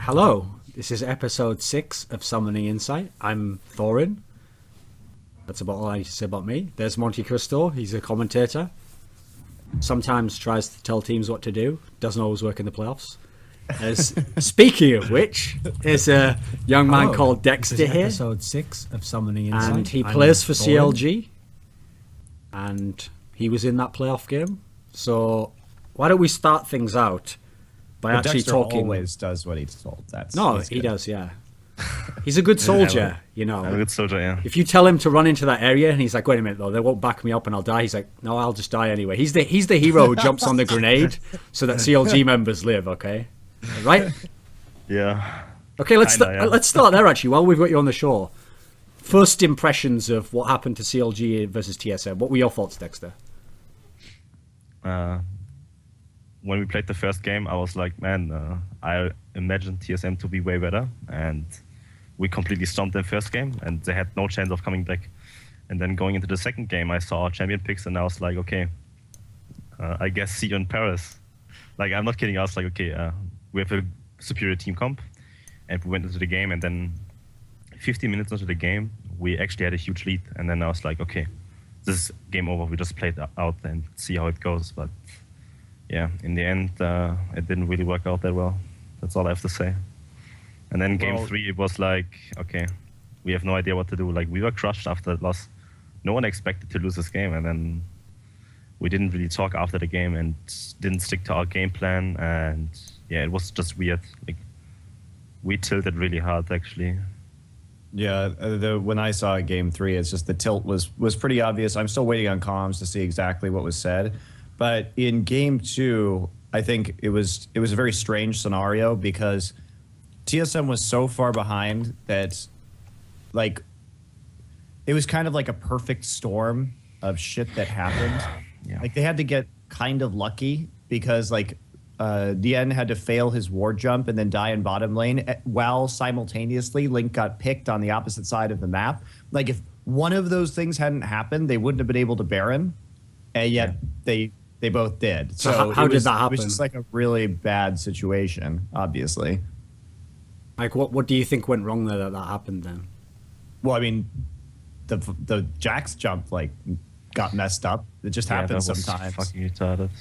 Hello, this is episode 6 of Summoning Insight. I'm Thorin. That's about all I need to say about me. There's MonteCristo, he's a commentator. Sometimes tries to tell teams what to do, doesn't always work in the playoffs. Speaking of which, there's a young man called Dexter here. Episode 6 of Summoning Insight. And he plays for CLG. And he was in that playoff game. So why don't we start things out by actually Dexter talking. always does what he's told. He does, yeah. He's a good soldier, you know. I'm a good soldier, yeah. If you tell him to run into that area and he's like, wait a minute though, they won't back me up and I'll die, he's like, no, I'll just die anyway. He's the hero who jumps on the grenade so that CLG members live, okay? Right? Yeah. Okay, let's Kinda, let's start there actually while we've got you on the show. First impressions of what happened to CLG versus TSM. What were your thoughts, Dexter? When we played the first game, I was like, man, I imagined TSM to be way better, and we completely stomped them first game, and they had no chance of coming back. And then going into the second game, I saw our champion picks, and I was like, okay, I guess see you in Paris. Like, I'm not kidding. I was like, okay, we have a superior team comp, and we went into the game, and then 15 minutes into the game, we actually had a huge lead, and then I was like, okay, this is game over. We just played out and see how it goes. But yeah, in the end, it didn't really work out that well. That's all I have to say. And then game 3, it was like, okay, we have no idea what to do. Like, we were crushed after that loss. No one expected to lose this game, and then we didn't really talk after the game and didn't stick to our game plan. And yeah, it was just weird. Like, we tilted really hard, actually. Yeah, when I saw game 3, it's just the tilt was pretty obvious. I'm still waiting on comms to see exactly what was said. But in game 2, I think it was a very strange scenario because TSM was so far behind that, like, it was kind of like a perfect storm of shit that happened. Yeah. Like, they had to get kind of lucky because, like, DN had to fail his ward jump and then die in bottom lane while simultaneously Link got picked on the opposite side of the map. Like, if one of those things hadn't happened, they wouldn't have been able to Baron, and yet they both did. So how did that happen? It was just like a really bad situation, obviously. Like, what do you think went wrong there that happened then? Well, I mean, the Jax jump, like, got messed up. It just happens sometimes. Fucking retarded.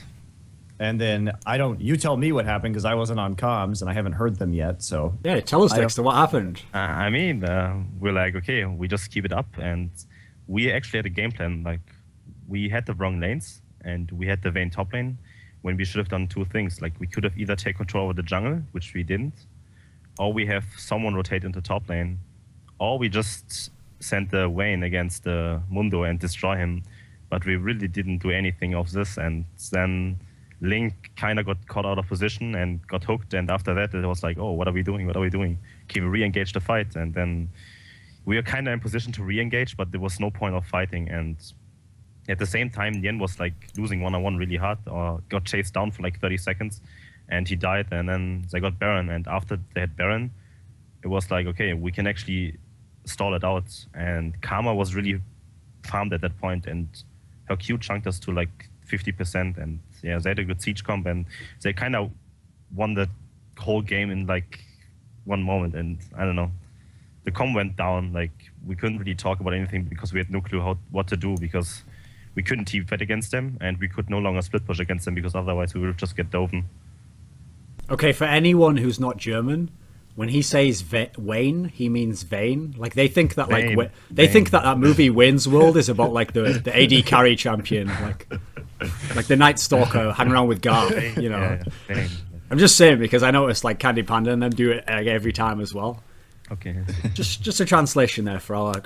And then you tell me what happened because I wasn't on comms and I haven't heard them yet. So yeah, tell us, Dexter, what happened? I mean, we're like, okay, we just keep it up, and we actually had a game plan. Like, we had the wrong lanes, and we had the Vayne top lane when we should have done two things. Like, we could have either taken control over the jungle, which we didn't, or we have someone rotate into top lane, or we just send the Vayne against the Mundo and destroy him. But we really didn't do anything of this, and then Link kind of got caught out of position and got hooked, and after that it was like, oh, what are we doing? What are we doing? Can we re-engage the fight? And then we were kind of in position to re-engage, but there was no point of fighting. And at the same time, Yen was like losing one-on-one really hard, or got chased down for like 30 seconds, and he died, and then they got Baron. And after they had Baron, it was like, okay, we can actually stall it out. And Karma was really farmed at that point, and her Q chunked us to like 50%, and yeah, they had a good siege comp, and they kind of won the whole game in like one moment. And I don't know, the comp went down. Like, we couldn't really talk about anything because we had no clue what to do, because we couldn't team fight against them, and we could no longer split push against them because otherwise we would just get Doven. Okay, for anyone who's not German, when he says Wayne, he means Vayne. Like, they think that Vayne. They think that movie Wayne's World is about like the AD carry champion, like the Night Stalker hanging around with Garth, you know. Yeah. I'm just saying because I noticed like Candy Panda and them do it every time as well. Okay. Just a translation there for our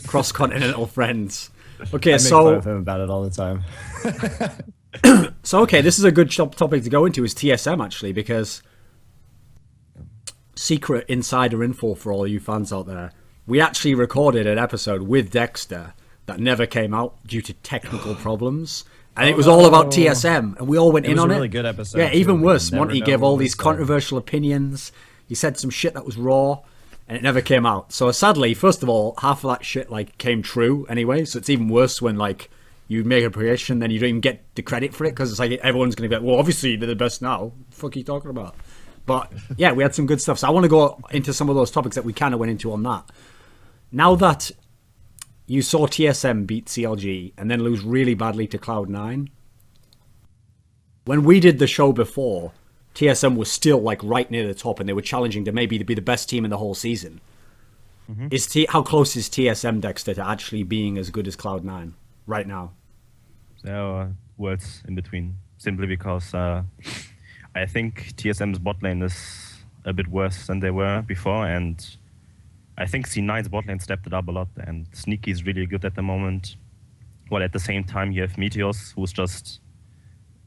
cross-continental friends. Okay, I make fun of him about it all the time. So okay, this is a good topic to go into, is TSM actually, because secret insider info for all you fans out there. We actually recorded an episode with Dexter that never came out due to technical problems. And it was all about TSM, and we all went in on it. It was a really good episode. Yeah, even too. worse. Never Monty know gave what all we these said. controversial opinions. He said some shit that was raw, and it never came out. So sadly, first of all, half of that shit like came true anyway. So it's even worse when like you make a prediction, then you don't even get the credit for it, because it's like everyone's going to be like, well, obviously they're the best now. What the fuck are you talking about? But yeah, we had some good stuff. So I want to go into some of those topics that we kind of went into on that. Now that you saw TSM beat CLG and then lose really badly to Cloud9, when we did the show before, TSM was still like right near the top and they were challenging to maybe be the best team in the whole season. How close is TSM, Dexter, to actually being as good as Cloud9 right now? There are words in between, simply because I think TSM's bot lane is a bit worse than they were before, and I think C9's bot lane stepped it up a lot, and Sneaky is really good at the moment. While at the same time, you have Meteos, who's just...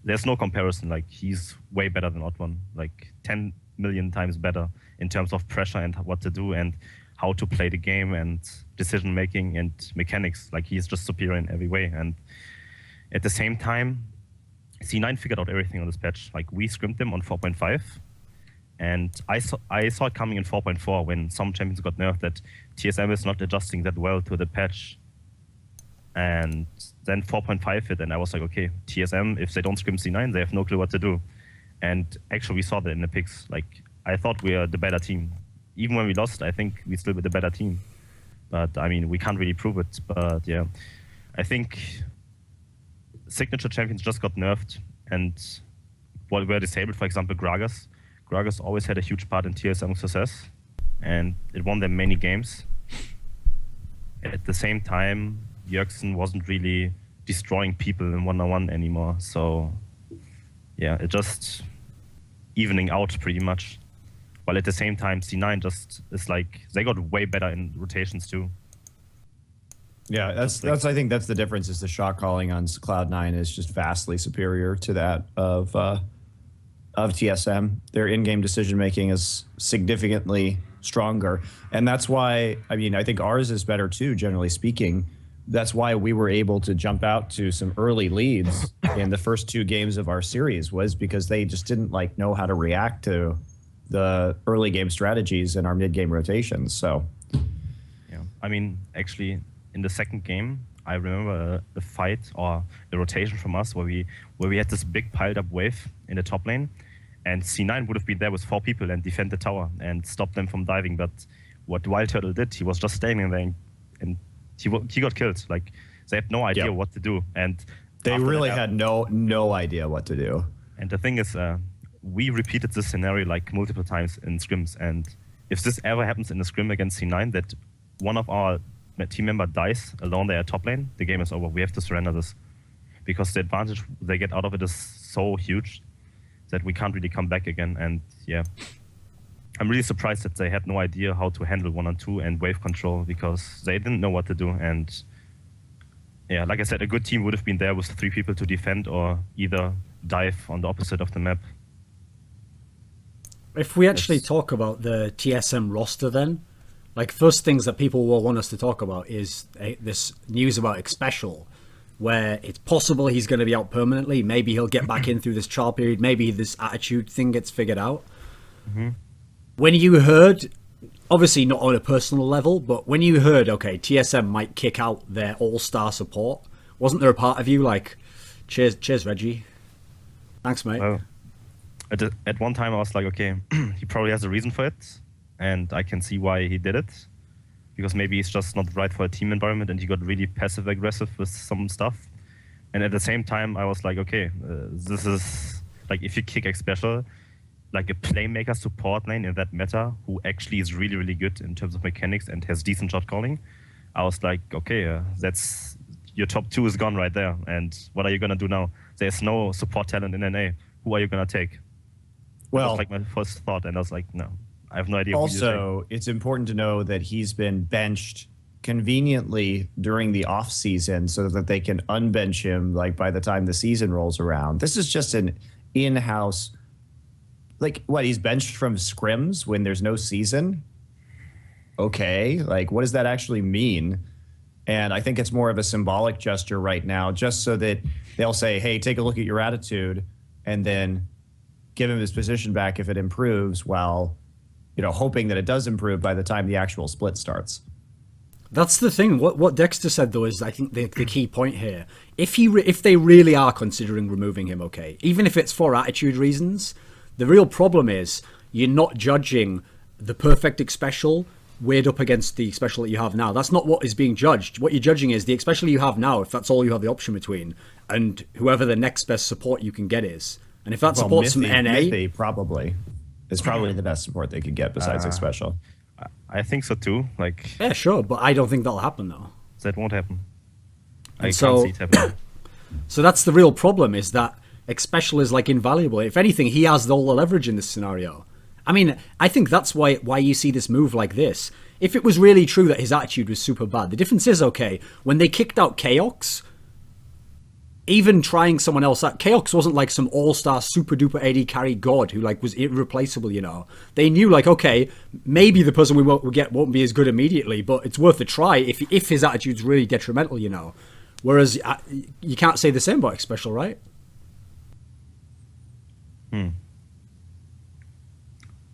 There's no comparison. Like, he's way better than Odd1, like 10 million times better in terms of pressure and what to do and how to play the game and decision-making and mechanics. Like, he's just superior in every way. And at the same time, C9 figured out everything on this patch. Like, we scrimmed them on 4.5, and I saw it coming in 4.4 when some champions got nerfed that TSM is not adjusting that well to the patch. And then 4.5 hit, and I was like, okay, TSM, if they don't scrim C9, they have no clue what to do. And actually, we saw that in the picks. Like, I thought we were the better team. Even when we lost, I think we still were the better team. But, I mean, we can't really prove it. But, yeah, I think signature champions just got nerfed and were disabled. For example, Gragas. Gragas always had a huge part in TSM's success, and it won them many games. At the same time, Jörgsen wasn't really destroying people in one-on-one anymore. So, yeah, it just evening out pretty much. While at the same time, C9 just is like, they got way better in rotations too. Yeah, that's I think that's the difference, is the shot calling on Cloud9 is just vastly superior to that of TSM. Their in-game decision-making is significantly stronger. And that's why, I mean, I think ours is better too, generally speaking. That's why we were able to jump out to some early leads in the first 2 games of our series, was because they just didn't like know how to react to the early game strategies in our mid-game rotations. So, yeah, I mean, actually, in the second game, I remember a fight or a rotation from us where we had this big piled up wave in the top lane, and C9 would have been there with 4 people and defend the tower and stop them from diving. But what Wild Turtle did, he was just standing there and he got killed. Like, they had no idea what to do, and they really had no idea what to do. And the thing is, we repeated this scenario like multiple times in scrims, and if this ever happens in a scrim against C9, that one of our team member dies alone there at top lane, the game is over. We have to surrender this, because the advantage they get out of it is so huge that we can't really come back again. And yeah, I'm really surprised that they had no idea how to handle 1-on-2 and wave control, because they didn't know what to do. And yeah, like I said, a good team would have been there with 3 people to defend or either dive on the opposite of the map. If we actually talk about the TSM roster then, like, first things that people will want us to talk about is this news about Xpecial, where it's possible he's going to be out permanently. Maybe he'll get back in through this trial period. Maybe this attitude thing gets figured out. When you heard, obviously not on a personal level, but when you heard, okay, TSM might kick out their all-star support, wasn't there a part of you like, cheers, Reggie? Thanks, mate. Well, at one time I was like, okay, he probably has a reason for it, and I can see why he did it, because maybe he's just not right for a team environment and he got really passive-aggressive with some stuff. And at the same time, I was like, okay, this is, like, if you kick Xpecial, like a playmaker support lane in that meta who actually is really, really good in terms of mechanics and has decent shot calling, I was like, okay, that's your top 2 is gone right there. And what are you going to do now? There's no support talent in NA. Who are you going to take? Well, that was like my first thought, and I was like, no, I have no idea. Also, it's important to know that he's been benched conveniently during the off season so that they can unbench him like by the time the season rolls around. This is just an in-house, like, what, he's benched from scrims when there's no season? Okay, like, what does that actually mean? And I think it's more of a symbolic gesture right now, just so that they'll say, hey, take a look at your attitude, and then give him his position back if it improves, while, you know, hoping that it does improve by the time the actual split starts. That's the thing. What Dexter said, though, is I think the key point here. If they really are considering removing him, okay, even if it's for attitude reasons, the real problem is you're not judging the perfect special weighed up against the special that you have now. That's not what is being judged. What you're judging is the special you have now, if that's all you have the option between, and whoever the next best support you can get is. And if that supports some NA... Mythy probably is probably the best support they could get besides special. I think so too. Like, yeah, sure, but I don't think that'll happen though. That won't happen. I And can't see it happening. So that's the real problem, is that X-Special is like invaluable. If anything, he has all the leverage in this scenario. I mean, I think that's why you see this move like this. If it was really true that his attitude was super bad, the difference is, okay, when they kicked out Chaos, even trying someone else out, Chaos wasn't like some all-star super-duper AD carry god who like was irreplaceable, you know. They knew like, okay, maybe the person we get won't be as good immediately, but it's worth a try if his attitude's really detrimental, you know. Whereas you can't say the same about X-Special, right?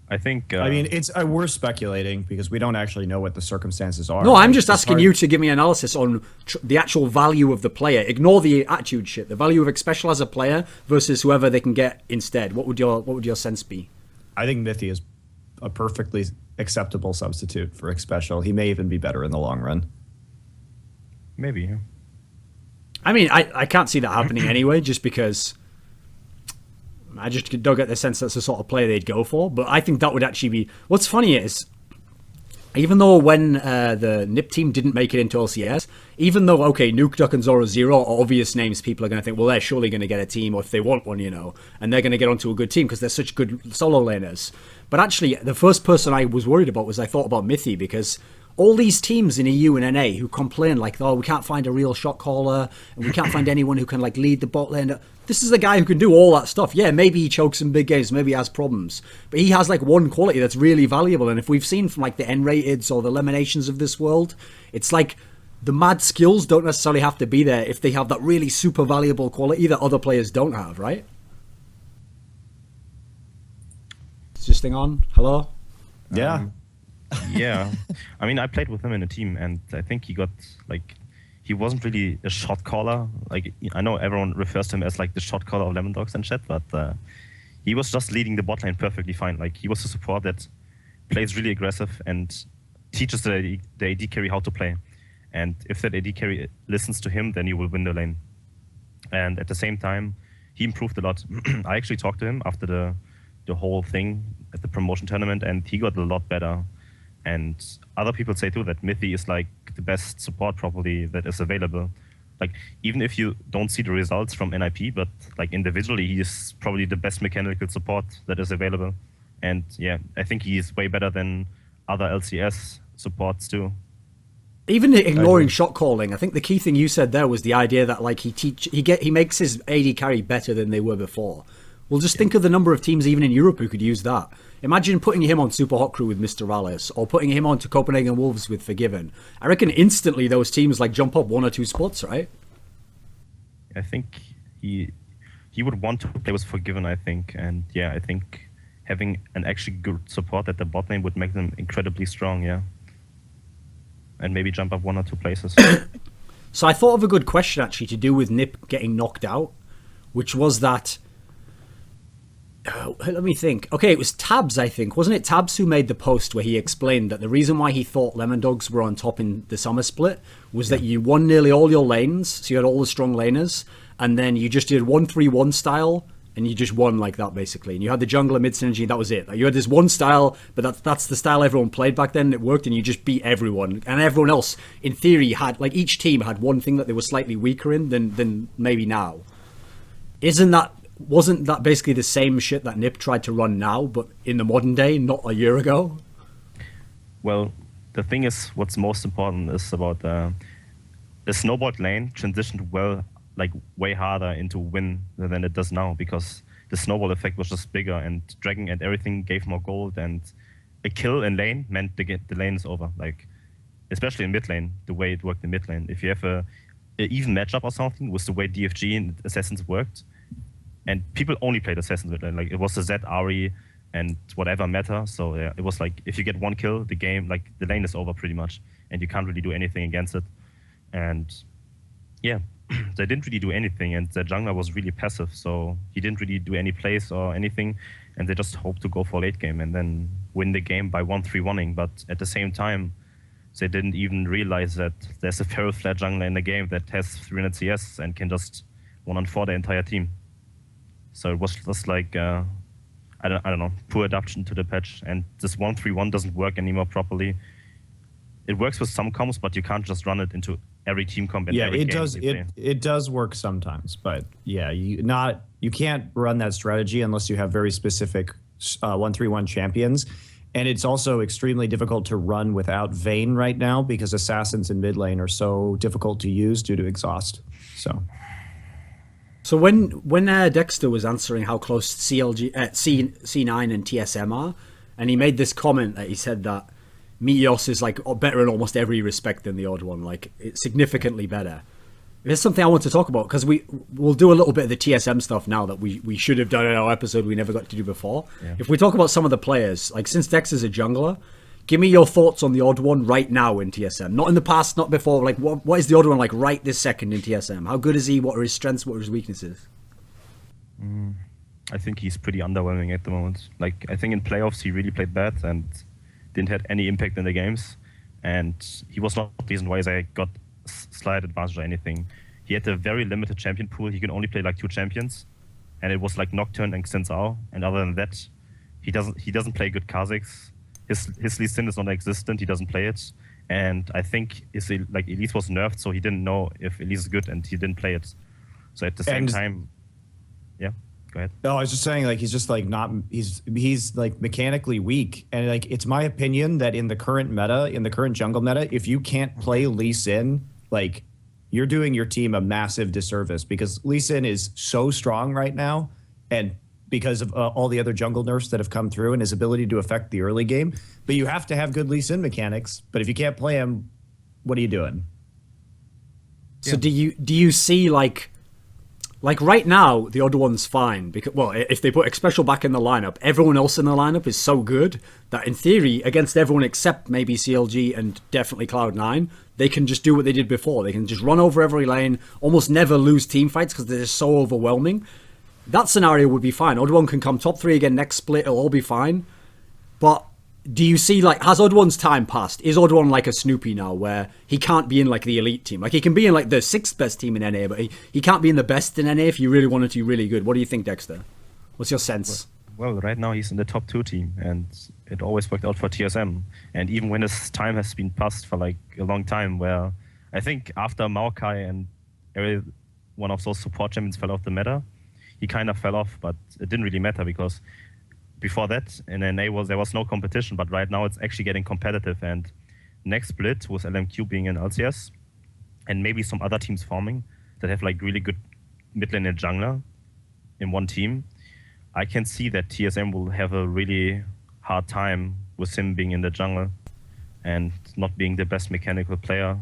I think. I mean, it's we're speculating because we don't actually know what the circumstances are. No, I'm just asking you to give me analysis on the actual value of the player. Ignore the attitude shit. The value of X-Special as a player versus whoever they can get instead. What would your sense be? I think Mythy is a perfectly acceptable substitute for X-Special. He may even be better in the long run. Maybe. Yeah. I mean, I can't see that happening anyway, just because I just don't get the sense that's the sort of player they'd go for. But I think that would actually be... What's funny is, even though when the NIP team didn't make it into LCS, even though, okay, Nuke, Duck, and Zoro Zero are obvious names, people are going to think, well, they're surely going to get a team, or if they want one, you know, and they're going to get onto a good team because they're such good solo laners. But actually, the first person I was worried about was I thought about Mythy, because all these teams in EU and NA who complain like, oh, we can't find a real shot caller and we can't find anyone who can like lead the bot lane. This is a guy who can do all that stuff. Yeah, maybe he chokes in big games, maybe he has problems, but he has like one quality that's really valuable. And if we've seen from like the N-rateds or the eliminations of this world, it's like the mad skills don't necessarily have to be there if they have that really super valuable quality that other players don't have, right? Is this thing on? Hello? Yeah. Yeah, I mean, I played with him in a team, and I think he got like, he wasn't really a shot caller. Like, I know everyone refers to him as like the shot caller of Lemon Dogs and shit, but he was just leading the bot lane perfectly fine. Like, he was a support that plays really aggressive and teaches the AD carry how to play. And if that AD carry listens to him, then you will win the lane. And at the same time, he improved a lot. I actually talked to him after the whole thing at the promotion tournament, and he got a lot better. And other people say too that Mythy is like the best support probably that is available. Like, even if you don't see the results from NIP, but like individually, he is probably the best mechanical support that is available. And yeah, I think he is way better than other LCS supports too. Even ignoring shot calling, I think the key thing you said there was the idea that like he makes his AD carry better than they were before. Well, just think of the number of teams even in Europe who could use that. Imagine putting him on Super Hot Crew with Mr. Alice, or putting him on to Copenhagen Wolves with Forgiven. I reckon instantly those teams like jump up 1 or 2 spots, right? I think he would want to play with Forgiven, I think. And yeah, I think having an actually good support at the bot lane would make them incredibly strong, yeah. And maybe jump up 1 or 2 places. So I thought of a good question actually to do with Nip getting knocked out, which was that... let me think. Okay, it was Tabs, I think. Wasn't it Tabs who made the post where he explained that the reason why he thought Lemon Dogs were on top in the summer split was that you won nearly all your lanes, so you had all the strong laners, and then you just did 1-3-1 style, and you just won like that, basically. And you had the jungler mid-synergy, that was it. Like, you had this one style, but that's the style everyone played back then, and it worked, and you just beat everyone. And everyone else, in theory, had, like, each team had one thing that they were slightly weaker in than maybe now. Wasn't that basically the same shit that Nip tried to run now, but in the modern day, not a year ago? Well, the thing is, what's most important is about the snowboard lane transitioned well, like way harder into win than it does now, because the snowball effect was just bigger, and Dragon and everything gave more gold, and a kill in lane meant the lane is over. Like, especially in mid lane, the way it worked in mid lane. If you have a even matchup or something with the way DFG and Assassins worked, and people only played Assassins with lane. Like, it was the Z, Ari, and whatever meta. So yeah, it was like, if you get 1 kill, the game, like, the lane is over pretty much, and you can't really do anything against it. And yeah, they didn't really do anything, and their jungler was really passive, so he didn't really do any plays or anything, and they just hoped to go for late game and then win the game by 1-3-1ing. But at the same time, they didn't even realize that there's a feral flare jungler in the game that has 300 CS and can just 1-on-4 the entire team. So it was just like, I don't know, poor adaptation to the patch. And this 1-3-1 doesn't work anymore properly. It works with some comps, but you can't just run it into every team comp. Yeah, it does. It does work sometimes, but yeah, you can't run that strategy unless you have very specific 1-3-1 champions. And it's also extremely difficult to run without Vayne right now because assassins in mid lane are so difficult to use due to exhaust. So when Dexter was answering how close CLG, C9 and TSM are, and he made this comment that he said that Meteos is like better in almost every respect than the Odd One, like it's significantly better. There's something I want to talk about because we'll do a little bit of the TSM stuff now that we should have done in our episode we never got to do before. Yeah. If we talk about some of the players, like since Dexter's a jungler, give me your thoughts on the Odd One right now in TSM. Not in the past, not before. Like what is the Odd One like right this second in TSM? How good is he? What are his strengths? What are his weaknesses? I think he's pretty underwhelming at the moment. Like I think in playoffs he really played bad and didn't have any impact in the games. And he was not the reason why they got slight advantage or anything. He had a very limited champion pool. He can only play like 2 champions, and it was like Nocturne and Xinsao. And other than that, he doesn't play good Kha'Zix. His Lee Sin is non-existent. He doesn't play it, and I think Elise was nerfed, so he didn't know if Elise is good, and he didn't play it. So at the same time, yeah. Go ahead. No, I was just saying, like, he's just like not. He's like mechanically weak, and like it's my opinion that in the current meta, in the current jungle meta, if you can't play Lee Sin, like you're doing your team a massive disservice because Lee Sin is so strong right now, and because of all the other jungle nerfs that have come through and his ability to affect the early game. But you have to have good Lee Sin mechanics. But if you can't play him, what are you doing? So do you see like right now the Odd One's fine because if they put Xpecial back in the lineup, everyone else in the lineup is so good that in theory against everyone except maybe CLG and definitely Cloud9, they can just do what they did before. They can just run over every lane, almost never lose team fights because they're just so overwhelming. That scenario would be fine. Odd One can come top 3 again next split, it'll all be fine. But do you see, like, has Odd One's time passed? Is Odd One like a Snoopy now where he can't be in like the elite team? Like he can be in like the 6th best team in NA, but he can't be in the best in NA if you really wanted to be really good. What do you think, Dexter? What's your sense? Well, right now he's in the top 2 team, and it always worked out for TSM. And even when his time has been passed for like a long time, where I think after Maokai and every one of those support champions fell off the meta, he kind of fell off, but it didn't really matter because before that in NA there was no competition, but right now it's actually getting competitive. And next split with LMQ being in LCS and maybe some other teams forming that have like really good mid lane and jungler in one team, I can see that TSM will have a really hard time with him being in the jungle and not being the best mechanical player,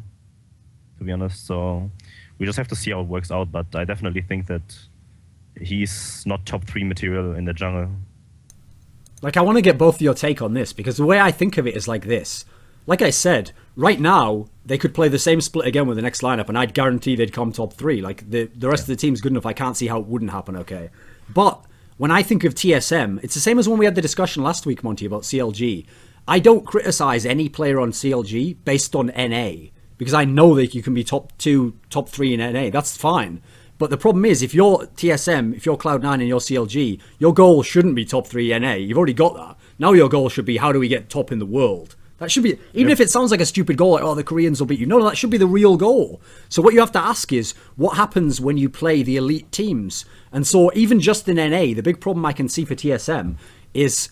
to be honest. So we just have to see how it works out, but I definitely think that he's not top 3 material in the jungle. Like, I want to get both of your take on this, because the way I think of it is like this. Like I said, right now, they could play the same split again with the next lineup, and I'd guarantee they'd come top 3. Like, the rest of the team's good enough, I can't see how it wouldn't happen, okay? But when I think of TSM, it's the same as when we had the discussion last week, Monty, about CLG. I don't criticize any player on CLG based on NA, because I know that you can be top 2, top 3 in NA. That's fine. But the problem is, if you're TSM, if you're Cloud9 and you're CLG, your goal shouldn't be top 3 NA. You've already got that. Now your goal should be, how do we get top in the world? That should be, even if it sounds like a stupid goal, like, oh, the Koreans will beat you. No, that should be the real goal. So what you have to ask is, what happens when you play the elite teams? And so even just in NA, the big problem I can see for TSM is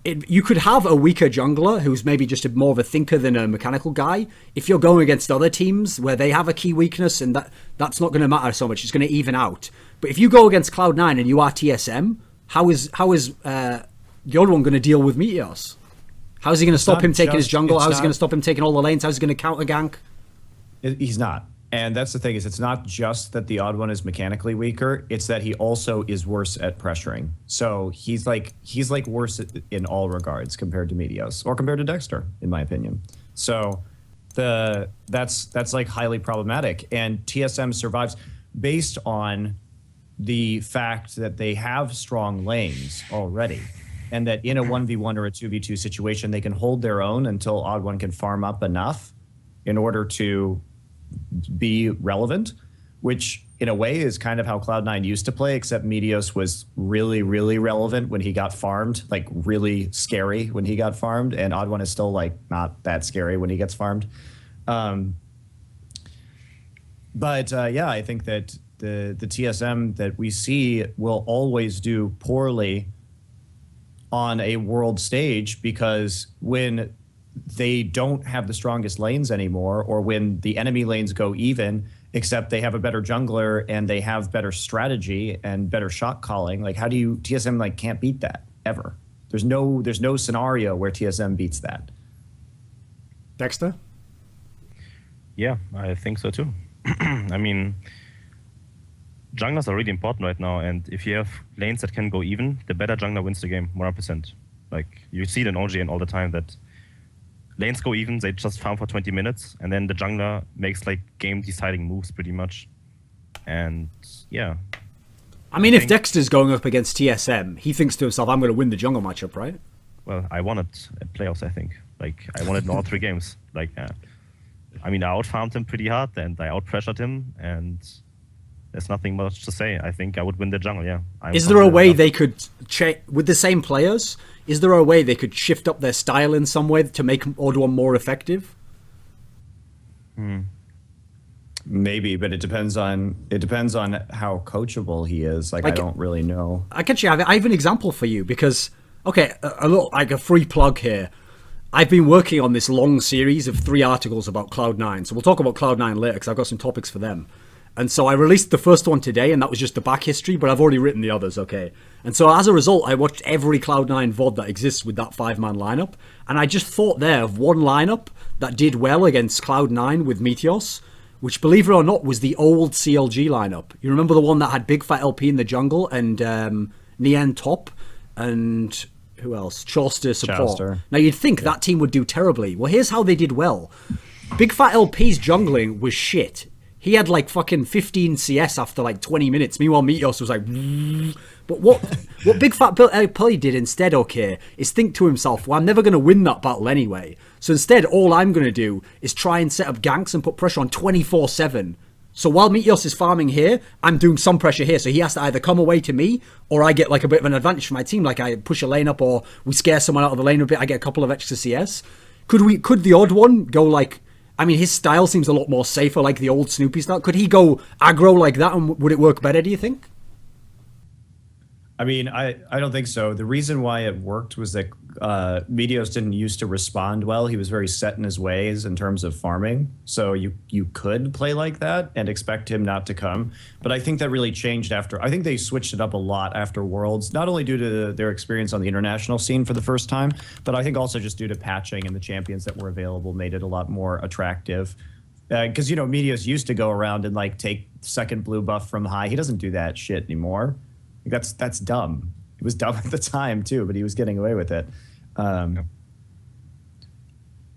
you could have a weaker jungler who's maybe just more of a thinker than a mechanical guy. If you're going against other teams where they have a key weakness, and that's not going to matter so much, it's going to even out. But if you go against Cloud9 and you are TSM, how is the other one going to deal with Meteos? How is he going to stop him taking his jungle? How is he going to stop him taking all the lanes? How is he going to counter gank? He's not. And that's the thing, is it's not just that the Odd One is mechanically weaker, it's that he also is worse at pressuring. So he's like worse in all regards compared to Meteos, or compared to Dexter, in my opinion. So that's like highly problematic. And TSM survives based on the fact that they have strong lanes already, and that in a 1v1 or a 2v2 situation, they can hold their own until Odd One can farm up enough in order to be relevant, which in a way is kind of how Cloud9 used to play, except Meteos was really, really relevant when he got farmed, like really scary when he got farmed, and Odd One is still like not that scary when he gets farmed. Yeah, I think that the TSM that we see will always do poorly on a world stage, because when they don't have the strongest lanes anymore, or when the enemy lanes go even, except they have a better jungler and they have better strategy and better shot calling, like how do you, TSM like can't beat that ever. There's no scenario where TSM beats that. Dexter? Yeah, I think so too. I mean, junglers are really important right now, and if you have lanes that can go even, the better jungler wins the game 100%. Like, you see it in OGN all the time that lanes go even, they just farm for 20 minutes, and then the jungler makes like game-deciding moves pretty much. And yeah. I mean, if Dexter's going up against TSM, he thinks to himself, I'm going to win the jungle matchup, right? Well, I won it at playoffs, I think. Like, I won it in all 3 games. Like, I mean, I out-farmed him pretty hard, and I out-pressured him, and there's nothing much to say. I think I would win the jungle, yeah. Is there a way they could, with the same players, is there a way they could shift up their style in some way to make Odd One more effective? Maybe, but it depends on how coachable he is. Like I don't really know. I have an example for you, because okay, a little like a free plug here. I've been working on this long series of 3 articles about Cloud9, so we'll talk about Cloud9 later because I've got some topics for them. And so I released the first one today, and that was just the back history, but I've already written the others, okay? And so as a result, I watched every Cloud9 VOD that exists with that 5-man lineup, and I just thought there of one lineup that did well against Cloud9 with Meteos, which, believe it or not, was the old CLG lineup. You remember the one that had Big Fat LP in the jungle and Nian top and who else? Chauster support. Chauster. Now you'd think that team would do terribly. Well, here's how they did well. Big Fat LP's jungling was shit. He had like fucking 15 CS after like 20 minutes. Meanwhile, Meteos was like... But what Big Fat LP did instead, okay, is think to himself, well, I'm never going to win that battle anyway. So instead, all I'm going to do is try and set up ganks and put pressure on 24/7. So while Meteos is farming here, I'm doing some pressure here. So he has to either come away to me, or I get like a bit of an advantage for my team. Like I push a lane up, or we scare someone out of the lane a bit. I get a couple of extra CS. Could the Odd One go like... I mean, his style seems a lot more safer, like the old Snoopy style. Could he go aggro like that, and would it work better, do you think? I mean, I don't think so. The reason why it worked was that Meteos didn't used to respond well. He was very set in his ways in terms of farming. So you could play like that and expect him not to come. But I think that really changed after. I think they switched it up a lot after Worlds, not only due to their experience on the international scene for the first time, but I think also just due to patching and the champions that were available made it a lot more attractive. Because, you know, Meteos used to go around and like take second blue buff from high. He doesn't do that shit anymore. That's dumb. It was dumb at the time too, but he was getting away with it.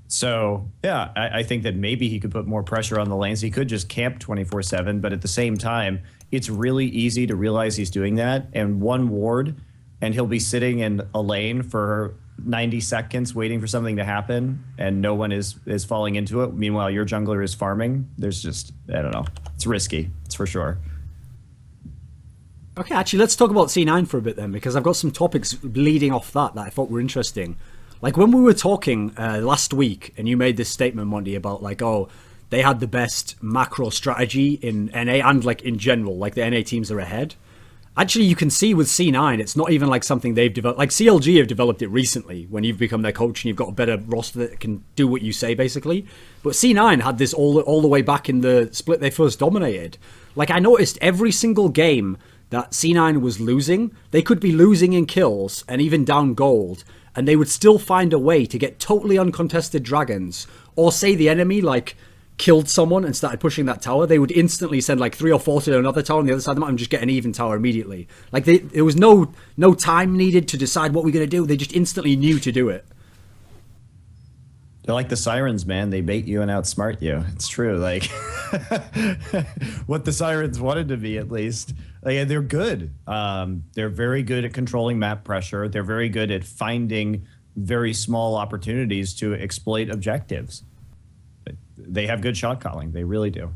So yeah, I think that maybe he could put more pressure on the lanes. He could just camp 24/7, but at the same time, it's really easy to realize he's doing that. And one ward, and he'll be sitting in a lane for 90 seconds waiting for something to happen, and no one is falling into it. Meanwhile, your jungler is farming. There's just, I don't know. It's risky. It's for sure. Okay, actually, let's talk about C9 for a bit then, because I've got some topics leading off that I thought were interesting. Like when we were talking last week, and you made this statement, Monty, about like, oh, they had the best macro strategy in NA and like in general, like the NA teams are ahead. Actually, you can see with C9, it's not even like something they've developed. Like CLG have developed it recently when you've become their coach and you've got a better roster that can do what you say, basically. But C9 had this all the way back in the split they first dominated. Like I noticed every single game that C9 was losing, they could be losing in kills and even down gold, and they would still find a way to get totally uncontested dragons. Or say the enemy like killed someone and started pushing that tower, they would instantly send like 3 or 4 to another tower on the other side of the map and just get an even tower immediately. Like there was no time needed to decide what we're going to do. They just instantly knew to do it. They're like the sirens, man. They bait you and outsmart you. It's true. Like what the sirens wanted to be, at least. Like, they're good. They're very good at controlling map pressure. They're very good at finding very small opportunities to exploit objectives. They have good shot calling. They really do.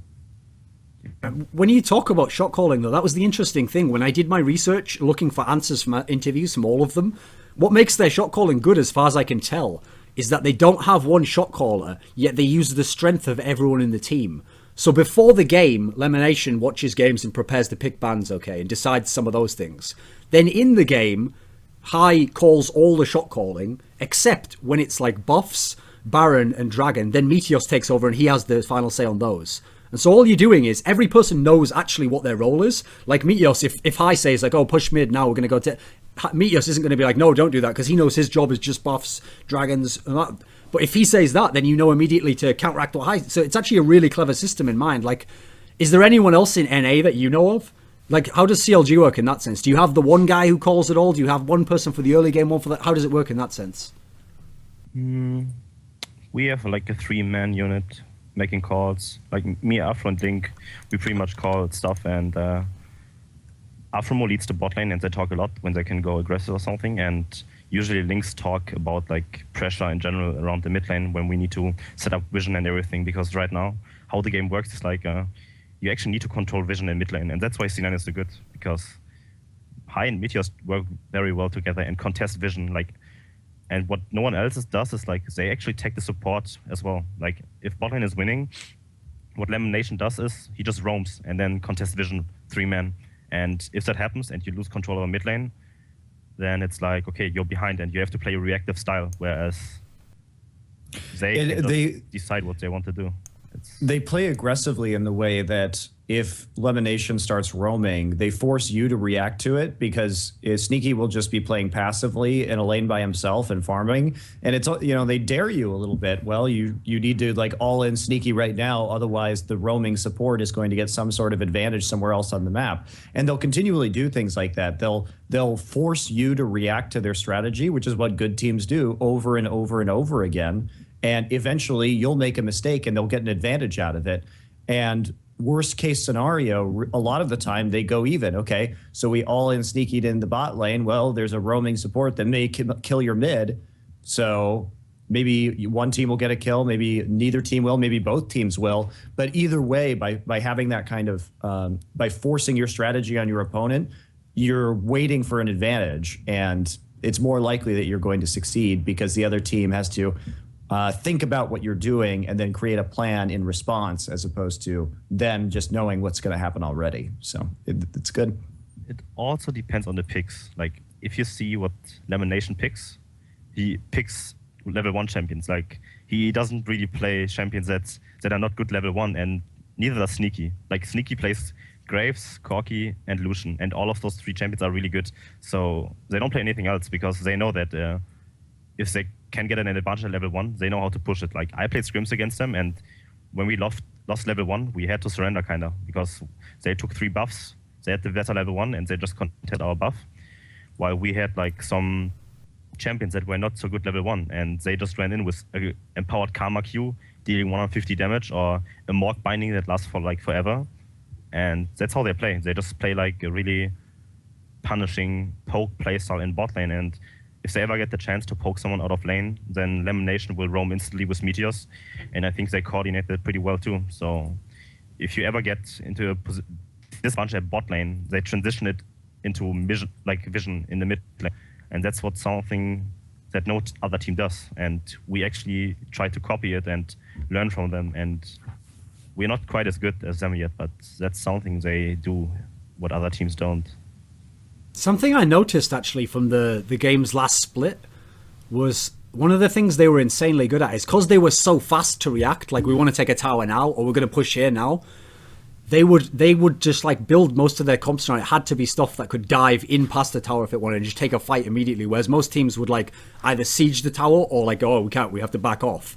When you talk about shot calling, though, that was the interesting thing. When I did my research looking for answers from interviews from all of them, what makes their shot calling good, as far as I can tell, is that they don't have one shot caller, yet they use the strength of everyone in the team. So before the game, Lemonation watches games and prepares to pick bans, okay, and decides some of those things. Then in the game, High calls all the shot calling, except when it's like buffs, Baron and Dragon. Then Meteos takes over and he has the final say on those. And so all you're doing is every person knows actually what their role is. Like Meteos, if High says like, oh, push mid now, we're going to go to... Meteos isn't going to be like, no, don't do that, because he knows his job is just buffs, dragons, and that. But if he says that, then you know immediately to counteract what High... So it's actually a really clever system in mind. Like, is there anyone else in NA that you know of? Like, how does CLG work in that sense? Do you have the one guy who calls it all? Do you have one person for the early game, one for that? How does it work in that sense? We have like a 3-man unit making calls. Like me, Afro, and Link, we pretty much call stuff, and Afromo leads the bot lane and they talk a lot when they can go aggressive or something, and usually Links talk about like pressure in general around the mid lane when we need to set up vision and everything, because right now how the game works is like you actually need to control vision in mid lane, and that's why C9 is so good, because High and Meteos work very well together and contest vision. Like, and what no one else does is like they actually take the support as well. Like if bot lane is winning, what Lemonation does is he just roams and then contests vision 3-man. And if that happens and you lose control of mid lane, then it's like, okay, you're behind and you have to play a reactive style, whereas they decide what they want to do. They play aggressively in the way that if Lemonation starts roaming, they force you to react to it, because Sneaky will just be playing passively in a lane by himself and farming. And it's, you know, they dare you a little bit. Well, you need to like all in Sneaky right now. Otherwise the roaming support is going to get some sort of advantage somewhere else on the map. And they'll continually do things like that. They'll force you to react to their strategy, which is what good teams do over and over and over again. And eventually you'll make a mistake and they'll get an advantage out of it. And worst case scenario, a lot of the time they go even. Okay, so we all in Sneakied in the bot lane. Well, there's a roaming support that may kill your mid. So maybe one team will get a kill, maybe neither team will, maybe both teams will. But either way, by having that kind of, by forcing your strategy on your opponent, you're waiting for an advantage. And it's more likely that you're going to succeed because the other team has to think about what you're doing and then create a plan in response, as opposed to them just knowing what's going to happen already. So it's good. It also depends on the picks. Like if you see what Lemonation picks, he picks level 1 champions. Like he doesn't really play champions that are not good level 1, and neither does Sneaky. Like Sneaky plays Graves, Corki, and Lucian, and all of those 3 champions are really good. So they don't play anything else because they know that if they can get an advantage at level 1, they know how to push it. Like I played scrims against them, and when we lost level 1, we had to surrender kind of, because they took 3 buffs. They had the better level 1 and they just contested our buff, while we had like some champions that were not so good level 1, and they just ran in with a empowered Karma Q dealing 150 damage, or a Morg binding that lasts for like forever. And that's how they play. They just play like a really punishing poke playstyle in bot lane, and if they ever get the chance to poke someone out of lane, then Lemonation will roam instantly with Meteos, and I think they coordinate that pretty well too. So if you ever get into a disadvantage at bot lane, they transition it into vision in the mid lane, and that's something that no other team does. And we actually try to copy it and learn from them, and we're not quite as good as them yet, but that's something they do what other teams don't. Something I noticed actually from the game's last split was one of the things they were insanely good at is because they were so fast to react, like we want to take a tower now, or we're going to push here now. They would just like build most of their comps around it. Had to be stuff that could dive in past the tower if it wanted and just take a fight immediately. Whereas most teams would like either siege the tower or like, oh, we can't, we have to back off.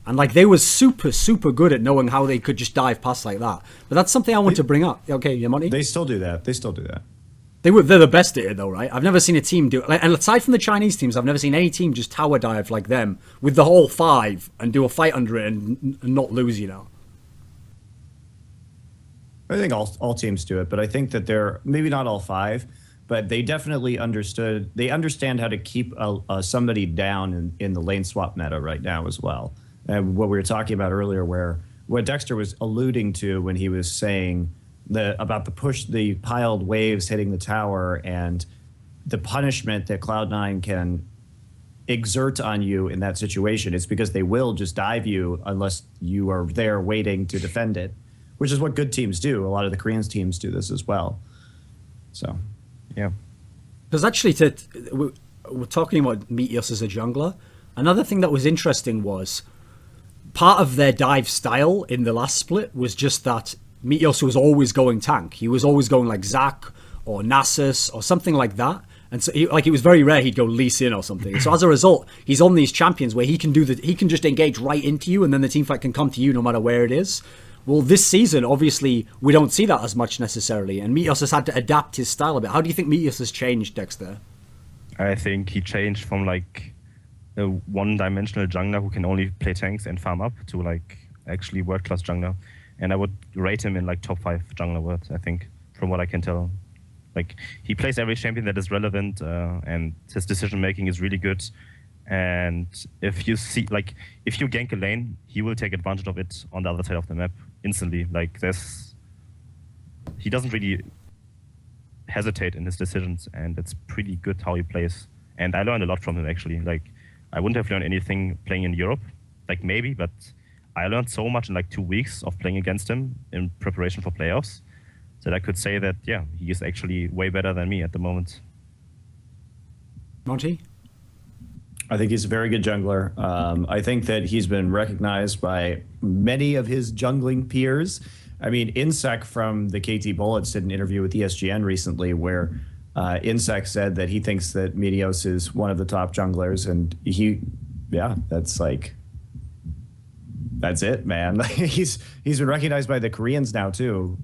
And like they were super, super good at knowing how they could just dive past like that. But that's something I want to bring up. Okay, Monty? They still do that. They're the best at it though, right? I've never seen a team do it. And aside from the Chinese teams, I've never seen any team just tower dive like them with the whole 5 and do a fight under it and not lose, you know. I think all teams do it, but I think that they're maybe not all 5, but they definitely understood. They understand how to keep somebody down in the lane swap meta right now as well. And what we were talking about earlier, where what Dexter was alluding to when he was saying about the piled waves hitting the tower and the punishment that Cloud9 can exert on you in that situation. It's because they will just dive you unless you are there waiting to defend it, which is what good teams do. A lot of the Korean teams do this as well. So, yeah. Because actually, we're talking about Meteos as a jungler. Another thing that was interesting was part of their dive style in the last split was just that Meteos was always going tank. He was always going like Zac or Nasus or something like that. And so, it was very rare he'd go Lee Sin or something. So as a result, he's on these champions where he can just engage right into you, and then the teamfight can come to you no matter where it is. Well, this season, obviously, we don't see that as much necessarily, and Meteos has had to adapt his style a bit. How do you think Meteos has changed, Dexter? I think he changed from like a one-dimensional jungler who can only play tanks and farm up to like actually world-class jungler. And I would rate him in like top 5 jungler words, I think, from what I can tell. Like, he plays every champion that is relevant, and his decision-making is really good. And if you gank a lane, he will take advantage of it on the other side of the map instantly. Like, he doesn't really hesitate in his decisions, and it's pretty good how he plays. And I learned a lot from him, actually. Like, I wouldn't have learned anything playing in Europe, like maybe, but I learned so much in like 2 weeks of playing against him in preparation for playoffs that I could say that, yeah, he is actually way better than me at the moment. Monty? I think he's a very good jungler. I think that he's been recognized by many of his jungling peers. I mean, Insec from the KT Bullets did an interview with ESGN recently where Insec said that he thinks that Meteos is one of the top junglers, and that's it, man. He's been recognized by the Koreans now too.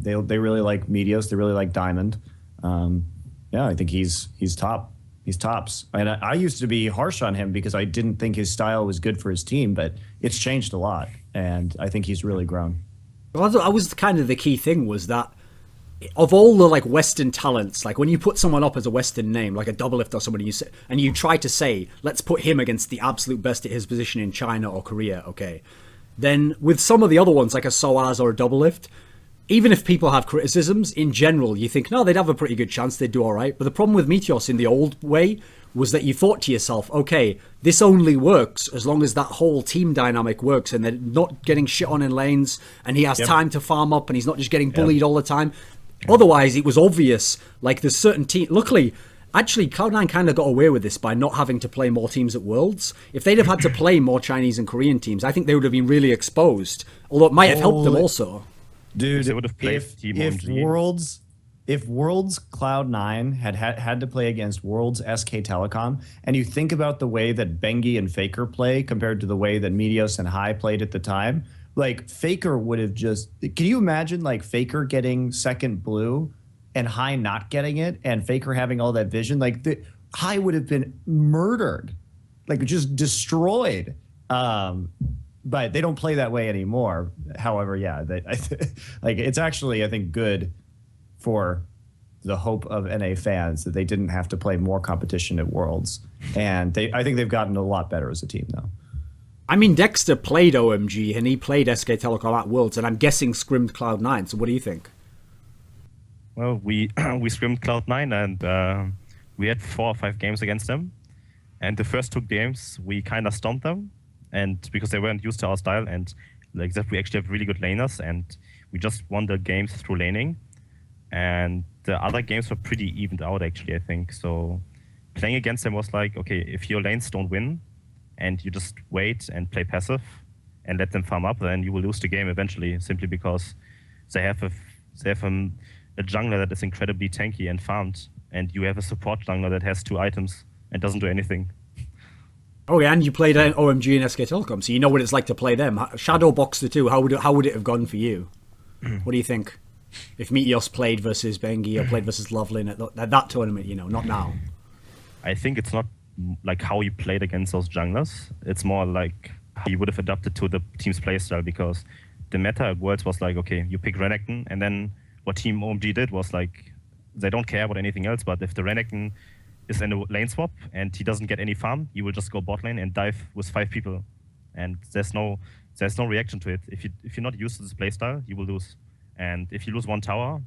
They really like Meteos. They really like Diamond. I think he's top. He's tops. And I used to be harsh on him because I didn't think his style was good for his team, but it's changed a lot, and I think he's really grown. Well, that was kind of the key thing, was that of all the like Western talents, like when you put someone up as a Western name, like a Doublelift or somebody, and you try to say, let's put him against the absolute best at his position in China or Korea, okay. Then with some of the other ones, like a Soaz or a Doublelift, even if people have criticisms, in general, you think, no, they'd have a pretty good chance, they'd do all right. But the problem with Meteos in the old way was that you thought to yourself, okay, this only works as long as that whole team dynamic works and they're not getting shit on in lanes and he has time to farm up and he's not just getting bullied all the time. Otherwise, it was obvious, like there's certain team. Luckily, actually, Cloud9 kind of got away with this by not having to play more teams at Worlds. If they'd have had to play more Chinese and Korean teams, I think they would have been really exposed, although it might have helped them also. Dude, they would have played if Worlds Cloud9 had to play against Worlds SK Telecom, and you think about the way that Bengi and Faker play compared to the way that Meteos and Hai played at the time, like Faker would have just. Can you imagine like Faker getting second blue and Hai not getting it, and Faker having all that vision? Like Hai would have been murdered, like just destroyed. But they don't play that way anymore. However, it's actually, I think, good for the hope of NA fans that they didn't have to play more competition at Worlds. And I think they've gotten a lot better as a team, though. I mean, Dexter played OMG and he played SK Telecom at Worlds, and I'm guessing scrimmed Cloud9. So what do you think? Well, we scrimmed Cloud9, and we had 4 or 5 games against them. And the first 2 games, we kind of stomped them. And because they weren't used to our style, and like that, we actually have really good laners, and we just won the games through laning. And the other games were pretty evened out, actually, I think. So playing against them was like, okay, if your lanes don't win, and you just wait and play passive and let them farm up, then you will lose the game eventually, simply because they have a jungler that is incredibly tanky and farmed, and you have a support jungler that has 2 items and doesn't do anything. Oh yeah, and you played OMG and SK Telecom, so you know what it's like to play them. Shadow Box the 2, how would it have gone for you? What do you think? If Meteos played versus Bengi or played versus Lovelin at that tournament, not now. I think it's not like how you played against those junglers. It's more like how you would have adapted to the team's playstyle, because the meta at Worlds was like, okay, you pick Renekton, and then what Team OMG did was like, they don't care about anything else, but if the Renekton is in a lane swap and he doesn't get any farm, you will just go bot lane and dive with 5 people. And there's no reaction to it. If you're not used to this playstyle, you will lose. And if you lose one tower,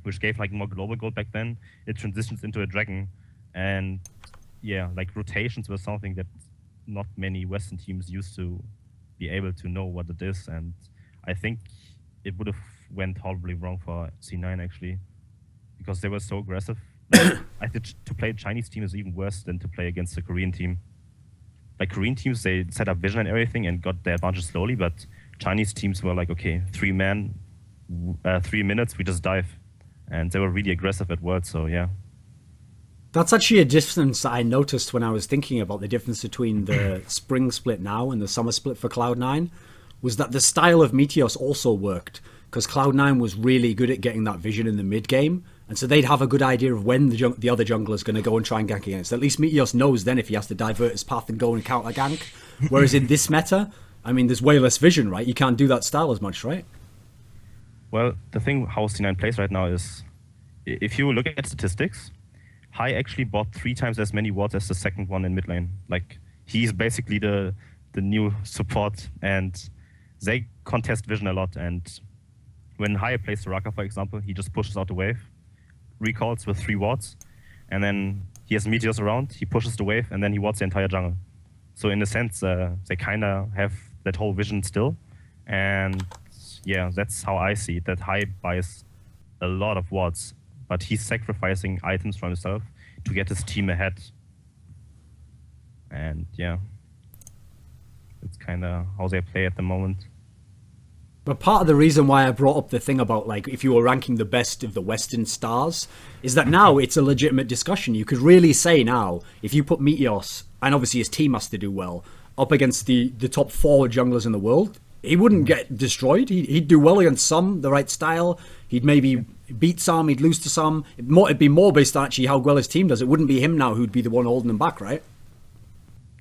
which gave like more global gold back then, it transitions into a dragon. And yeah, like rotations were something that not many Western teams used to be able to know what it is. And I think it would have went horribly wrong for C9 actually, because they were so aggressive. Like, I think to play a Chinese team is even worse than to play against a Korean team. Like Korean teams, they set up vision and everything and got their advantage slowly, but Chinese teams were like, okay, 3 minutes, we just dive. And they were really aggressive at Worlds, so yeah. That's actually a difference that I noticed when I was thinking about the difference between the spring split now and the summer split for Cloud9, was that the style of Meteos also worked, because Cloud9 was really good at getting that vision in the mid game, and so they'd have a good idea of when the other jungler's going to go and try and gank against. At least Meteos knows then if he has to divert his path and go and counter gank. Whereas in this meta, I mean, there's way less vision, right? You can't do that style as much, right? Well, the thing how C9 plays right now is, if you look at statistics, Hai actually bought 3 times as many wards as the second one in mid lane. Like, he's basically the new support, and they contest vision a lot. And when Hai plays Soraka, for example, he just pushes out the wave, recalls with 3 wards, and then he has Meteors around, he pushes the wave, and then he wards the entire jungle. So in a sense, they kind of have that whole vision still. And yeah, that's how I see it, that Hai buys a lot of wards, but he's sacrificing items from himself to get his team ahead. And yeah, it's kind of how they play at the moment. But part of the reason why I brought up the thing about, like, if you were ranking the best of the Western stars, is that now it's a legitimate discussion. You could really say now, if you put Meteos, and obviously his team has to do well, up against the top 4 junglers in the world, he wouldn't get destroyed. He'd do well against some, the right style. He'd maybe beat some, he'd lose to some. It'd be more based on actually how well his team does. It wouldn't be him now who'd be the one holding him back, right?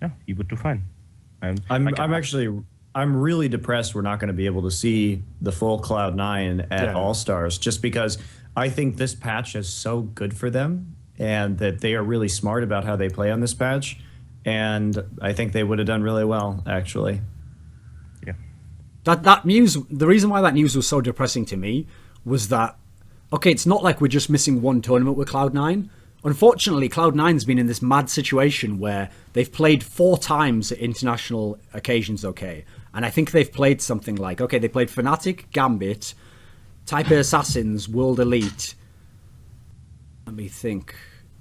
Yeah, he would do fine. I'm really depressed we're not going to be able to see the full Cloud9 at All-Stars, just because I think this patch is so good for them and that they are really smart about how they play on this patch. And I think they would have done really well, actually. Yeah. That news, the reason why that news was so depressing to me was that, okay, it's not like we're just missing one tournament with Cloud9. Unfortunately, Cloud9's been in this mad situation where they've played 4 times at international occasions, okay? And I think they've played something like, okay, they played Fnatic, Gambit, Taipei Assassins, World Elite. Let me think.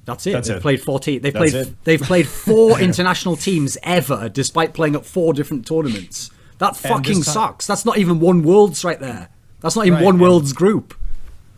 That's it. They've played 14. They've played 4 international teams ever, despite playing at 4 different tournaments. That fucking sucks. That's not even one Worlds right there. That's not even one Worlds group.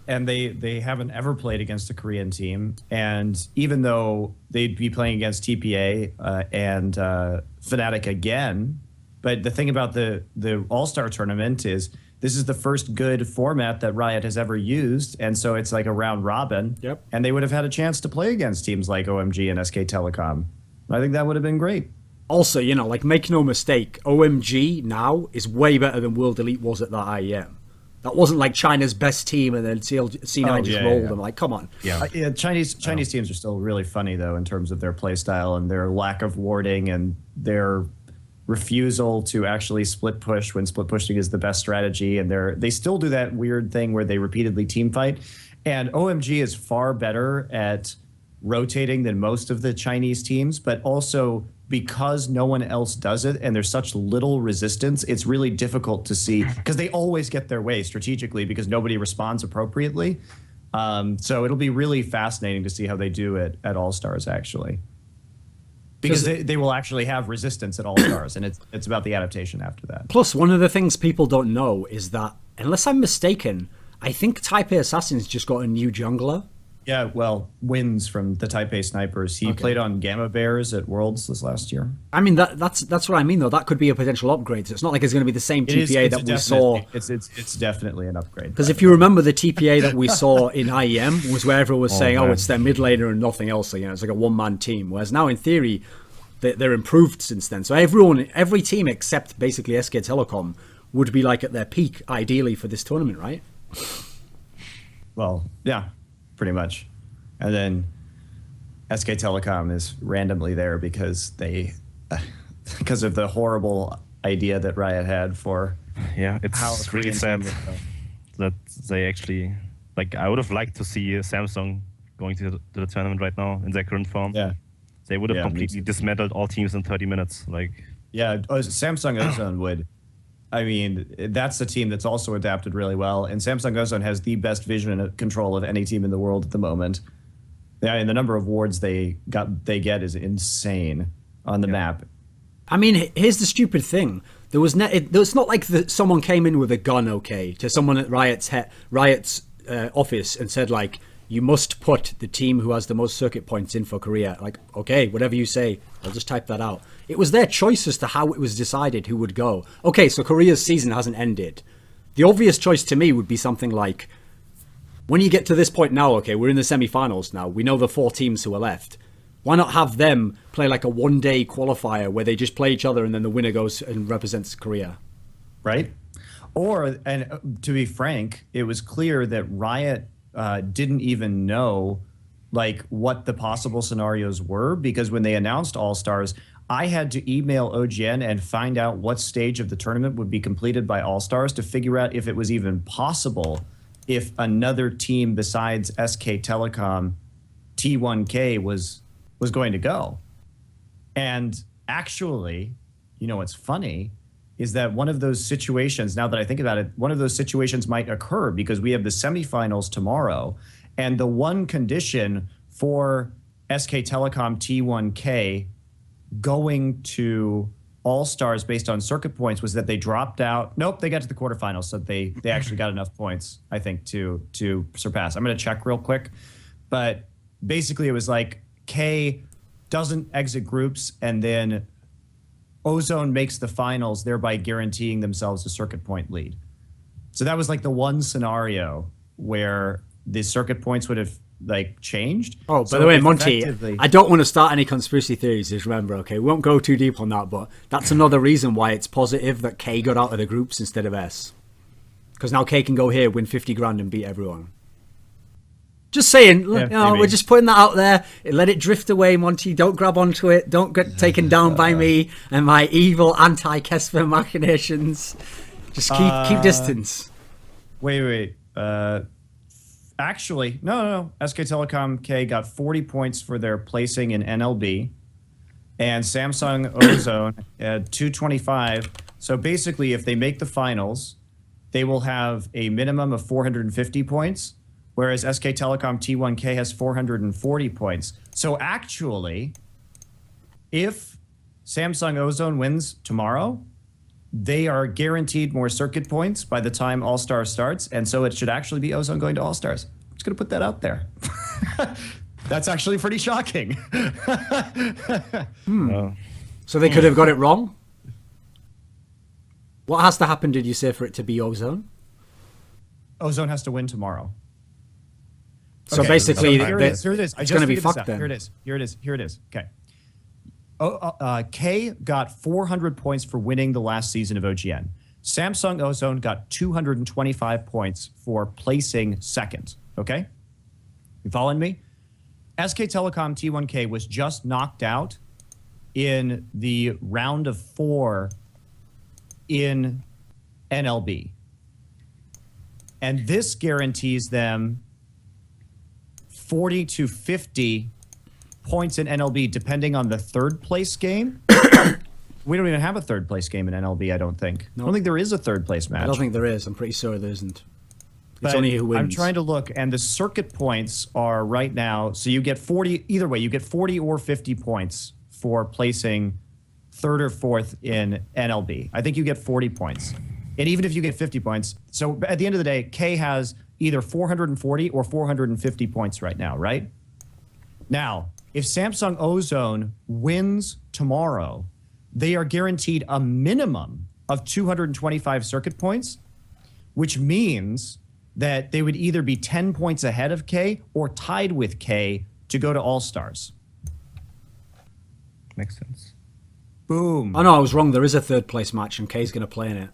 And they haven't ever played against a Korean team. And even though they'd be playing against TPA and Fnatic again, but the thing about the All-Star tournament is this is the first good format that Riot has ever used. And so it's like a round robin. Yep. And they would have had a chance to play against teams like OMG and SK Telecom. I think that would have been great. Also, like, make no mistake, OMG now is way better than World Elite was at that IEM. That wasn't like China's best team and then C9 just rolled them. Like, come on. Yeah, Chinese teams are still really funny, though, in terms of their play style and their lack of warding and their refusal to actually split push when split pushing is the best strategy. And they still do that weird thing where they repeatedly team fight. And OMG is far better at rotating than most of the Chinese teams, but also because no one else does it and there's such little resistance, it's really difficult to see because they always get their way strategically because nobody responds appropriately. So it'll be really fascinating to see how they do it at All-Stars, actually. Because they will actually have resistance at All-Stars, and it's about the adaptation after that. Plus, one of the things people don't know is that, unless I'm mistaken, I think Taipei Assassins just got a new jungler. Yeah, well, wins from the Taipei Snipers. He played on Gamma Bears at Worlds this last year. I mean, that's what I mean, though. That could be a potential upgrade. So it's not like it's going to be the same TPA that we saw. It's definitely an upgrade. Because if you remember, the TPA that we saw in IEM was where everyone was saying, oh, it's their mid laner and nothing else. You know, it's like a one-man team. Whereas now, in theory, they're improved since then. So every team except basically SK Telecom would be like at their peak, ideally, for this tournament, right? Well, yeah, pretty much. And then SK Telecom is randomly there because because of the horrible idea that Riot had for it's really sad that they actually, like, I would have liked to see Samsung going to the tournament right now in their current form. Yeah. They would have completely dismantled all teams in 30 minutes. Like, yeah, Samsung Ozone would. I mean, that's a team that's also adapted really well, and Samsung Ozone has the best vision and control of any team in the world at the moment. Yeah, and the number of wards they get is insane on the map. I mean, here's the stupid thing: it's not like someone came in with a gun, to someone at Riot's office and said, like, you must put the team who has the most circuit points in for Korea. Like, okay, whatever you say, I'll just type that out. It was their choice as to how it was decided who would go. Okay, so Korea's season hasn't ended. The obvious choice to me would be something like, when you get to this point now, okay, we're in the semi-finals now. We know the 4 teams who are left. Why not have them play like a one-day qualifier where they just play each other and then the winner goes and represents Korea? Right? Or, and to be frank, it was clear that Riot didn't even know like what the possible scenarios were, because when they announced All-Stars, I had to email OGN and find out what stage of the tournament would be completed by All-Stars to figure out if it was even possible if another team besides SK Telecom T1K was going to go. And actually, you know what's funny is that one of those situations, now that I think about it, one of those situations might occur because we have the semifinals tomorrow, and the one condition for SK Telecom T1K going to All-Stars based on circuit points was that they dropped out. Nope, they got to the quarterfinals, so they actually got enough points, I think, to surpass. I'm going to check real quick. But basically it was like K doesn't exit groups, and then Ozone makes the finals, thereby guaranteeing themselves a circuit point lead. So that was like the one scenario where the circuit points would have like changed. Oh, by the way, Monty, I don't want to start any conspiracy theories, just remember, okay? We won't go too deep on that, but that's another reason why it's positive that K got out of the groups instead of S. Because now K can go here, win 50 grand and beat everyone. Just saying, we're just putting that out there. Let it drift away, Monty. Don't grab onto it. Don't get taken down by me and my evil anti-Kesper machinations. Just keep distance. Wait. Actually, no. SK Telecom K got 40 points for their placing in NLB, and Samsung Ozone at 225. So basically, if they make the finals, they will have a minimum of 450 points, whereas SK Telecom T1K has 440 points. So actually, if Samsung Ozone wins tomorrow, they are guaranteed more circuit points by the time All-Star starts, and so it should actually be Ozone going to All-Stars. I'm just going to put that out there. That's actually pretty shocking. So they could have got it wrong? What has to happen, did you say, for it to be Ozone? Ozone has to win tomorrow. So basically, here it is. It's going to be fucked then. Here it is. Okay. K got 400 points for winning the last season of OGN. Samsung Ozone got 225 points for placing second. Okay? You following me? SK Telecom T1K was just knocked out in the round of 4 in NLB. And this guarantees them 40 to 50 points in NLB, depending on the third place game. We don't even have a third place game in NLB, I don't think. No. I don't think there is a third place match. I don't think there is. I'm pretty sure there isn't. It's only who wins. I'm trying to look, and the circuit points are right now, so you get 40, either way, you get 40 or 50 points for placing third or fourth in NLB. I think you get 40 points. And even if you get 50 points, so at the end of the day, K has either 440 or 450 points right now, right? Now, if Samsung Ozone wins tomorrow, they are guaranteed a minimum of 225 circuit points, which means that they would either be 10 points ahead of K or tied with K to go to All-Stars. Makes sense. Boom. Oh no, I was wrong. There is a third place match, and K's going to play in it.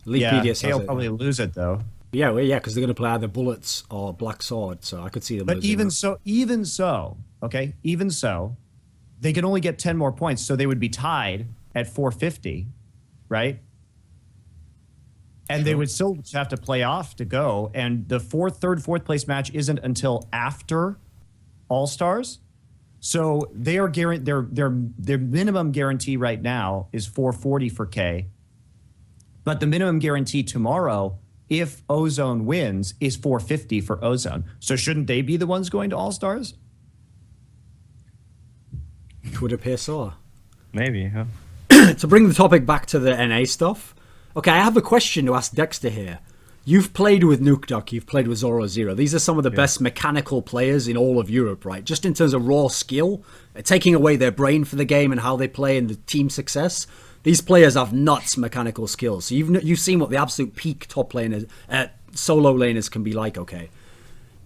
Leaguepedia says K will it. probably lose it, though. Yeah, well, yeah, because they're going to play either Bullets or Black Sword, so I could see them But losing even that. so, even so, they can only get 10 more points, so they would be tied at 450, right? And they would still have to play off to go. And the third, fourth place match isn't until after All Stars. So they are their minimum guarantee right now is 440 for K. But the minimum guarantee tomorrow, if Ozone wins, is 450 for Ozone. So shouldn't they be the ones going to All Stars? It would appear so. Maybe, huh? To bring the topic back to the NA stuff, okay, I have a question to ask Dexter here. You've played with Nukeduck, you've played with Zoro Zero. These are some of the best mechanical players in all of Europe, right? Just in terms of raw skill, taking away their brain for the game and how they play and the team success. These players have nuts mechanical skills. So you've seen what the absolute peak top laners, solo laners can be like, okay?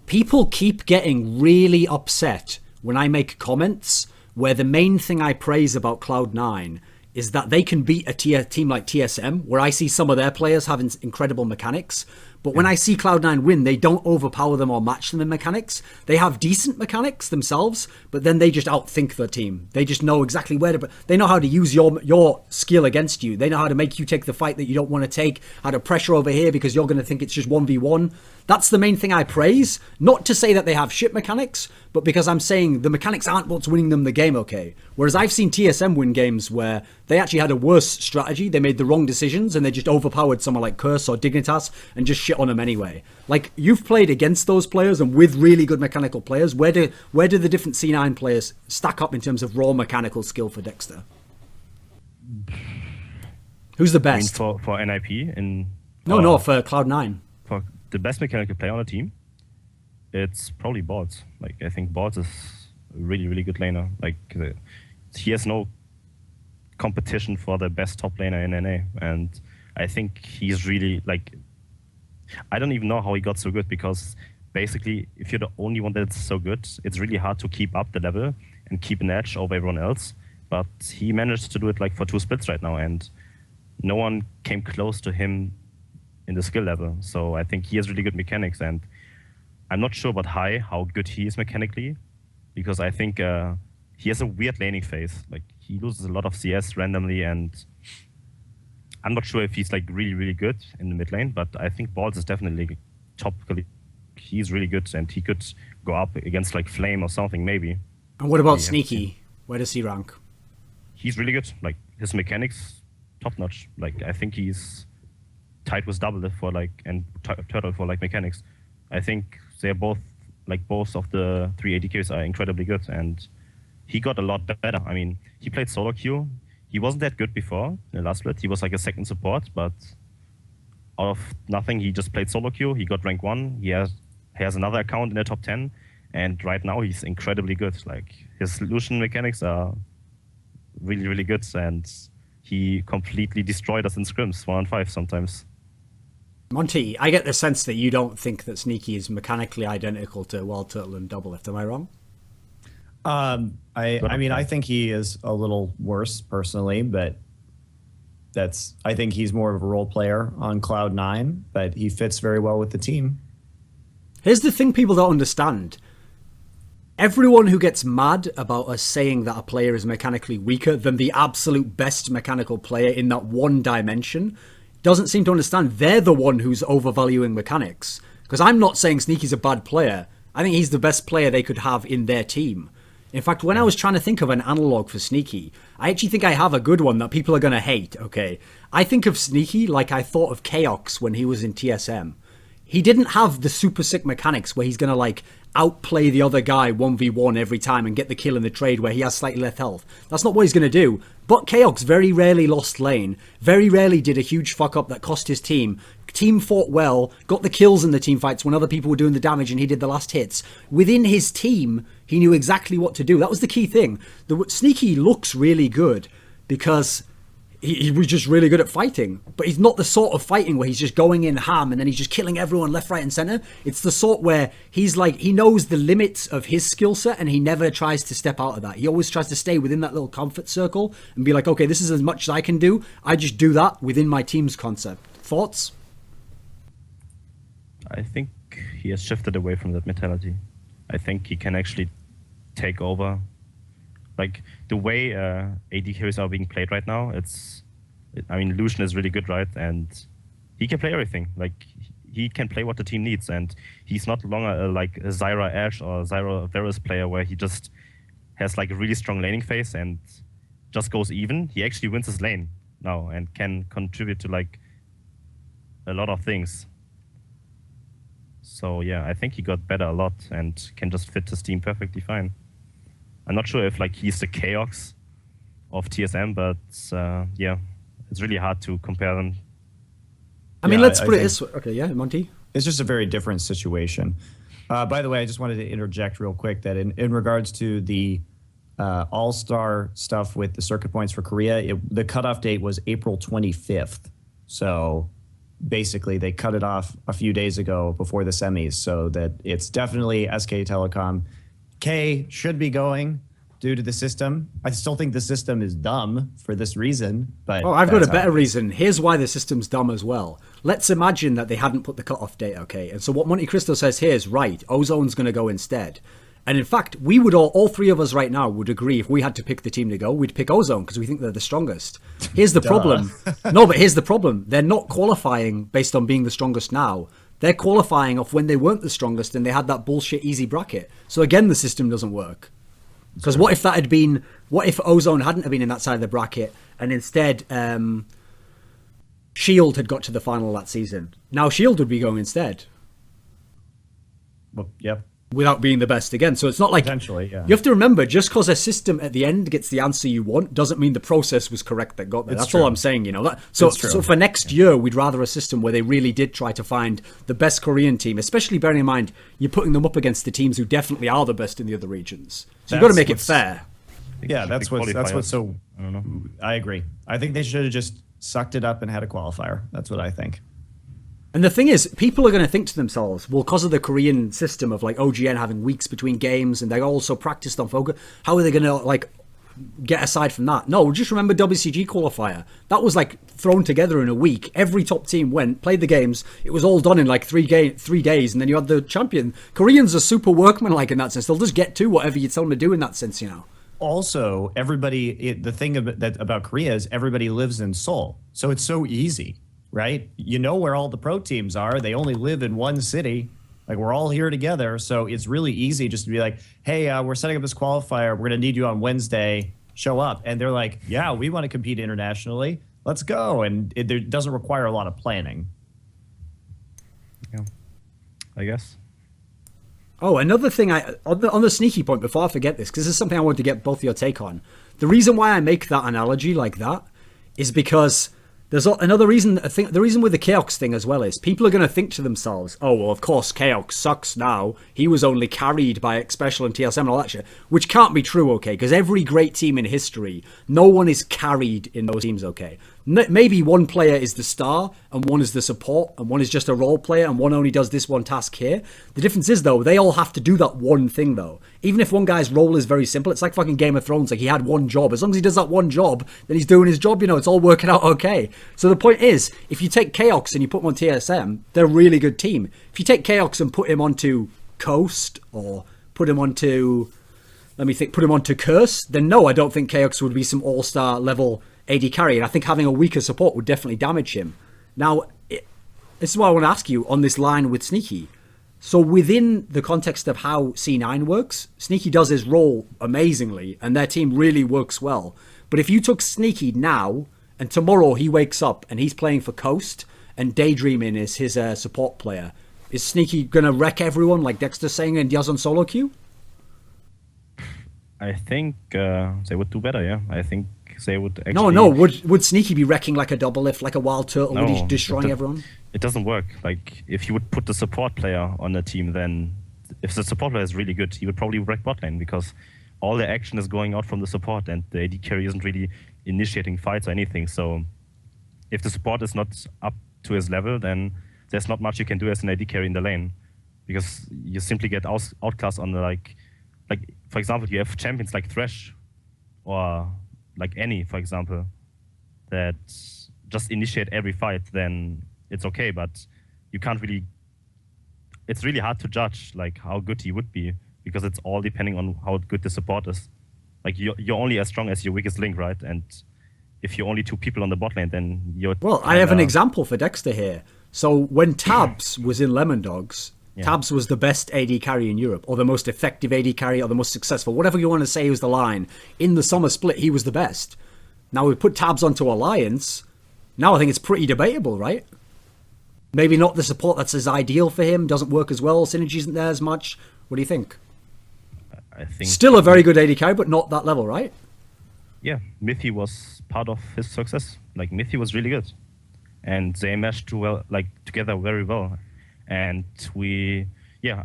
People keep getting really upset when I make comments where the main thing I praise about Cloud9 is that they can beat a team like TSM, where I see some of their players having incredible mechanics. But when I see Cloud9 win, they don't overpower them or match them in mechanics. They have decent mechanics themselves, but then they just outthink their team. They just know exactly where to... They know how to use your skill against you. They know how to make you take the fight that you don't want to take, how to pressure over here because you're going to think it's just 1v1. That's the main thing I praise. Not to say that they have shit mechanics, but because I'm saying the mechanics aren't what's winning them the game, okay? Whereas I've seen TSM win games where they actually had a worse strategy, they made the wrong decisions, and they just overpowered someone like Curse or Dignitas and just shit on them anyway. Like, you've played against those players and with really good mechanical players. Where do the different C9 players stack up in terms of raw mechanical skill for Dexter? Who's the best? I mean, for NIP in... No, for Cloud9. For the best mechanical player on the team, it's probably Boards. Like, I think Boards is a really, really good laner. Like, he has no competition for the best top laner in NA. And I think he's really, like... I don't even know how he got so good, because basically, if you're the only one that's so good, it's really hard to keep up the level and keep an edge over everyone else. But he managed to do it like for 2 splits right now, and no one came close to him in the skill level. So I think he has really good mechanics, and I'm not sure about how good he is mechanically, because I think he has a weird laning phase. Like, he loses a lot of CS randomly, and I'm not sure if he's like really, really good in the mid lane, but I think Balls is definitely topically. He's really good, and he could go up against like Flame or something maybe. And what about Sneaky? Where does he rank? He's really good. Like, his mechanics, top notch. Like, I think he's tied with Double for like, and Turtle for like mechanics. I think they're both, like, both of the 3 ADKs are incredibly good, and he got a lot better. I mean, he played solo queue. He wasn't that good before in the last split. He was like a second support, but out of nothing, he just played solo queue. He got rank 1. He has another account in the top 10, and right now he's incredibly good. Like, his Lucian mechanics are really, really good, and he completely destroyed us in scrims 1-on-5 sometimes. Monty, I get the sense that you don't think that Sneaky is mechanically identical to Wild Turtle and Doublelift. Am I wrong? I mean, I think he is a little worse personally, but I think he's more of a role player on Cloud9, but he fits very well with the team. Here's the thing people don't understand. Everyone who gets mad about us saying that a player is mechanically weaker than the absolute best mechanical player in that one dimension doesn't seem to understand they're the one who's overvaluing mechanics. Because I'm not saying Sneaky's a bad player. I think he's the best player they could have in their team. In fact, when I was trying to think of an analog for Sneaky, I actually think I have a good one that people are going to hate, okay? I think of Sneaky like I thought of Chaos when he was in TSM. he didn't have the super sick mechanics where he's going to like outplay the other guy 1v1 every time and get the kill in the trade where he has slightly less health. That's not what he's going to do. But Kaox very rarely lost lane, very rarely did a huge fuck up that cost his team. Team fought well, got the kills in the team fights when other people were doing the damage and he did the last hits. Within his team, he knew exactly what to do. That was the key thing. The Sneaky looks really good because he was just really good at fighting, but he's not the sort of fighting where he's just going in ham and then he's just killing everyone left, right and center. It's the sort where he's like, he knows the limits of his skill set and he never tries to step out of that. He always tries to stay within that little comfort circle and be like, okay, this is as much as I can do. I just do that within my team's concept. Thoughts? I think he has shifted away from that mentality. I think he can actually take over. Like, the way AD carries are being played right now, I mean, Lucian is really good, right? And he can play everything. Like, he can play what the team needs. And he's not longer like a Zyra Ashe or Zyra Varus player where he just has like a really strong laning phase and just goes even. He actually wins his lane now and can contribute to like a lot of things. So yeah, I think he got better a lot and can just fit his team perfectly fine. I'm not sure if like he's the Kaox of TSM, but yeah, it's really hard to compare them. I mean, let's put it this way. Okay, yeah, Monty? It's just a very different situation. By the way, I just wanted to interject real quick that in regards to the All-Star stuff with the circuit points for Korea, the cutoff date was April 25th. So basically, they cut it off a few days ago before the semis, so that it's definitely SK Telecom. K should be going due to the system. I still think the system is dumb for this reason, but I've got a better reason. Here's why the system's dumb as well. Let's imagine that they hadn't put the cutoff date, okay? And so what MonteCristo says here is right. Ozone's going to go instead. And in fact, we would all three of us right now would agree if we had to pick the team to go, we'd pick Ozone because we think they're the strongest. Here's the problem. No, but here's the problem. They're not qualifying based on being the strongest now. They're qualifying off when they weren't the strongest and they had that bullshit easy bracket. So again, the system doesn't work. Because what if Ozone hadn't have been in that side of the bracket and instead Shield had got to the final that season? Now Shield would be going instead. Well, yep. Without being the best again. So it's not like... Potentially, yeah. You have to remember, just because a system at the end gets the answer you want, doesn't mean the process was correct that got there. That's all I'm saying, you know. So for next year, we'd rather a system where they really did try to find the best Korean team, especially bearing in mind you're putting them up against the teams who definitely are the best in the other regions. So you've got to make it fair. Yeah, that's what's so... I don't know. I agree. I think they should have just sucked it up and had a qualifier. That's what I think. And the thing is, people are going to think to themselves, well, because of the Korean system of like OGN having weeks between games and they're also practiced on focus, how are they going to like get aside from that? No, just remember WCG qualifier. That was like thrown together in a week. Every top team went, played the games. It was all done in like 3 days, and then you had the champion. Koreans are super workmanlike in that sense. They'll just get to whatever you tell them to do in that sense, you know. Also, the thing about Korea is everybody lives in Seoul, so it's so easy. Right? You know where all the pro teams are. They only live in one city. Like, we're all here together. So it's really easy just to be like, hey, we're setting up this qualifier. We're going to need you on Wednesday. Show up. And they're like, yeah, we want to compete internationally. Let's go. And it doesn't require a lot of planning. Yeah, I guess. Oh, another thing, on the sneaky point, before I forget this, because this is something I wanted to get both of your take on. The reason why I make that analogy like that is because... there's another reason. I think the reason with the Kaox thing as well is people are going to think to themselves, oh, well, of course, Kaox sucks now. He was only carried by Xpecial and TSM and all that shit, which can't be true, okay? Because every great team in history, no one is carried in those teams, okay? Maybe one player is the star and one is the support and one is just a role player and one only does this one task here. The difference is, though, they all have to do that one thing, though. Even if one guy's role is very simple, it's like fucking Game of Thrones. Like, he had one job. As long as he does that one job, then he's doing his job, you know, it's all working out okay. So the point is, if you take Kaox and you put him on TSM, they're a really good team. If you take Kaox and put him onto Coast or put him onto, put him onto Curse, then no, I don't think Kaox would be some all-star level AD carry. And I think having a weaker support would definitely damage him. Now, this is what I want to ask you on this line with Sneaky. So within the context of how C9 works, Sneaky does his role amazingly and their team really works well. But if you took Sneaky now and tomorrow he wakes up and he's playing for Coast and Daydreaming is his support player, Is Sneaky gonna wreck everyone like Dexter's saying and does on solo queue? I think they would do better. Yeah, I think they would actually. No. Would Sneaky be wrecking like a double lift, like a wild turtle? Would he destroying everyone? It doesn't work. Like if you would put the support player on the team, then if the support player is really good, he would probably wreck bot lane because all the action is going out from the support, and the AD carry isn't really initiating fights or anything. So if the support is not up to his level, then there's not much you can do as an AD carry in the lane, because you simply get outclassed on the like for example, you have champions like Thresh or like Annie, for example, that just initiate every fight. Then it's okay, but you can't really. It's really hard to judge like how good he would be, because it's all depending on how good the support is. Like you're only as strong as your weakest link, right? And if you're only 2 people on the bot lane, then you're. Well, I have an example for Dexter here. So when Tabs was in Lemon Dogs, Tabs was the best AD carry in Europe, or the most effective AD carry, or the most successful, whatever you want to say was the line. In the summer split, he was the best. Now we put Tabs onto Alliance. Now I think it's pretty debatable, right? Maybe not the support that's as ideal for him, doesn't work as well, synergy isn't there as much. What do you think? I think still a very good AD carry, but not that level, right? Yeah, Mithy was part of his success. Like Mithy was really good, and they meshed together very well. And I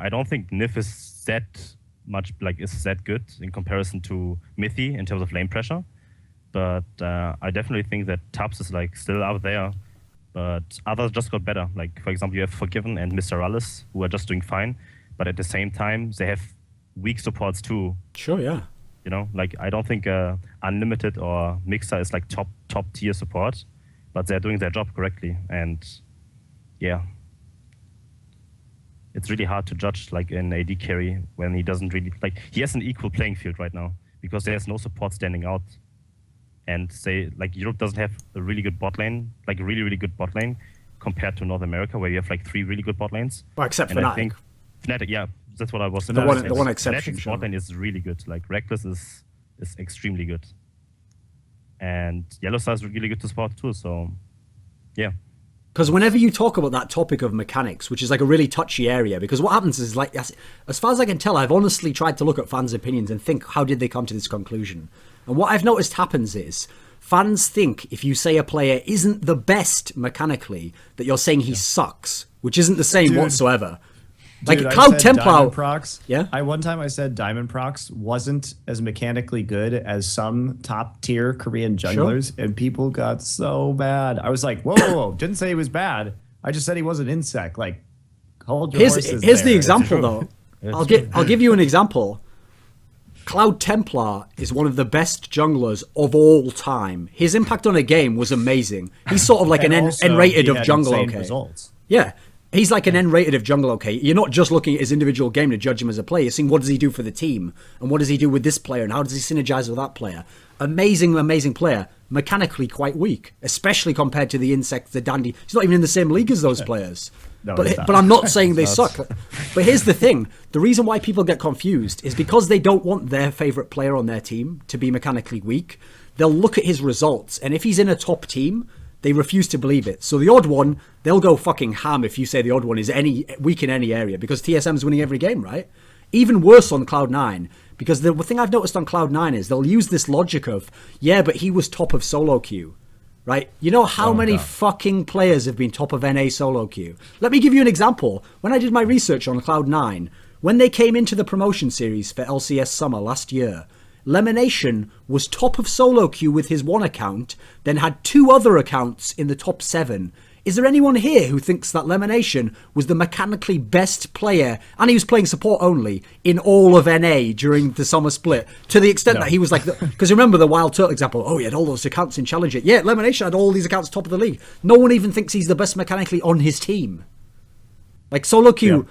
don't think Nif is that good in comparison to Mithy in terms of lane pressure. But I definitely think that Tubbs is still out there. But others just got better. Like, for example, you have Forgiven and Mr. Alice, who are just doing fine. But at the same time, they have weak supports too. Sure, yeah. You know, I don't think Unlimited or Mixer is top tier support, but they're doing their job correctly. And yeah, it's really hard to judge an AD carry when he doesn't really he has an equal playing field right now, because there's no support standing out. And Europe doesn't have a really good bot lane, really good bot lane compared to North America, where you have 3 really good bot lanes. Well, except for I think Fnatic, yeah, that's what I was. The one exception. Fnatic's bot lane is really good. Reckless is extremely good, and Yellowstar is really good to support too. So, yeah. Because whenever you talk about that topic of mechanics, which is a really touchy area, because what happens is as far as I can tell, I've honestly tried to look at fans' opinions and think, how did they come to this conclusion? And what I've noticed happens is fans think if you say a player isn't the best mechanically, that you're saying he sucks, which isn't the same whatsoever. Cloud Templar. One time I said Diamond Prox wasn't as mechanically good as some top tier Korean junglers, and people got so bad. I was like, whoa, didn't say he was bad. I just said he was an insect. Hold your horses. Here's the example though. I'll give you an example. Cloud Templar is one of the best junglers of all time. His impact on a game was amazing. He's sort of like an N-rated of jungle, okay? Results. Yeah. He's like an N-rated of jungle, okay? You're not just looking at his individual game to judge him as a player. You're seeing what does he do for the team, and what does he do with this player, and how does he synergize with that player. Amazing, amazing player. Mechanically quite weak, especially compared to the insect, the dandy. He's not even in the same league as those players. No, but I'm not saying they suck. But here's the thing. The reason why people get confused is because they don't want their favorite player on their team to be mechanically weak. They'll look at his results, and if he's in a top team, they refuse to believe it. So the odd one, they'll go fucking ham if you say the odd one is weak in any area, because TSM's winning every game, right? Even worse on Cloud9, because the thing I've noticed on Cloud9 is they'll use this logic of, yeah, but he was top of solo queue, right? You know how many fucking players have been top of NA solo queue? Let me give you an example. When I did my research on Cloud9, when they came into the promotion series for LCS Summer last year, Lemonation was top of solo queue with his one account, then had 2 other accounts in the top 7. Is there anyone here who thinks that Lemonation was the mechanically best player, and he was playing support only, in all of NA during the summer split? To the extent that he was because remember the Wild Turtle example, he had all those accounts in Challenger. Yeah, Lemonation had all these accounts top of the league. No one even thinks he's the best mechanically on his team. Solo queue,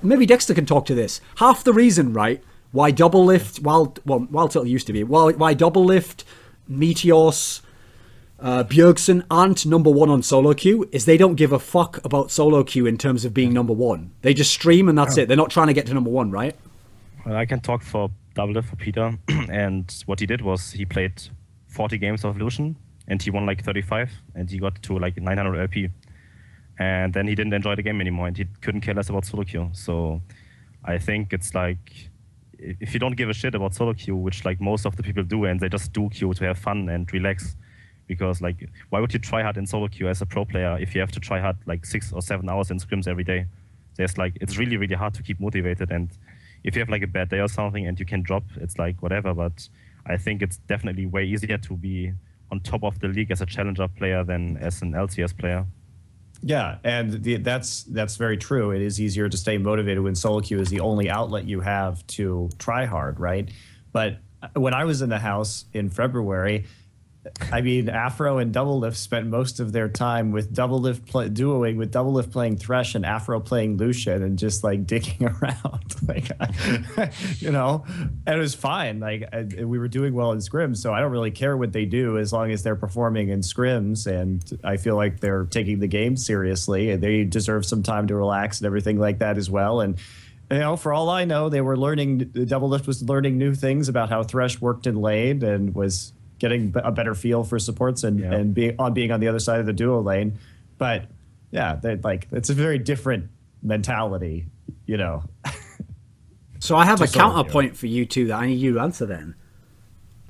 maybe Dexter can talk to this. Half the reason, right, why Double Lift, Wild Turtle used to be, why Double Lift, Meteos, Bjergsen aren't number 1 on solo queue is they don't give a fuck about solo queue in terms of being number 1. They just stream and that's it. They're not trying to get to number 1, right? I can talk for Double Lift for Peter, and what he did was he played 40 games of Lucian, and he won 35, and he got to 900 LP. and then he didn't enjoy the game anymore, and he couldn't care less about solo queue. So I think it's like, if you don't give a shit about solo queue, which like most of the people do, and they just do queue to have fun and relax, because like, why would you try hard in solo queue as a pro player if you have to try hard like 6 or 7 hours in scrims every day? There's like, it's really, really hard to keep motivated, and if you have like a bad day or something and you can drop, it's like whatever. But I think it's definitely way easier to be on top of the league as a challenger player than as an LCS player. Yeah, and that's very true. It is easier to stay motivated when solo queue is the only outlet you have to try hard, right? But when I was in the house in February, I mean, Afro and Doublelift spent most of their time with Doublelift duoing with Doublelift playing Thresh and Afro playing Lucian and just like dicking around, like, you know, and it was fine. Like we were doing well in scrims, so I don't really care what they do as long as they're performing in scrims, and I feel like they're taking the game seriously and they deserve some time to relax and everything like that as well. And you know, for all I know, they were learning. Doublelift was learning new things about how Thresh worked in lane and was getting a better feel for supports and being on the other side of the duo lane. But yeah, like it's a very different mentality, you know. So I have a counterpoint for you two that I need you to answer then.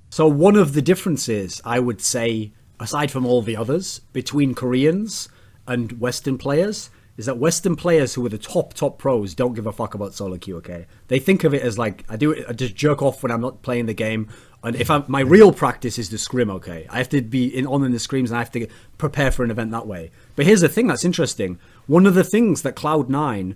So one of the differences, I would say, aside from all the others, between Koreans and Western players is that Western players who are the top pros don't give a fuck about solo queue, okay? They think of it as like, I just jerk off when I'm not playing the game. And if my real practice is the scrim, okay? I have to be on the scrims and I have to prepare for an event that way. But here's the thing that's interesting. One of the things that Cloud9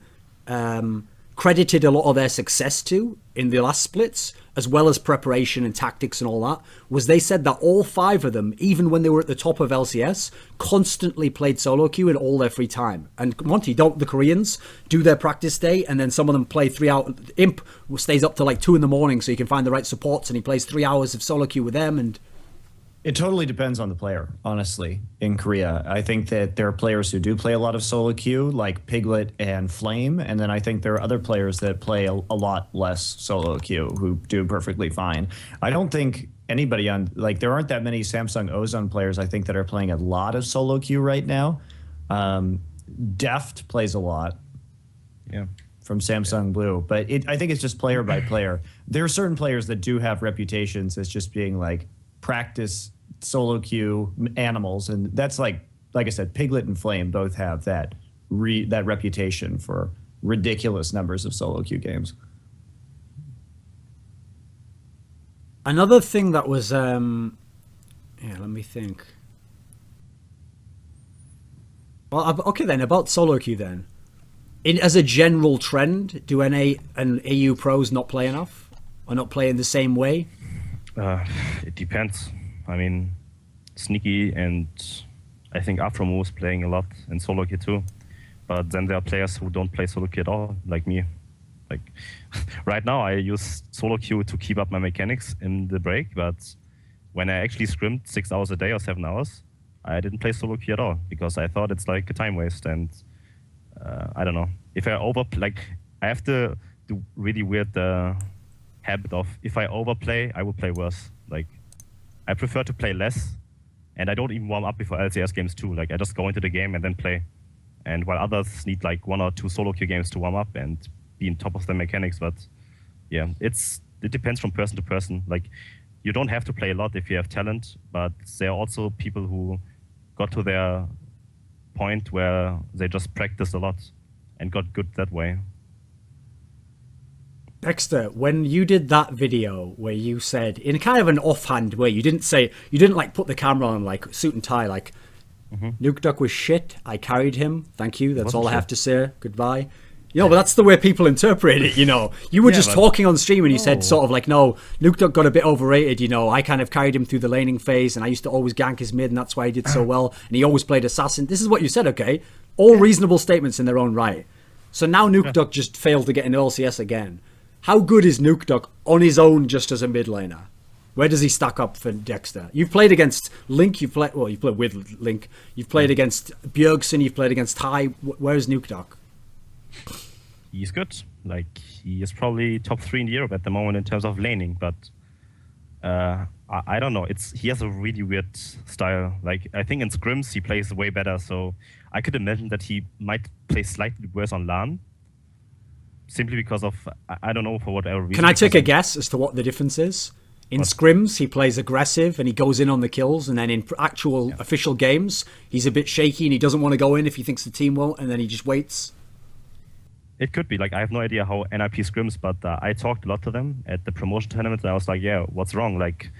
credited a lot of their success to in the last splits, as well as preparation and tactics and all that, was they said that all 5 of them, even when they were at the top of LCS, constantly played solo queue in all their free time. And Monty, don't the Koreans do their practice day, and then some of them play 3 hours. Imp stays up till like 2 in the morning so he can find the right supports, and he plays 3 hours of solo queue with them. And it totally depends on the player, honestly, in Korea. I think that there are players who do play a lot of solo queue, like Piglet and Flame, and then I think there are other players that play a lot less solo queue who do perfectly fine. I don't think anybody on, like, there aren't that many Samsung Ozone players, I think, that are playing a lot of solo queue right now. Deft plays a lot. Yeah. From Samsung Blue, but I think it's just player by player. There are certain players that do have reputations as just being like practice solo queue animals, and that's like I said, Piglet and Flame both have that reputation for ridiculous numbers of solo queue games. another thing that was let me think. Well, okay then, about solo queue then. As a general trend, do NA and AU pros not play enough? Or not play in the same way? It depends. I mean, Sneaky and I think Afromo is playing a lot in solo queue too. But then there are players who don't play solo queue at all, like me. Like right now, I use solo queue to keep up my mechanics in the break. But when I actually scrimmed 6 hours a day or 7 hours, I didn't play solo queue at all because I thought it's like a time waste. And I don't know. If I I have to do really weird habit of if I overplay, I will play worse. Like I prefer to play less, and I don't even warm up before LCS games too. Like I just go into the game and then play. And while others need like 1 or 2 solo queue games to warm up and be on top of the mechanics, but yeah, it depends from person to person. Like you don't have to play a lot if you have talent, but there are also people who got to their point where they just practiced a lot and got good that way. Dexter, when you did that video where you said, in kind of an offhand way, you didn't like put the camera on like suit and tie, like Nuke Duck was shit, I carried him, thank you, that's all I have to say, goodbye. You know, but that's the way people interpret it, you know. You were just talking on stream and you said sort of like, no, Nuke Duck got a bit overrated, you know. I kind of carried him through the laning phase and I used to always gank his mid and that's why he did so well. And he always played assassin. This is what you said, okay? All reasonable statements in their own right. So now Nuke Duck just failed to get an LCS again. How good is Nuke Duck on his own just as a mid laner? Where does he stack up for Dexter? You've played against Link, you've played with Link. You've played against Bjergsen, you've played against Tai. Where's Nuke Duck? He's good. Like he is probably top 3 in Europe at the moment in terms of laning, but I don't know. He has a really weird style. Like I think in scrims he plays way better. So I could imagine that he might play slightly worse on LAN, simply because of I don't know for whatever reason. Can I take a guess as to what the difference is? In scrims, he plays aggressive and he goes in on the kills, and then in actual official games, he's a bit shaky and he doesn't want to go in if he thinks the team won't, and then he just waits. It could be. Like, I have no idea how NIP scrims, but I talked a lot to them at the promotion tournament, and I was like, yeah, what's wrong? Like,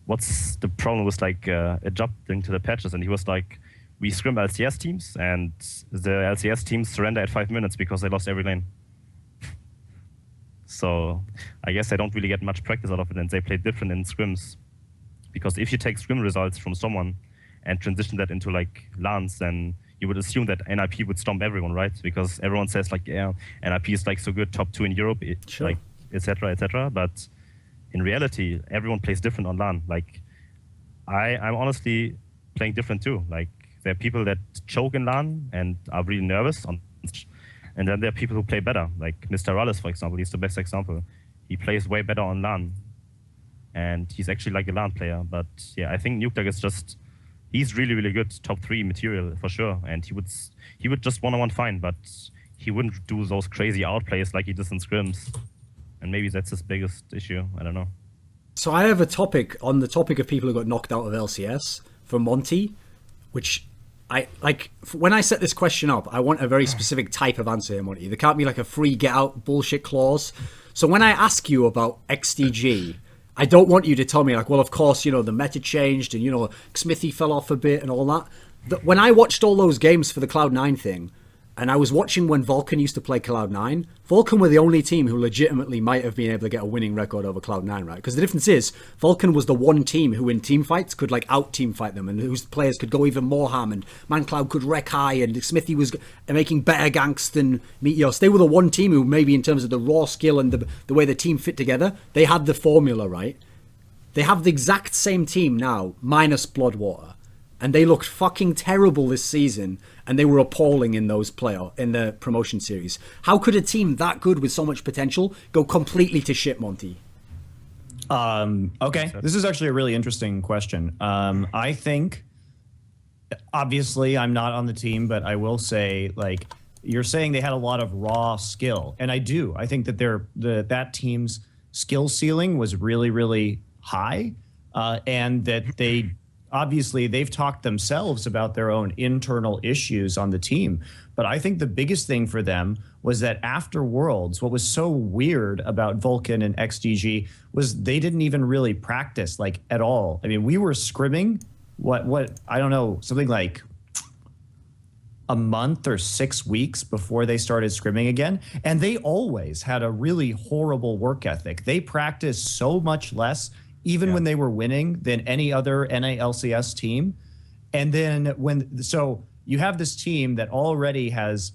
what's the problem with, like, adjusting to the patches? And he was like, we scrim LCS teams, and the LCS teams surrender at 5 minutes because they lost every lane. So I guess I don't really get much practice out of it, and they play different in scrims. Because if you take scrim results from someone and transition that into like LANs, then you would assume that NIP would stomp everyone, right? Because everyone says like, yeah, NIP is like so good, top 2 in Europe, sure. like etc. etc. But in reality, everyone plays different on LAN. Like I'm honestly playing different too. Like there are people that choke in LAN and are really nervous on. And then there are people who play better, like Mr. Rallis, for example. He's the best example. He plays way better on LAN, and he's actually like a LAN player. But yeah, I think Nuke is just, he's really, really good, top 3 material for sure. And he would just one-on-one fine, but he wouldn't do those crazy outplays like he does in scrims. And maybe that's his biggest issue. I don't know. So I have a topic on the topic of people who got knocked out of LCS from Monty, which I like. When I set this question up, I want a very specific type of answer here, Monty. There can't be like a free get out bullshit clause. So when I ask you about XDG, I don't want you to tell me like, well, of course, you know, the meta changed and, you know, Smithy fell off a bit and all that. When I watched all those games for the Cloud9 thing, and I was watching when Vulcan used to play Cloud9, Vulcan were the only team who legitimately might have been able to get a winning record over Cloud9, right? Because the difference is, Vulcan was the one team who in team fights could like out-team fight them, and whose players could go even more ham, and ManCloud could wreck high, and Smithy was making better ganks than Meteos. They were the one team who maybe in terms of the raw skill and the way the team fit together, they had the formula, right? They have the exact same team now, minus Bloodwater. And they looked fucking terrible this season, and they were appalling in the promotion series. How could a team that good with so much potential go completely to shit, Monty? Okay, this is actually a really interesting question. I think, obviously, I'm not on the team, but I will say, like, you're saying they had a lot of raw skill, and I do. I think that that team's skill ceiling was really, really high, and that they. Obviously, they've talked themselves about their own internal issues on the team. But I think the biggest thing for them was that after Worlds, what was so weird about Vulcan and XDG was they didn't even really practice like at all. I mean, we were scrimming what I don't know, something like a month or 6 weeks before they started scrimming again. And they always had a really horrible work ethic. They practiced so much less even when they were winning than any other NALCS team. And then so you have this team that already has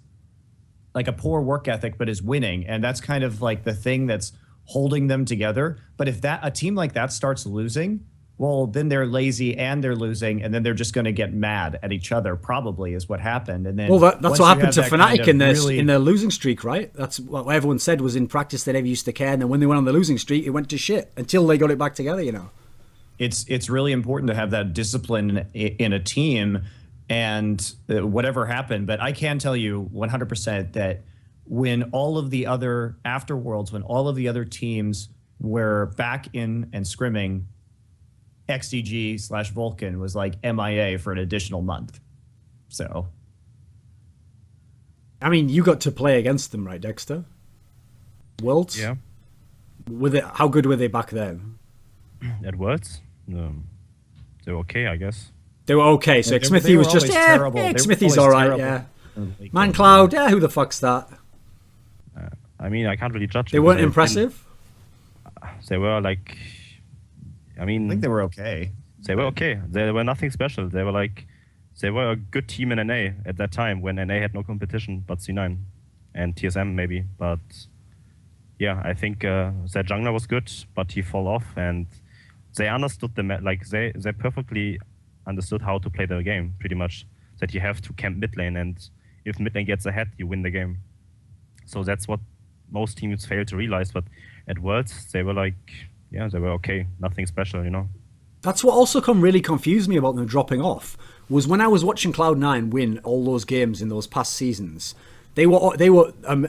like a poor work ethic, but is winning. And that's kind of like the thing that's holding them together. But if a team like that starts losing, well, then they're lazy and they're losing, and then they're just going to get mad at each other. Probably is what happened. And then that's what happened to Fnatic in their losing streak, right? That's what everyone said was in practice they never used to care, and then when they went on the losing streak, it went to shit until they got it back together. You know, it's really important to have that discipline in a team, and whatever happened. But I can tell you 100% that when all of the other after Worlds, when all of the other teams were back in and scrimming, XDG/Vulcan was like MIA for an additional month. So, I mean, you got to play against them, right, Dexter? Worlds? Yeah. How good were they back then? At Worlds? They were okay, I guess. They were okay. So Smithy was just terrible. Smithy's all right. Yeah. ManCloud. Yeah. Who the fuck's that? I mean, I can't really judge. They weren't impressive. They were like. I think they were okay. They were okay. They were nothing special. They were a good team in NA at that time when NA had no competition but C9 and TSM maybe. But yeah, I think their jungler was good, but he fell off, and they understood they perfectly understood how to play the game pretty much. That you have to camp mid lane, and if mid lane gets ahead, you win the game. So that's what most teams fail to realize. But at Worlds, they were like. Yeah, they were okay. Nothing special, you know. That's what also really confused me about them dropping off, was when I was watching Cloud9 win all those games in those past seasons. They were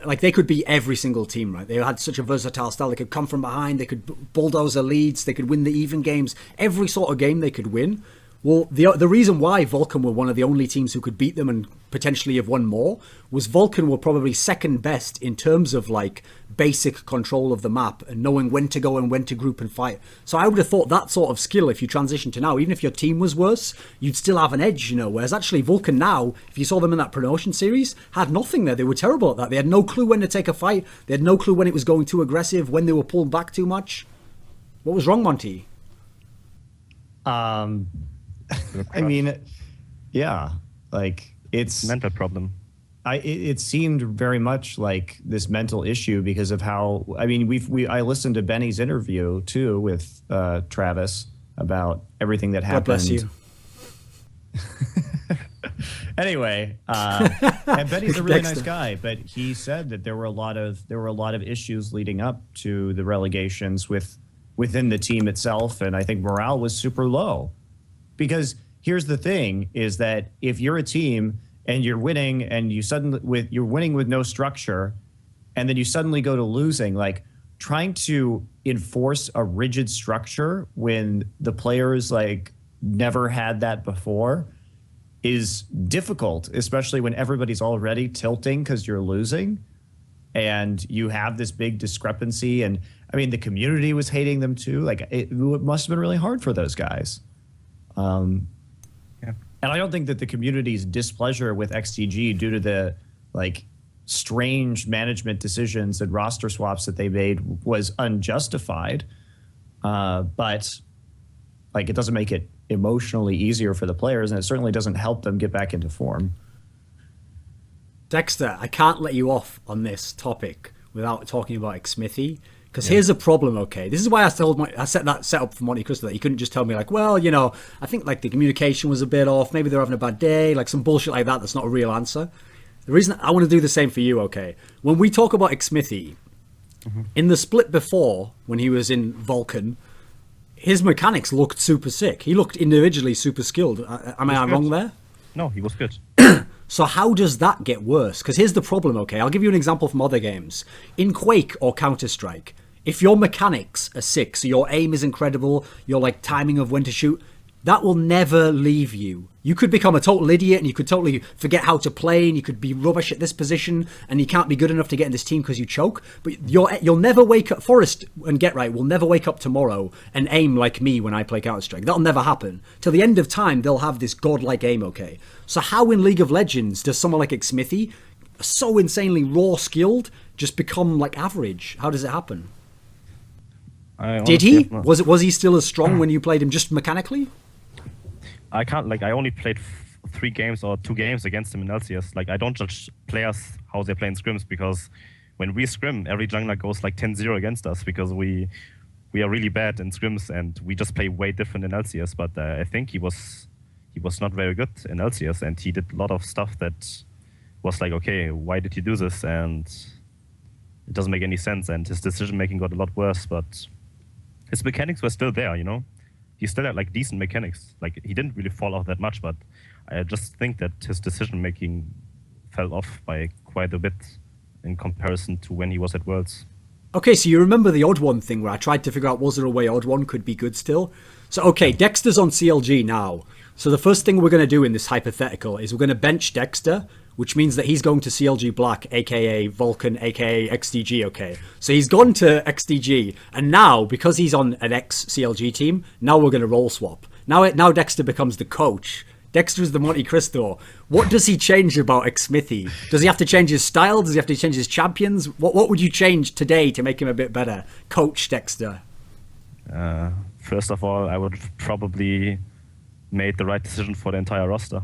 like, they could beat every single team, right? They had such a versatile style. They could come from behind. They could bulldoze their leads. They could win the even games. Every sort of game they could win. Well, the reason why Vulcan were one of the only teams who could beat them and potentially have won more was Vulcan were probably second best in terms of like basic control of the map and knowing when to go and when to group and fight. So I would have thought that sort of skill, if you transition to now, even if your team was worse, you'd still have an edge, you know. Whereas actually Vulcan now, if you saw them in that promotion series, had nothing there. They were terrible at that. They had no clue when to take a fight. They had no clue when it was going too aggressive, when they were pulled back too much. What was wrong, Monty? I mean, yeah, like it's mental problem. It seemed very much like this mental issue because of how, I mean, I listened to Benny's interview too with Travis about everything that happened. God bless you. Anyway, and Benny's a really nice guy, but he said that there were a lot of issues leading up to the relegations within the team itself, and I think morale was super low. Because here's the thing: is that if you're a team and you're winning, and you're winning with no structure, and then you suddenly go to losing, like trying to enforce a rigid structure when the players like never had that before is difficult, especially when everybody's already tilting because you're losing, and you have this big discrepancy. And I mean, the community was hating them too. Like it must have been really hard for those guys. Yeah. And I don't think that the community's displeasure with XTG due to the like strange management decisions and roster swaps that they made was unjustified. But like, it doesn't make it emotionally easier for the players, and it certainly doesn't help them get back into form. Dexter, I can't let you off on this topic without talking about Xmithy. Because here's a problem, okay? This is why I set up for MonteCristo, that he couldn't just tell me like, well, you know, I think like the communication was a bit off. Maybe they're having a bad day, like some bullshit like that. That's not a real answer. The reason I want to do the same for you, okay? When we talk about Xmithy, in the split before, when he was in Vulcan, his mechanics looked super sick. He looked individually super skilled. Am I wrong there? No, he was good. So how does that get worse? Because here's the problem, okay? I'll give you an example from other games. In Quake or Counter-Strike, if your mechanics are sick, so your aim is incredible, your like timing of when to shoot, that will never leave you. You could become a total idiot and you could totally forget how to play and you could be rubbish at this position and you can't be good enough to get in this team because you choke. But you'll never wake up, Forrest and Get Right will never wake up tomorrow and aim like me when I play Counter-Strike. That'll never happen. Till the end of time, they'll have this godlike aim, okay? So how in League of Legends does someone like Xmithy, so insanely raw skilled, just become like average? How does it happen? Did he? Was he still as strong when you played him just mechanically? I can't, like, I only played 3 games or 2 games against him in LCS. Like, I don't judge players how they play in scrims, because when we scrim, every jungler goes like 10-0 against us because we are really bad in scrims and we just play way different in LCS. But I think he was not very good in LCS, and he did a lot of stuff that was like, okay, why did he do this? And it doesn't make any sense, and his decision making got a lot worse, but his mechanics were still there, you know? He still had like decent mechanics. Like, he didn't really fall off that much, but I just think that his decision making fell off by quite a bit in comparison to when he was at Worlds. Okay, so you remember the Odd One thing where I tried to figure out was there a way Odd One could be good still? So, okay, Dexter's on CLG now. So the first thing we're going to do in this hypothetical is we're going to bench Dexter, which means that he's going to CLG Black, aka Vulcan, aka XDG, okay? So he's gone to XDG, and now, because he's on an ex-CLG team, now we're going to role swap. Now Dexter becomes the coach. Dexter is the MonteCristo. What does he change about Xmithy? Does he have to change his style? Does he have to change his champions? What would you change today to make him a bit better? Coach Dexter. First of all, I would probably made the right decision for the entire roster.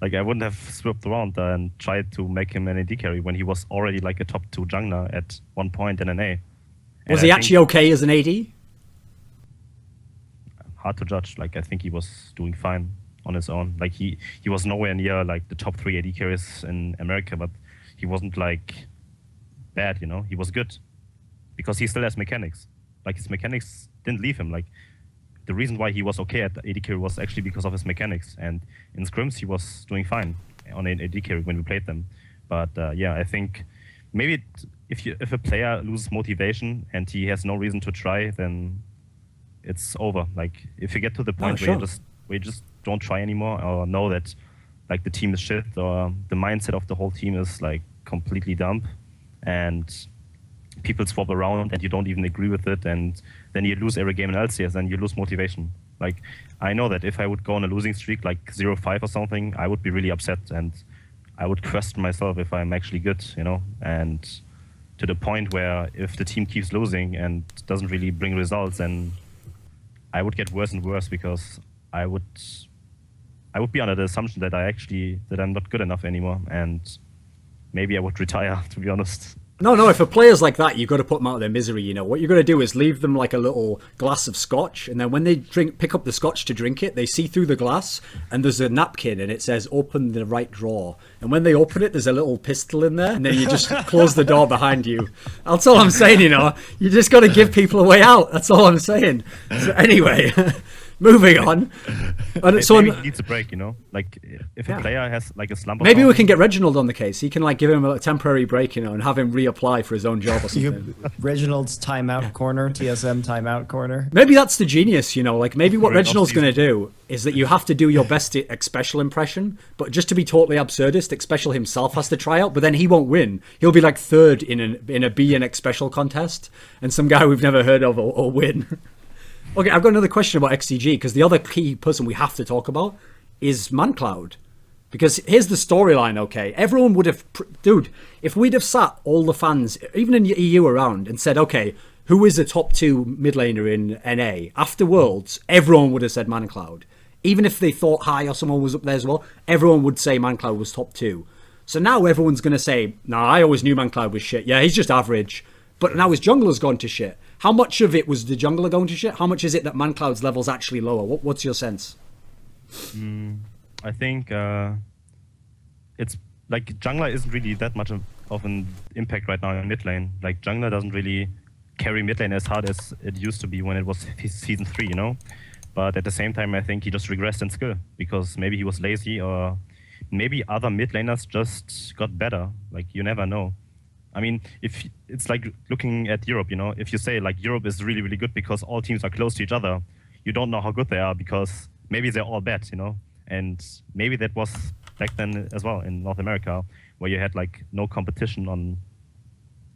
Like, I wouldn't have swapped around and tried to make him an AD carry when he was already like a top 2 jungler at one point in an A. Was he actually okay as an AD? Hard to judge. Like, I think he was doing fine on his own. Like, he was nowhere near like the top 3 AD carries in America, but he wasn't like bad, you know? He was good because he still has mechanics. Like, his mechanics didn't leave him. Like, the reason why he was okay at AD carry was actually because of his mechanics. And in scrims, he was doing fine on an AD carry when we played them. But yeah, I think maybe if a player loses motivation and he has no reason to try, then it's over. Like if you get to the point where you just don't try anymore, or know that like the team is shit, or the mindset of the whole team is like completely dumb, and people swap around and you don't even agree with it, and then you lose every game in LCS and you lose motivation. Like I know that if I would go on a losing streak like 0-5 or something, I would be really upset and I would question myself if I'm actually good, you know, and to the point where if the team keeps losing and doesn't really bring results, then I would get worse and worse, because I would be under the assumption that I'm not good enough anymore, and maybe I would retire, to be honest. No, if a player's like that, you've got to put them out of their misery, you know. What you're going to do is leave them like a little glass of scotch, and then when they pick up the scotch to drink it, they see through the glass, and there's a napkin, and it says, open the right drawer. And when they open it, there's a little pistol in there, and then you just close the door behind you. That's all I'm saying, you know. You just got to give people a way out. That's all I'm saying. So anyway... Moving on. And so maybe he needs a break, you know? Like, if a player has, like, a slump... Maybe we can get Reginald on the case. He can, like, give him a temporary break, you know, and have him reapply for his own job or something. Reginald's timeout corner, TSM timeout corner. Maybe that's the genius, you know? Like, maybe what Reginald's going to do is that you have to do your best Xpecial impression, but just to be totally absurdist, Xpecial himself has to try out, but then he won't win. He'll be, like, third in a B and Xpecial contest, and some guy we've never heard of will win. Okay, I've got another question about XTG, because the other key person we have to talk about is MonCloud. Because here's the storyline, okay? Everyone would have... Dude, if we'd have sat all the fans, even in the EU around, and said, okay, who is the top 2 mid laner in NA? After Worlds, everyone would have said MonCloud. Even if they thought High or someone was up there as well, everyone would say MonCloud was top 2. So now everyone's going to say, nah, I always knew MonCloud was shit. Yeah, he's just average. But now his jungler's gone to shit. How much of it was the jungler going to shit? How much is it that MonCloud's level's actually lower? What's your sense? I think it's like jungler isn't really that much of an impact right now in mid lane. Like jungler doesn't really carry mid lane as hard as it used to be when it was season 3, you know? But at the same time, I think he just regressed in skill, because maybe he was lazy, or maybe other mid laners just got better. Like, you never know. I mean, if it's like looking at Europe, you know, if you say like Europe is really, really good because all teams are close to each other, you don't know how good they are, because maybe they're all bad, you know? And maybe that was back then as well in North America, where you had like no competition on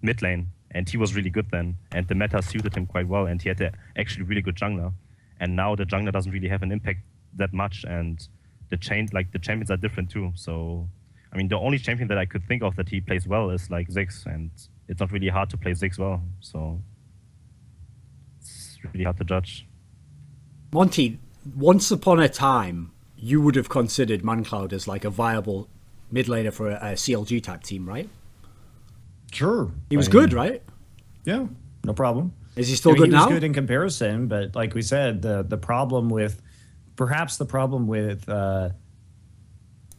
mid lane, and he was really good then, and the meta suited him quite well, and he had actually really good jungler. And now the jungler doesn't really have an impact that much, and the champions are different too, so... I mean, the only champion that I could think of that he plays well is like Ziggs, and it's not really hard to play Ziggs well, so it's really hard to judge. Monty, once upon a time, you would have considered MonCloud as like a viable mid laner for a CLG type team, right? Sure. He was good, right? Yeah, no problem. Is he still good now? He was good in comparison, but like we said, the problem with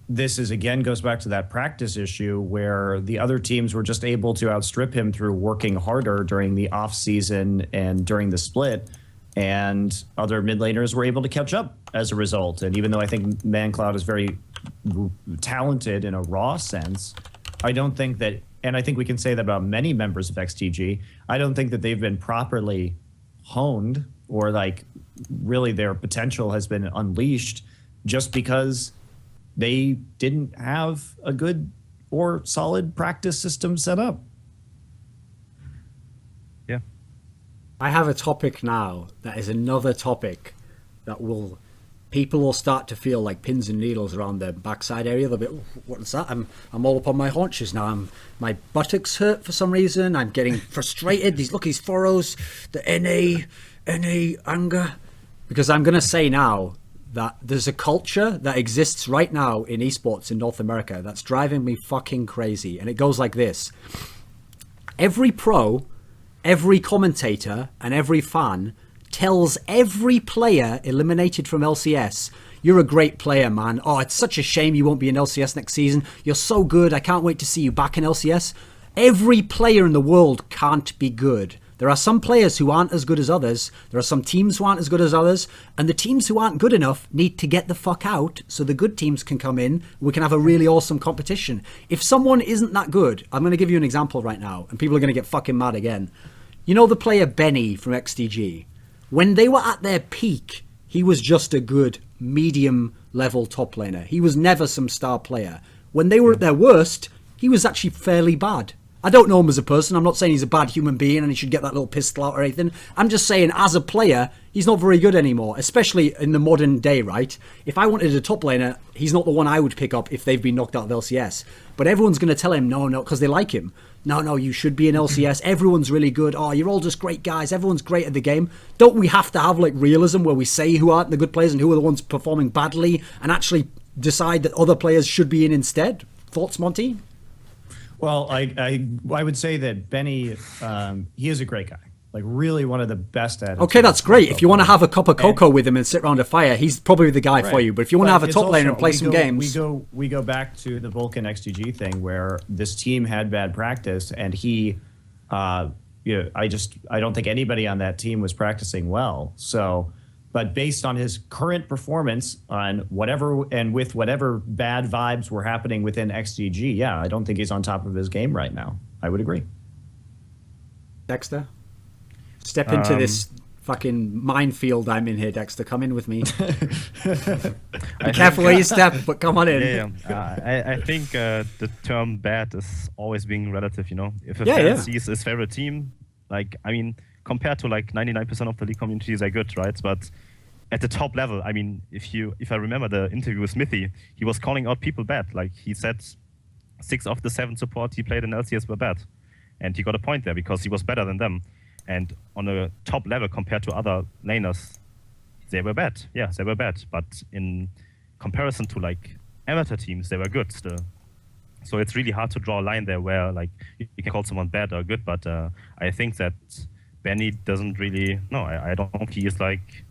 this is, again, goes back to that practice issue where the other teams were just able to outstrip him through working harder during the off season and during the split, and other mid laners were able to catch up as a result. And even though I think MonCloud is very talented in a raw sense, I don't think that, and I think we can say that about many members of XTG, I don't think that they've been properly honed, or like really their potential has been unleashed, just because they didn't have a good or solid practice system set up. Yeah. I have a topic now that is another topic that people will start to feel like pins and needles around their backside area. They'll be, what's that? I'm all up on my haunches now. My buttocks hurt for some reason. I'm getting frustrated. These furrows, the NA anger. Because I'm going to say now that there's a culture that exists right now in esports in North America that's driving me fucking crazy. And it goes like this. Every pro, every commentator, and every fan tells every player eliminated from LCS, you're a great player, man. Oh, it's such a shame you won't be in LCS next season. You're so good. I can't wait to see you back in LCS. Every player in the world can't be good. There are some players who aren't as good as others. There are some teams who aren't as good as others. And the teams who aren't good enough need to get the fuck out so the good teams can come in. We can have a really awesome competition. If someone isn't that good, I'm going to give you an example right now, and people are going to get fucking mad again. You know the player Benny from XDG? When they were at their peak, he was just a good medium level top laner. He was never some star player. When they were at their worst, he was actually fairly bad. I don't know him as a person. I'm not saying he's a bad human being and he should get that little pistol out or anything. I'm just saying as a player, he's not very good anymore, especially in the modern day, right? If I wanted a top laner, he's not the one I would pick up if they've been knocked out of LCS. But everyone's going to tell him, no, because they like him. No, you should be in LCS. Everyone's really good. Oh, you're all just great guys. Everyone's great at the game. Don't we have to have like realism where we say who aren't the good players and who are the ones performing badly and actually decide that other players should be in instead? Thoughts, Monty? Well, I would say that Benny, he is a great guy. Like really one of the best at it. Okay, that's great. If you want to have a cup of cocoa with him and sit around a fire, he's probably the guy for you. But if you want to have a top laner and play some games... We go back to the Vulcan XGG thing where this team had bad practice and he, I don't think anybody on that team was practicing well. So, but based on his current performance on whatever and with whatever bad vibes were happening within XGG, yeah, I don't think he's on top of his game right now. I would agree. Dexter? Step into this fucking minefield I'm in here, Dexter. Come in with me. Be careful where you step, but come on in. I think the term bad is always being relative, you know? If a fan sees his favorite team, like, I mean, compared to like 99% of the league communities are good, right? But at the top level, I mean, if I remember the interview with Smithy, he was calling out people bad. Like he said 6 of the 7 support he played in LCS were bad. And he got a point there because he was better than them. And on a top level compared to other laners, they were bad. Yeah, they were bad. But in comparison to like amateur teams, they were good still. So it's really hard to draw a line there where like you can call someone bad or good. But I think that Benny doesn't really. No, I don't think he is like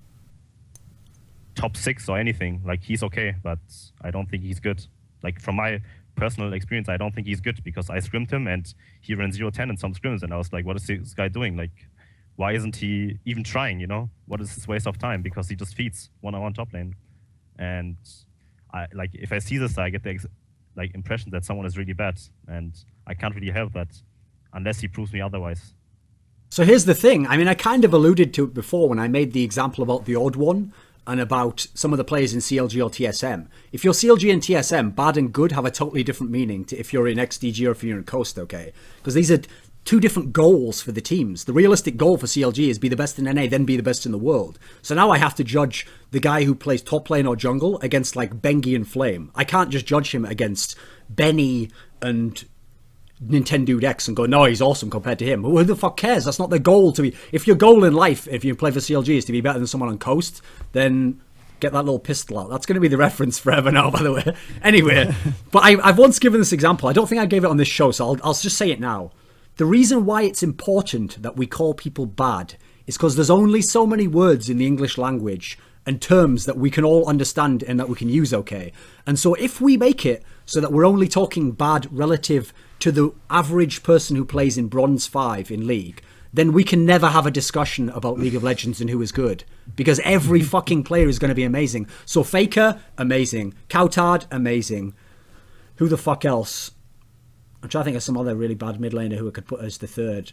top 6 or anything. Like he's okay, but I don't think he's good. Like from my personal experience, I don't think he's good because I scrimmed him and he ran 0-10 in some scrims and I was like, what is this guy doing? Like, why isn't he even trying, you know? What is this waste of time? Because he just feeds one-on-one top lane. And I like if I see this, I get the impression that someone is really bad and I can't really help that unless he proves me otherwise. So here's the thing. I mean, I kind of alluded to it before when I made the example about the odd one and about some of the players in CLG or TSM. If you're CLG and TSM, bad and good have a totally different meaning to if you're in XDG or if you're in Coast, okay? Because these are 2 different goals for the teams. The realistic goal for CLG is be the best in NA, then be the best in the world. So now I have to judge the guy who plays top lane or jungle against like Bengi and Flame. I can't just judge him against Benny and Nintendo X and go, no, he's awesome compared to him. Who the fuck cares? That's not the goal to be. If your goal in life, if you play for CLG, is to be better than someone on Coast, then get that little pistol out. That's going to be the reference forever now, by the way. Anyway, but I've once given this example. I don't think I gave it on this show, so I'll just say it now. The reason why it's important that we call people bad is because there's only so many words in the English language and terms that we can all understand and that we can use okay. And so if we make it so that we're only talking bad relative to the average person who plays in Bronze 5 in League, then we can never have a discussion about League of Legends and who is good. Because every fucking player is going to be amazing. So Faker, amazing. Coutard, amazing. Who the fuck else? I'm trying to think of some other really bad mid laner who I could put as the third.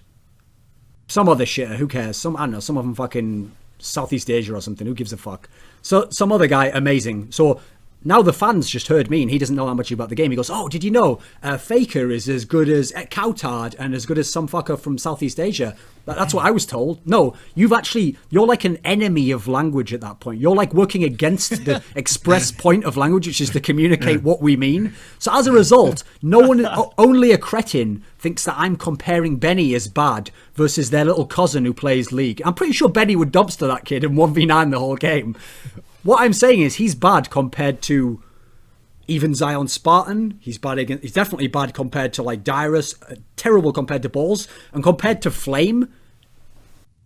Some other shitter, who cares? I don't know, some of them fucking Southeast Asia or something, who gives a fuck? So some other guy, amazing. So now the fans just heard me and he doesn't know that much about the game. He goes, oh, did you know Faker is as good as Coutard and as good as some fucker from Southeast Asia? That's what I was told. No, you're like an enemy of language at that point. You're like working against the express point of language, which is to communicate what we mean. So as a result, only a cretin thinks that I'm comparing Benny as bad versus their little cousin who plays League. I'm pretty sure Benny would dumpster that kid and 1v9 the whole game. What I'm saying is he's bad compared to even Zion Spartan. He's definitely bad compared to like Dyrus, terrible compared to Balls, and compared to Flame,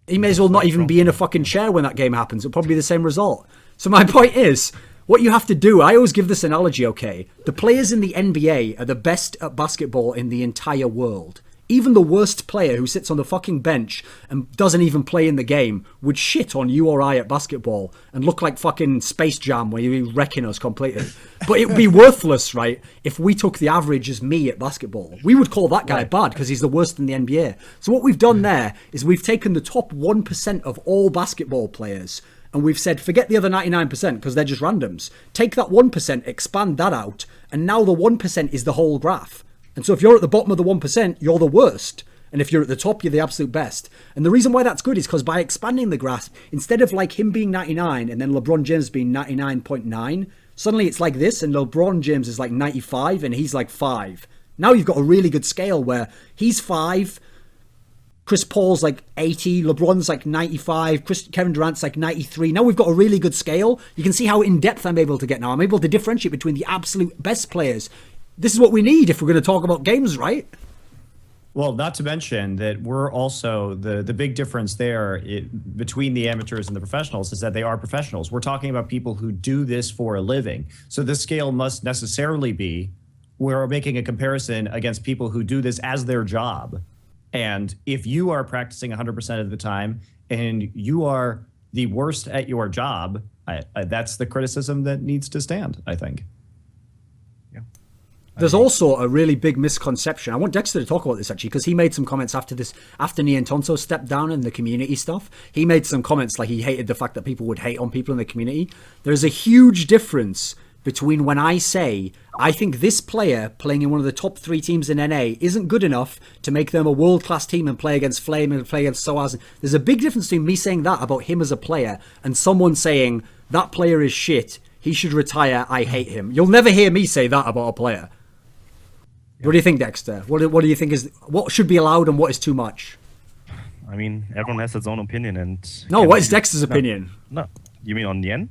he may as well not even be in a fucking chair when that game happens. It'll probably be the same result. So my point is, what you have to do, I always give this analogy, okay? The players in the NBA are the best at basketball in the entire world. even the worst player who sits on the fucking bench and doesn't even play in the game would shit on you or I at basketball and look like fucking Space Jam where you're wrecking us completely. But it would be worthless, right, if we took the average as me at basketball. We would call that guy bad because he's the worst in the NBA. So what we've done there is we've taken the top 1% of all basketball players and we've said, forget the other 99% because they're just randoms. Take that 1%, expand that out, and now the 1% is the whole graph. And so if you're at the bottom of the 1%, you're the worst. And if you're at the top, you're the absolute best. And the reason why that's good is because by expanding the graph, instead of like him being 99 and then LeBron James being 99.9, suddenly it's like this and LeBron James is like 95 and he's like 5. Now you've got a really good scale where he's 5, Chris Paul's like 80, LeBron's like 95, Kevin Durant's like 93. Now we've got a really good scale. You can see how in-depth I'm able to get now. I'm able to differentiate between the absolute best players. This is what we need if we're going to talk about games, right? Well, not to mention that we're also, the big difference there between the amateurs and the professionals is that they are professionals. We're talking about people who do this for a living. So this scale must necessarily be, we're making a comparison against people who do this as their job. And if you are practicing 100% of the time and you are the worst at your job, that's the criticism that needs to stand, I think. Yeah. There's also a really big misconception. I want Dexter to talk about this actually, because he made some comments after Niantonso stepped down in the community stuff. He made some comments like he hated the fact that people would hate on people in the community. There's a huge difference between when I say I think this player playing in one of the top 3 teams in NA isn't good enough to make them a world-class team and play against Flame and play against SOAS. There's a big difference between me saying that about him as a player and someone saying that player is shit, he should retire, I hate him. You'll never hear me say that about a player. Yeah. What do you think, Dexter? What do you think is what should be allowed and what is too much? I mean, everyone has its own opinion and... No, what is Dexter's opinion? No, you mean on Yen?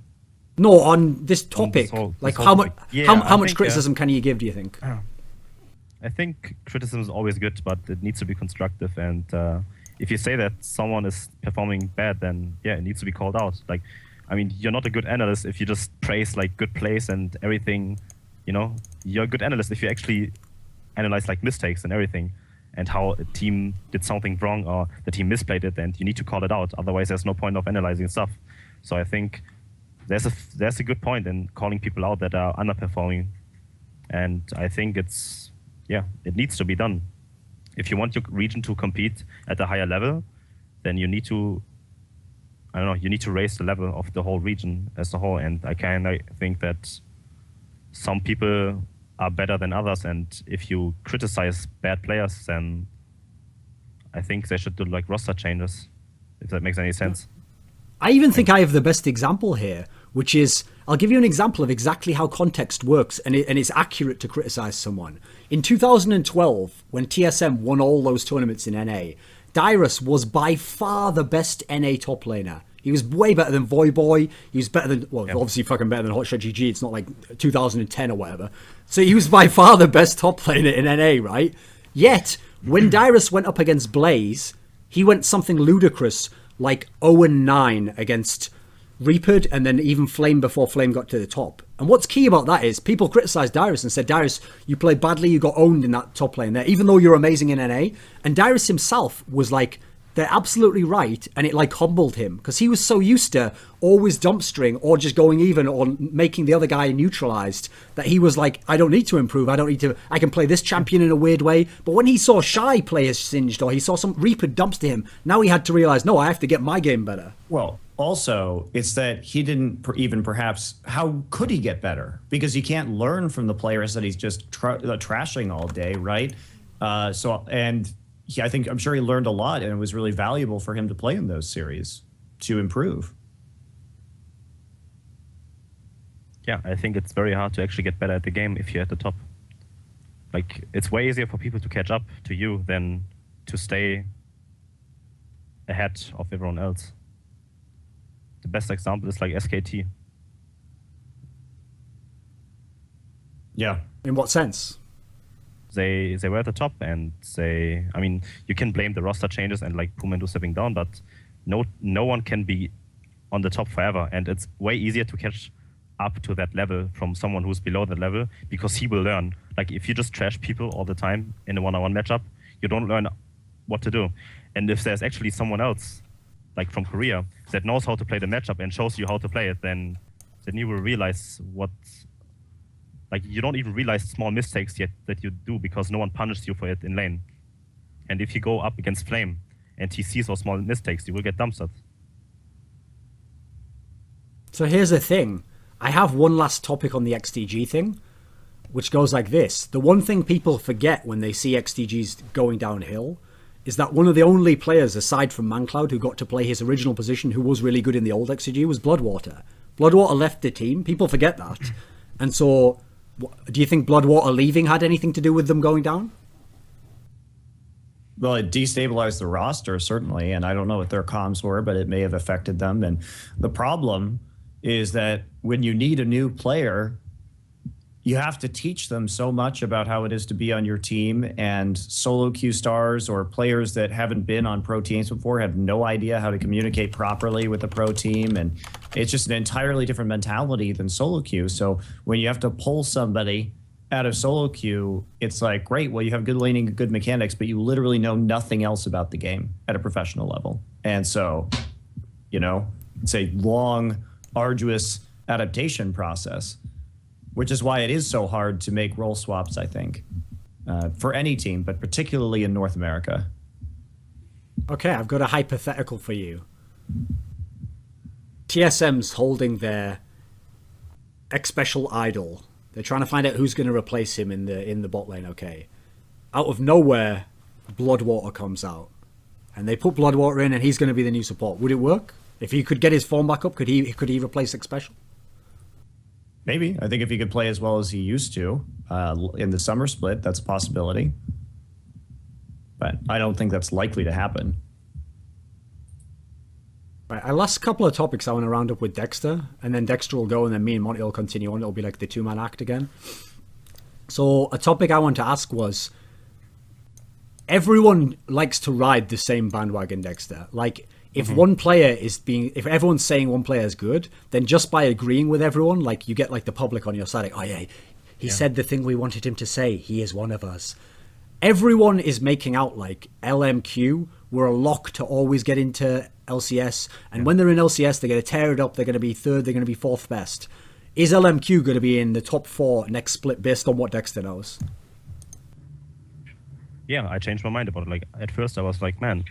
No, on this topic. How much criticism can you give, do you think? I think criticism is always good, but it needs to be constructive. And if you say that someone is performing bad, then yeah, it needs to be called out. Like, I mean, you're not a good analyst if you just praise like good plays and everything. You know, you're a good analyst if you actually analyze like mistakes and everything, and how a team did something wrong or the team misplayed it, and you need to call it out. Otherwise, there's no point of analyzing stuff. So I think there's a good point in calling people out that are underperforming, and I think it needs to be done. If you want your region to compete at a higher level, then you need to, you need to raise the level of the whole region as a whole. And I think that some people are better than others, and if you criticize bad players, then I think they should do like roster changes, if that makes any sense. I even think I have the best example here, which is, I'll give you an example of exactly how context works, and it's accurate to criticize someone. In 2012, when TSM won all those tournaments in NA, Dyrus was by far the best NA top laner. He was way better than Voyboy. He was better than, obviously fucking better than Hotshot GG. It's not like 2010 or whatever. So he was by far the best top laner in NA, right? Yet, when Dyrus went up against Blaze, he went something ludicrous like 0-9 against Reapered, and then even Flame before Flame got to the top. And what's key about that is people criticised Dyrus and said, Dyrus, you played badly, you got owned in that top lane there, even though you're amazing in NA. And Dyrus himself was like, they're absolutely right, and it like humbled him because he was so used to always dumpstering or just going even or making the other guy neutralized that he was like, I don't need to improve, I can play this champion in a weird way. But when he saw Shy players singed or he saw some Reaper dumpster him, now he had to realize, no, I have to get my game better. Well, also, it's that he didn't even perhaps, how could he get better? Because he can't learn from the players that he's just trashing all day, right? I'm sure he learned a lot, and it was really valuable for him to play in those series to improve. Yeah, I think it's very hard to actually get better at the game if you're at the top. Like, it's way easier for people to catch up to you than to stay ahead of everyone else. The best example is like SKT. Yeah. In what sense? They were at the top, and you can blame the roster changes and like Pumandu stepping down, but no one can be on the top forever, and it's way easier to catch up to that level from someone who's below that level because he will learn. Like if you just trash people all the time in a one-on-one matchup, you don't learn what to do. And if there's actually someone else, like from Korea, that knows how to play the matchup and shows you how to play it, then you will realize like you don't even realize small mistakes yet that you do because no one punishes you for it in lane. And if you go up against Flame and he sees those small mistakes, you will get dumpstered. So here's the thing. I have one last topic on the XDG thing, which goes like this. The one thing people forget when they see XDGs going downhill is that one of the only players aside from ManCloud who got to play his original position, who was really good in the old XDG, was Bloodwater. Bloodwater left the team. People forget that. And so, do you think Bloodwater leaving had anything to do with them going down? Well, it destabilized the roster, certainly, and I don't know what their comms were, but it may have affected them. And the problem is that when you need a new player, you have to teach them so much about how it is to be on your team, and solo queue stars or players that haven't been on pro teams before have no idea how to communicate properly with the pro team, and it's just an entirely different mentality than solo queue. So when you have to pull somebody out of solo queue, it's like, great, well, you have good laning and good mechanics, but you literally know nothing else about the game at a professional level. And so, you know, it's a long, arduous adaptation process, which is why it is so hard to make role swaps, I think, for any team, but particularly in North America. Okay, I've got a hypothetical for you. TSM's holding their X-Special idol. They're trying to find out who's going to replace him in the bot lane, okay. Out of nowhere, Bloodwater comes out. And they put Bloodwater in and he's going to be the new support. Would it work? If he could get his form back up, could he replace X-Special? Maybe. I think if he could play as well as he used to in the summer split, that's a possibility. But I don't think that's likely to happen. Right, our last couple of topics I want to round up with Dexter, and then Dexter will go, and then me and Monty will continue on. It'll be like the two-man act again. So a topic I want to ask was, everyone likes to ride the same bandwagon, Dexter. Like, if one player if everyone's saying one player is good, then just by agreeing with everyone, like, you get like the public on your side, like, oh yeah, he said the thing we wanted him to say. He is one of us. Everyone is making out like LMQ were a lock to always get into LCS, and when they're in LCS, they're going to tear it up. They're going to be third. They're going to be fourth best. Is LMQ going to be in the top 4 next split based on what Dexter knows? Yeah, I changed my mind about it. Like, at first I was like, man,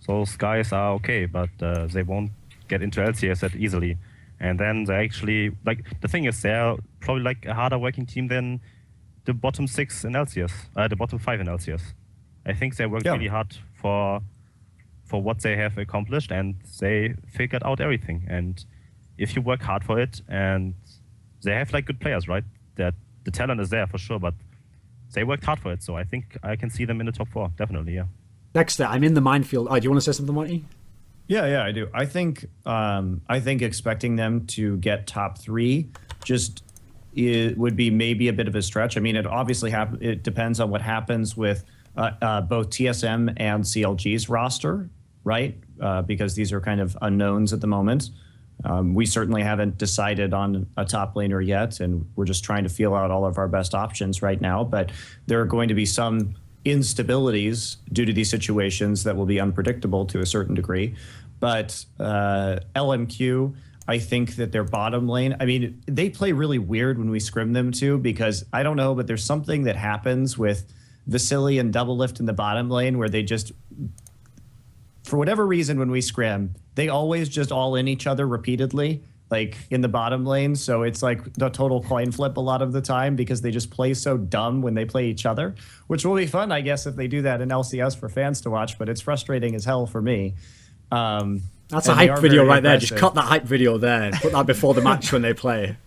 those guys are okay, but they won't get into LCS that easily. And then they actually, like, the thing is, they're probably like a harder working team than the bottom 6 in LCS, the bottom 5 in LCS. I think they worked really hard for what they have accomplished, and they figured out everything. And if you work hard for it, and they have like good players, right? That the talent is there for sure, but they worked hard for it. So I think I can see them in the top 4, definitely, yeah. Dexter, I'm in the minefield. Oh, do you want to say something, Monty? Yeah, I do. I think expecting them to get top 3 just would be maybe a bit of a stretch. I mean, it obviously it depends on what happens with both TSM and CLG's roster, right? Because these are kind of unknowns at the moment. We certainly haven't decided on a top laner yet, and we're just trying to feel out all of our best options right now. But there are going to be some instabilities due to these situations that will be unpredictable to a certain degree. But LMQ, I think that their bottom lane, I mean, they play really weird when we scrim them too, because I don't know, but there's something that happens with Vasily and Double Lift in the bottom lane where they just, for whatever reason, when we scrim, they always just all in each other repeatedly, like in the bottom lane. So it's like the total coin flip a lot of the time because they just play so dumb when they play each other, which will be fun, I guess, if they do that in LCS for fans to watch, but it's frustrating as hell for me. That's a hype video right there. Just cut that hype video there and put that before the match when they play.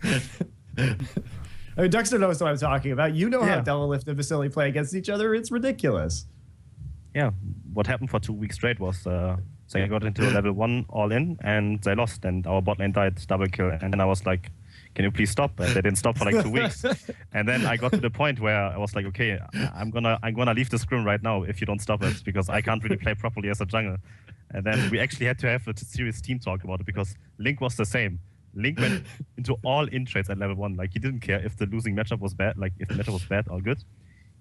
I mean, Dexter knows what I'm talking about. You know how Double Lift and Vasily play against each other. It's ridiculous. Yeah, what happened for 2 weeks straight was they got into level 1 all in, and they lost, and our bot lane died double kill. And then I was like, can you please stop? And they didn't stop for like 2 weeks. And then I got to the point where I was like, okay, I'm gonna leave the scrim right now if you don't stop it, because I can't really play properly as a jungle. And then we actually had to have a serious team talk about it, because Link was the same. Link went into all in trades at level 1. Like, he didn't care if the losing matchup was bad, like if the matchup was bad or good.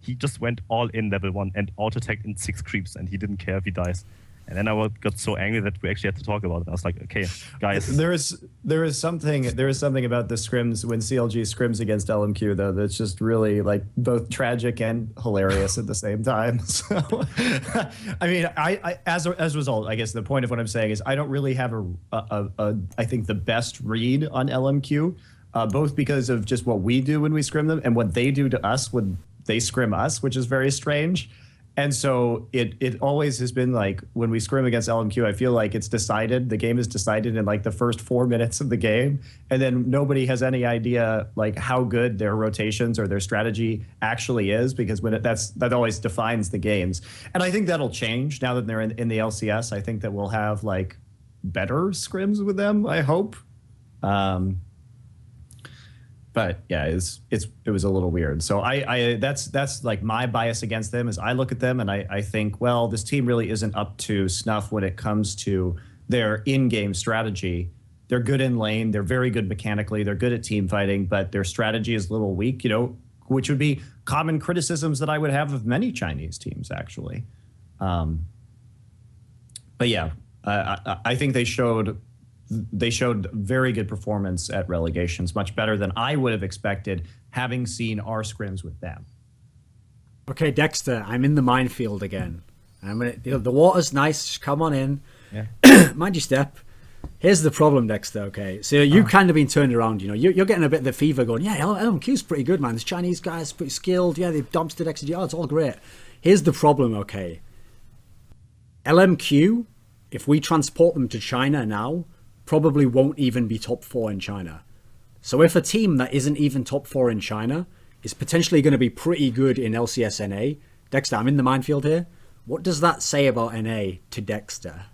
he just went all in level 1 and auto-attacked in 6 creeps, and he didn't care if he dies. And then I got so angry that we actually had to talk about it. I was like, okay, guys. There is something about the scrims when CLG scrims against LMQ though that's just really like both tragic and hilarious at the same time. So, I mean, I as a result, I guess the point of what I'm saying is I don't really have I think the best read on LMQ, both because of just what we do when we scrim them and what they do to us when they scrim us, which is very strange. And so it always has been like when we scrim against LMQ, I feel like it's decided, the game is decided in like the first 4 minutes of the game. And then nobody has any idea like how good their rotations or their strategy actually is, because that always defines the games. And I think that'll change now that they're in the LCS. I think that we'll have like better scrims with them, I hope. But yeah, it was a little weird. So that's like my bias against them is I look at them and I think, well, this team really isn't up to snuff when it comes to their in-game strategy. They're good in lane, they're very good mechanically, they're good at team fighting, but their strategy is a little weak, which would be common criticisms that I would have of many Chinese teams actually. But yeah, I think they showed very good performance at relegations, much better than I would have expected, having seen our scrims with them. Okay, Dexter, I'm in the minefield again. The water's nice. Just come on in. Yeah. Mind your step. Here's the problem, Dexter. Okay, so you've kind of been turned around. You're getting a bit of the fever going. Yeah, LMQ's pretty good, man. This Chinese guy's pretty skilled. Yeah, they've dumpstered XG. It's all great. Here's the problem. Okay, LMQ, if we transport them to China now, probably won't even be top 4 in China. So if a team that isn't even top 4 in China is potentially going to be pretty good in LCS NA, Dexter, I'm in the minefield here. What does that say about NA to Dexter?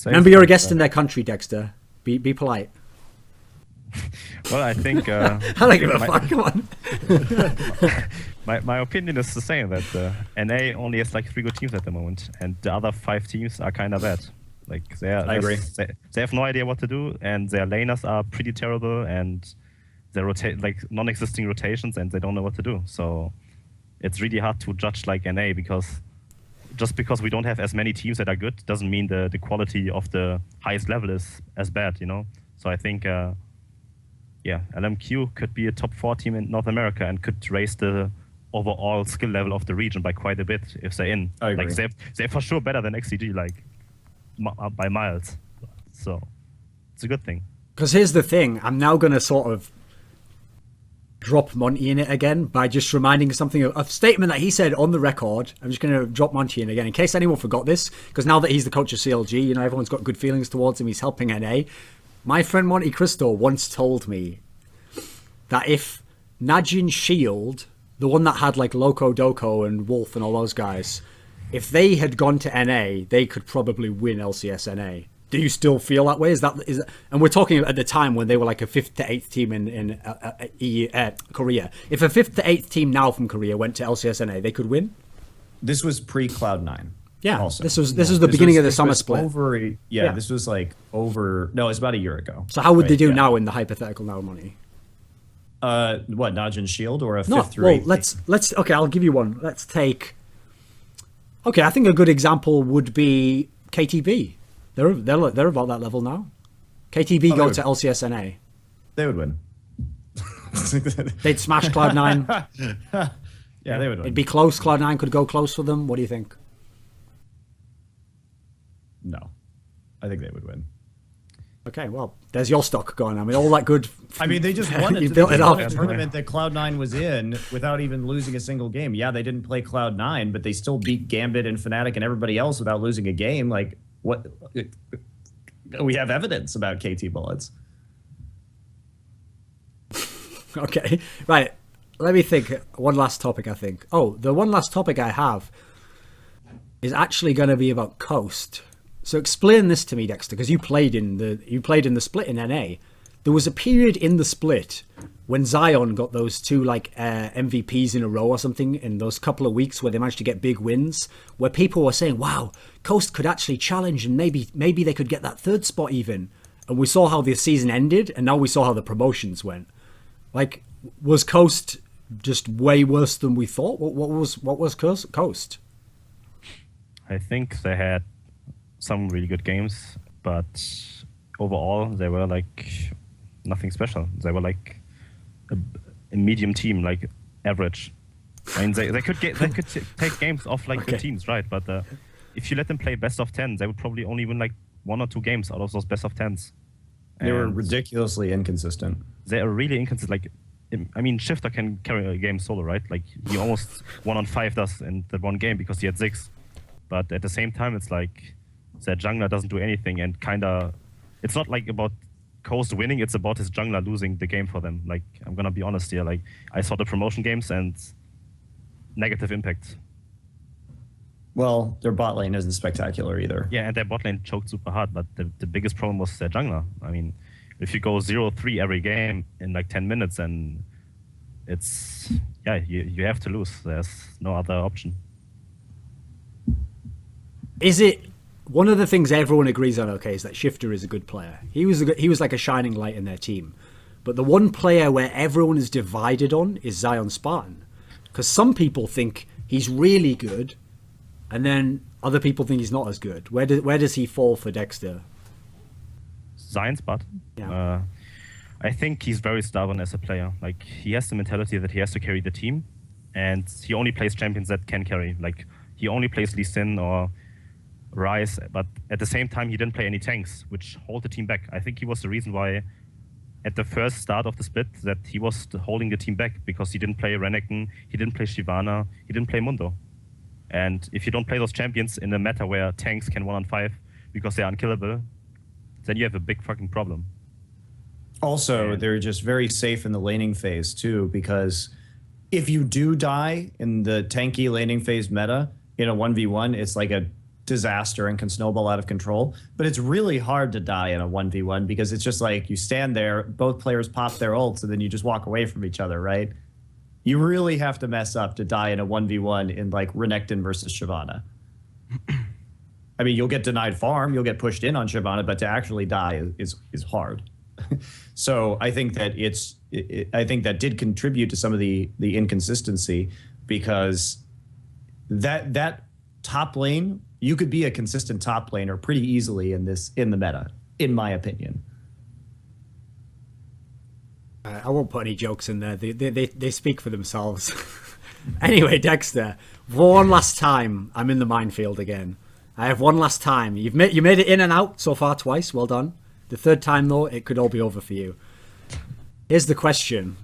Remember, you're a guest in their country, Dexter. Be polite. Well, I think... I don't give a fuck, come on. My opinion is the same, that NA only has like 3 good teams at the moment, and the other 5 teams are kind of bad. Like I agree. They have no idea what to do, and their laners are pretty terrible, and they rotate like non-existing rotations, and they don't know what to do. So it's really hard to judge like NA, because just because we don't have as many teams that are good doesn't mean the quality of the highest level is as bad, So I think LMQ could be a top 4 team in North America and could raise the overall skill level of the region by quite a bit if they're in. I agree. Like they're for sure better than XCG, like by miles. So it's a good thing. Because here's the thing, I'm now going to sort of drop Monty in it again by just reminding something of a statement that he said on the record. I'm just going to drop Monty in again in case anyone forgot this, because now that he's the coach of CLG, everyone's got good feelings towards him. He's helping NA. My friend MonteCristo once told me that if Najin Shield, the one that had like Loco Doco and Wolf and all those guys, if they had gone to NA, they could probably win LCS NA. Do you still feel that way? Is that? And we're talking at the time when they were like a 5th to 8th team in Korea. If a 5th to 8th team now from Korea went to LCS NA, they could win. This was pre-Cloud9. Yeah, also. this was the beginning of the summer split. This was like over. No, it's about a year ago. So how would they do now in the hypothetical now, Money? What, Najin Shield or a 5th through 8th? Well, let's. Okay, I'll give you one. Let's take. Okay, I think a good example would be KTB. They're about that level now. KTB go to LCS NA. They would win. They'd smash Cloud9. Yeah, they would win. It'd be close. Cloud9 could go close for them. What do you think? No, I think they would win. Okay, well, there's your stock going. I mean, all that good. I mean, they just won it. You built it up. A tournament that Cloud9 was in without even losing a single game. Yeah, they didn't play Cloud9, but they still beat Gambit and Fnatic and everybody else without losing a game. Like, what? We have evidence about KT Bullets. Okay, right. Let me think. One last topic, I think. Oh, the one last topic I have is actually going to be about Coast. So explain this to me, Dexter, because you played in the split in NA. There was a period in the split when Zion got those 2 MVPs in a row or something in those couple of weeks where they managed to get big wins, where people were saying, "Wow, Coast could actually challenge and maybe they could get that 3rd spot even." And we saw how the season ended, and now we saw how the promotions went. Like, was Coast just way worse than we thought? What was Coast? I think they had some really good games, but overall they were like nothing special. They were like a medium team, like average. I mean, they could take games off like good teams, right? But if you let them play best of 10, they would probably only win like 1 or 2 games out of those best of 10s. They were ridiculously inconsistent. They are really inconsistent. Like, I mean, Shifter can carry a game solo, right? Like, he almost 1 on 5 does in that one game because he had 6. But at the same time, it's like their jungler doesn't do anything, and kinda, it's not like about Coast winning, it's about his jungler losing the game for them. Like, I'm gonna be honest here. Like, I saw the promotion games and negative impact. Well, their bot lane isn't spectacular either. Yeah, and their bot lane choked super hard, but the biggest problem was their jungler. I mean, if you go 0-3 every game in like 10 minutes, and it's, yeah, you have to lose. There's no other option. Is it one of the things everyone agrees on? Okay, is that Shifter is a good player. He was like a shining light in their team, but the one player where everyone is divided on is Zion Spartan, because some people think he's really good, and then other people think he's not as good. Where does he fall for Dexter? Zion Spartan? Yeah. I think he's very stubborn as a player. Like, he has the mentality that he has to carry the team, and he only plays champions that can carry. Like, he only plays Lee Sin or Ryze, but at the same time, he didn't play any tanks, which hold the team back. I think he was the reason why, at the first start of the split, that he was holding the team back, because he didn't play Renekton, he didn't play Shyvana, he didn't play Mundo. And if you don't play those champions in a meta where tanks can 1 on 5 because they're unkillable, then you have a big fucking problem. Also, they're just very safe in the laning phase too, because if you do die in the tanky laning phase meta in a 1v1, it's like a disaster and can snowball out of control. But it's really hard to die in a 1v1 because it's just like you stand there, both players pop their ults, and then you just walk away from each other, right? You really have to mess up to die in a 1v1 in like Renekton versus Shyvana. I mean, you'll get denied farm, you'll get pushed in on Shyvana, but to actually die is hard. So I think that I think that did contribute to some of the inconsistency, because that top lane, you could be a consistent top laner pretty easily in the meta, in my opinion. I won't put any jokes in there. They speak for themselves. Anyway, Dexter, for one last time, I'm in the minefield again. I have one last time. You made it in and out so far twice. Well done. The third time, though, it could all be over for you. Here's the question.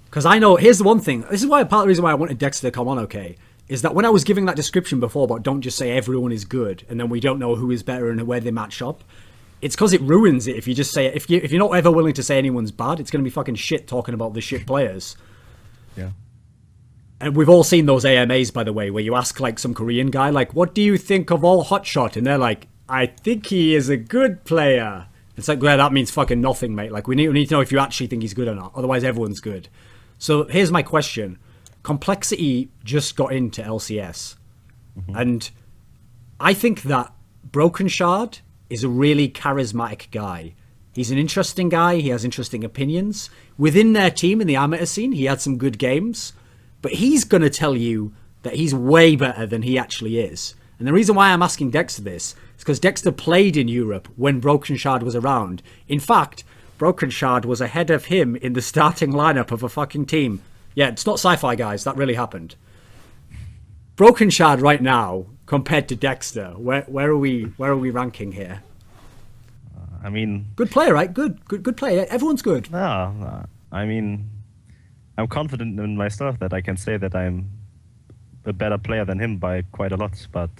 Because I know, here's the one thing. This is why part of the reason why I wanted Dexter to come on, okay, is that when I was giving that description before about don't just say everyone is good and then we don't know who is better and where they match up, it's because it ruins it if you just say it. If you're not ever willing to say anyone's bad, it's going to be fucking shit talking about the shit players. Yeah. And we've all seen those AMAs, by the way, where you ask like some Korean guy, like, what do you think of all Hotshot? And they're like, I think he is a good player. It's like, well, that means fucking nothing, mate. Like, we need to know if you actually think he's good or not. Otherwise, everyone's good. So here's my question. Complexity just got into LCS. Mm-hmm. And I think that Broken Shard is a really charismatic guy. He's an interesting guy. He has interesting opinions. Within their team in the amateur scene, he had some good games. But he's going to tell you that he's way better than he actually is. And the reason why I'm asking Dexter this is because Dexter played in Europe when Broken Shard was around. In fact, Broken Shard was ahead of him in the starting lineup of a fucking team. Yeah, it's not sci-fi, guys. That really happened. Broken Shard right now, compared to Dexter, where are we ranking here? I mean, good player, right? Good player. Everyone's good. No, I mean, I'm confident in myself that I can say that I'm a better player than him by quite a lot. But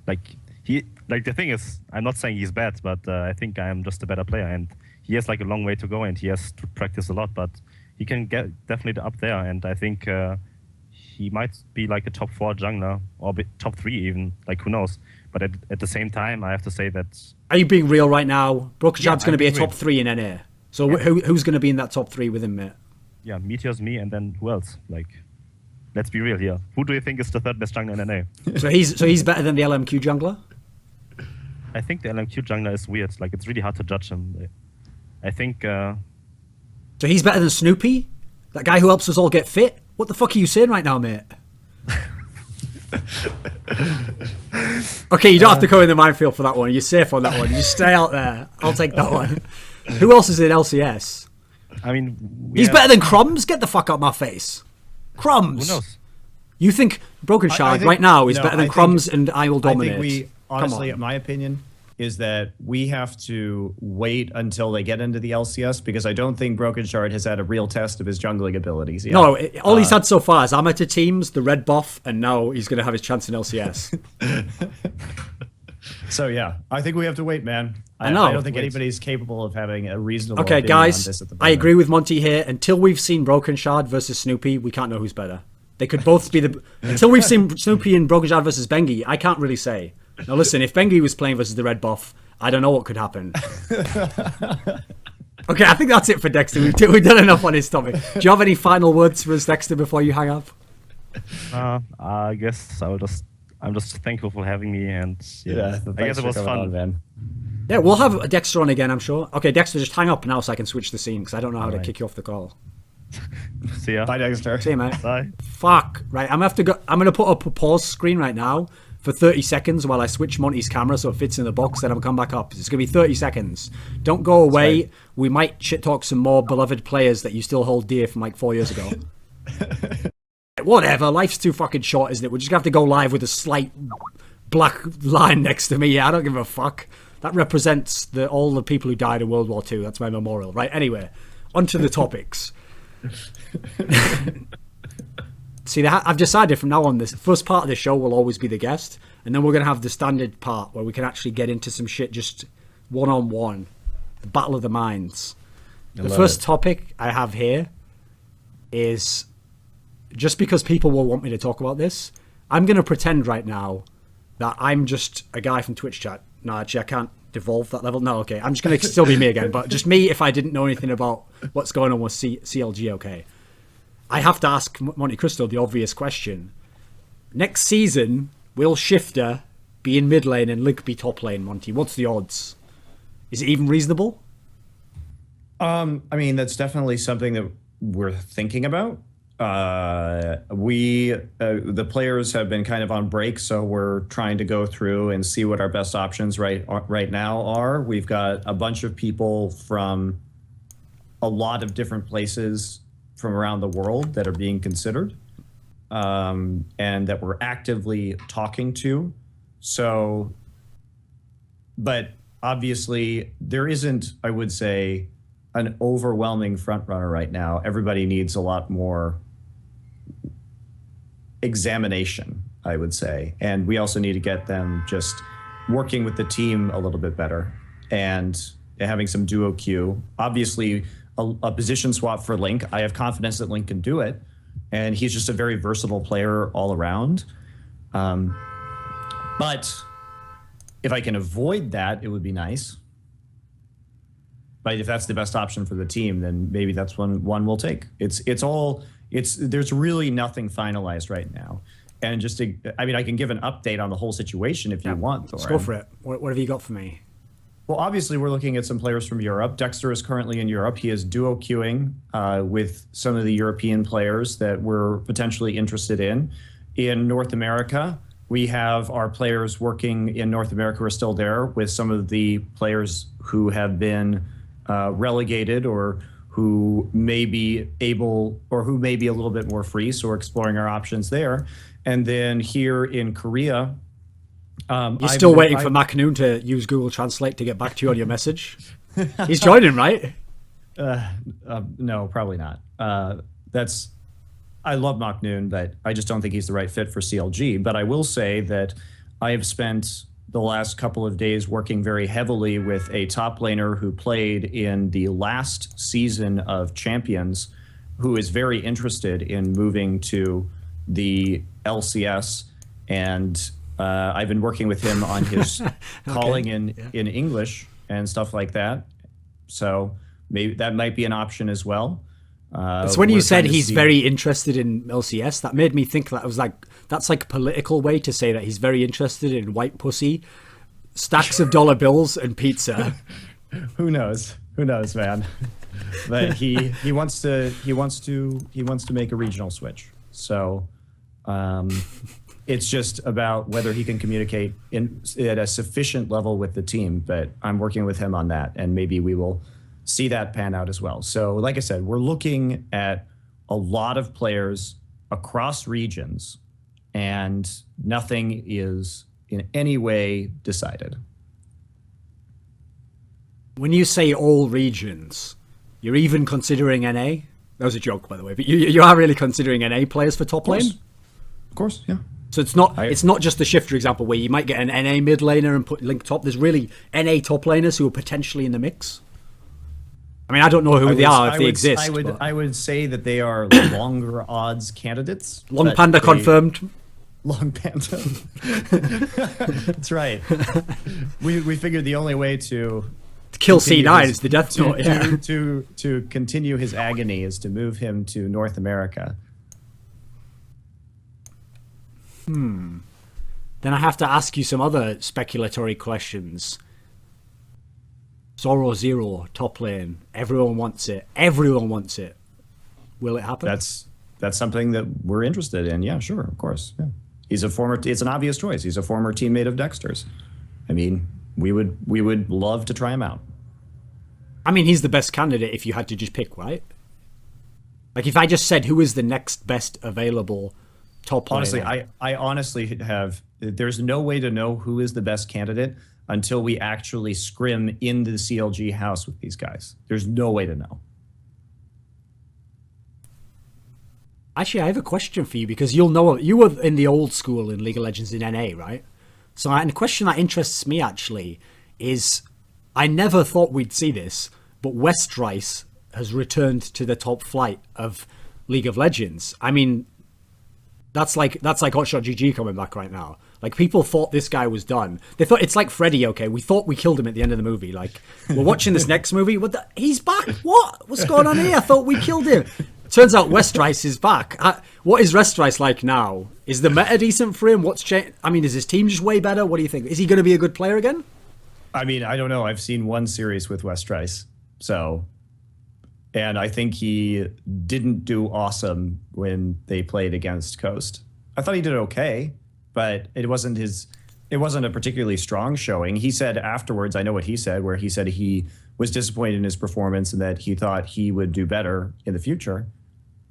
the thing is, I'm not saying he's bad, but I think I'm just a better player, and he has like a long way to go, and he has to practice a lot. But he can get definitely up there, and I think he might be like a top 4 jungler or top 3 even. Like, who knows? But at the same time, I have to say that. Are you being real right now? Broken Shard's going to be a top 3 in NA. So who's going to be in that top 3 with him, mate? Yeah, Meteor's me, and then who else? Like, let's be real here. Who do you think is the 3rd best jungler in NA? So he's better than the LMQ jungler? I think the LMQ jungler is weird. Like, it's really hard to judge him. I think. So he's better than Snoopy? That guy who helps us all get fit? What the fuck are you saying right now, mate? Okay, you don't have to go in the minefield for that one. You're safe on that one. You stay out there. I'll take that one. Who else is in LCS? I mean, He's better than Crumbs? Get the fuck out of my face. Crumbs. Who knows? You think Broken I Shard think- right now is no, better than I think- Crumbs and I Will Dominate? I think we, honestly, Come on. my opinion is that we have to wait until they get into the LCS because I don't think Broken Shard has had a real test of his jungling abilities yet. No, all he's had so far is amateur teams, the red buff, and now he's going to have his chance in LCS. So yeah, I think we have to wait, man. I know. I don't think anybody's capable of having a reasonable Okay, opinion on guys, this at the I moment. agree with Monty here. Until we've seen Broken Shard versus Snoopy, we can't know who's better. They could both be the... Until we've seen Snoopy and Broken Shard versus Bengi, I can't really say. Now listen, if Bengi was playing versus the red buff, I don't know what could happen. Okay, I think that's it for Dexter. We've done enough on his topic. Do you have any final words for us, Dexter, before you hang up? I guess I'm just thankful for having me, and Yeah, I guess it was fun. man. Yeah, we'll have Dexter on again, I'm sure. Okay, Dexter, just hang up now so I can switch the scene, because I don't know how to Alright. kick you off the call. See ya. Bye, Dexter. See you, mate. Bye. Fuck. Right, I'm gonna put up a pause screen right now for 30 seconds while I switch Monty's camera so it fits in the box, then I'll come back up. It's gonna be 30 seconds. Don't go away. fine. We might shit talk some more beloved players that you still hold dear from like 4 years ago. Whatever, life's too fucking short, isn't it? We're just gonna have to go live with a slight black line next to me. Yeah, I don't give a fuck. That represents all the people who died in World War II. That's my memorial. Right, anyway, on to the topics. See, I've decided from now on, this first part of the show will always be the guest, and then we're going to have the standard part where we can actually get into some shit just one-on-one. The Battle of the Minds. The first topic I have here is, just because people will want me to talk about this, I'm going to pretend right now that I'm just a guy from Twitch chat. No, actually, I can't devolve that level. No, okay. I'm just going to still be me again, but just me if I didn't know anything about what's going on with CLG, okay. I have to ask MonteCristo the obvious question. Next season, will Shifter be in mid lane and Link be top lane, Monty? What's the odds? Is it even reasonable? I mean, that's definitely something that we're thinking about. The players have been kind of on break, so we're trying to go through and see what our best options right now are. We've got a bunch of people from a lot of different places from around the world that are being considered, and that we're actively talking to. So, but obviously there isn't, I would say, an overwhelming front runner right now. Everybody needs a lot more examination, I would say. And we also need to get them just working with the team a little bit better and having some duo queue. Obviously, a position swap for Link. I have confidence that Link can do it. And he's just a very versatile player all around. But if I can avoid that, it would be nice. But if that's the best option for the team, then maybe that's one we'll take. There's really nothing finalized right now. And I can give an update on the whole situation if you want, Thorin. Let's go for it. What have you got for me? Well, obviously, we're looking at some players from Europe. Dexter is currently in Europe. He is duo queuing with some of the European players that we're potentially interested in. In North America, we have our players working in North America who are still there with some of the players who have been relegated or who may be able or who may be a little bit more free. So we're exploring our options there. And then here in Korea, You're still waiting for Macnoon to use Google Translate to get back to you on your message? He's joining, right? No, probably not. I love Macnoon, but I just don't think he's the right fit for CLG. But I will say that I have spent the last couple of days working very heavily with a top laner who played in the last season of Champions, who is very interested in moving to the LCS. And I've been working with him on his calling in English and stuff like that. So maybe that might be an option as well. It's when you said he's very interested in LCS, that made me think that that's like a political way to say that he's very interested in white pussy, stacks of dollar bills, and pizza. Who knows? Who knows, man? But he wants to make a regional switch. So it's just about whether he can communicate at a sufficient level with the team. But I'm working with him on that, and maybe we will see that pan out as well. So like I said, we're looking at a lot of players across regions, and nothing is in any way decided. When you say all regions, you're even considering NA? That was a joke, by the way, but you are really considering NA players for top lane? Of course, yeah. So it's not just the Shifter example where you might get an NA mid laner and put Link top. There's really NA top laners who are potentially in the mix. I mean, I don't know who they are if they exist. I would say that they are longer odds candidates. Long Panda confirmed. Long Panda. That's right. We figured the only way to kill C9 is the death note. To continue his agony is to move him to North America. Then I have to ask you some other speculatory questions. Zoro Zero, top lane. Everyone wants it. Everyone wants it. Will it happen? That's something that we're interested in. Yeah, sure, of course. Yeah. It's an obvious choice. He's a former teammate of Dexter's. I mean, we would love to try him out. I mean, he's the best candidate if you had to just pick, right? Like, if I just said who is the next best available top laner. Honestly, I honestly have... There's no way to know who is the best candidate until we actually scrim in the CLG house with these guys. There's no way to know. Actually, I have a question for you, because you'll know you were in the old school in League of Legends in NA, right? So, and a question that interests me actually is, I never thought we'd see this, but Westrice has returned to the top flight of League of Legends. I mean, that's like Hotshot GG coming back right now. Like, people thought this guy was done. They thought it's like Freddy. Okay, we thought we killed him at the end of the movie. Like, we're watching this next movie. He's back. What's going on here? I thought we killed him. Turns out Westrice is back. What is Westrice like now? Is the meta decent for him? What's changed? I mean, is his team just way better? What do you think? Is he going to be a good player again? I mean, I don't know. I've seen one series with Westrice, and I think he didn't do awesome when they played against Coast. I thought he did okay, but it wasn't a particularly strong showing. He said afterwards, I know what he said, where he said he was disappointed in his performance and that he thought he would do better in the future.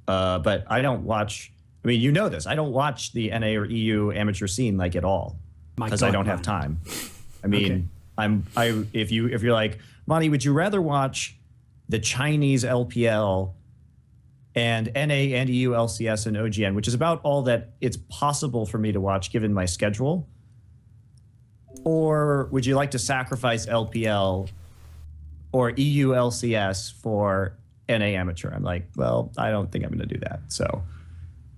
But I don't watch. I mean, you know this. I don't watch the NA or EU amateur scene like at all because I don't have time. I mean, okay. If you're like, Monty, would you rather watch the Chinese LPL and NA and EU LCS and OGN, which is about all that it's possible for me to watch given my schedule? Or would you like to sacrifice LPL or EU LCS for NA amateur? I'm like, well, I don't think I'm going to do that. So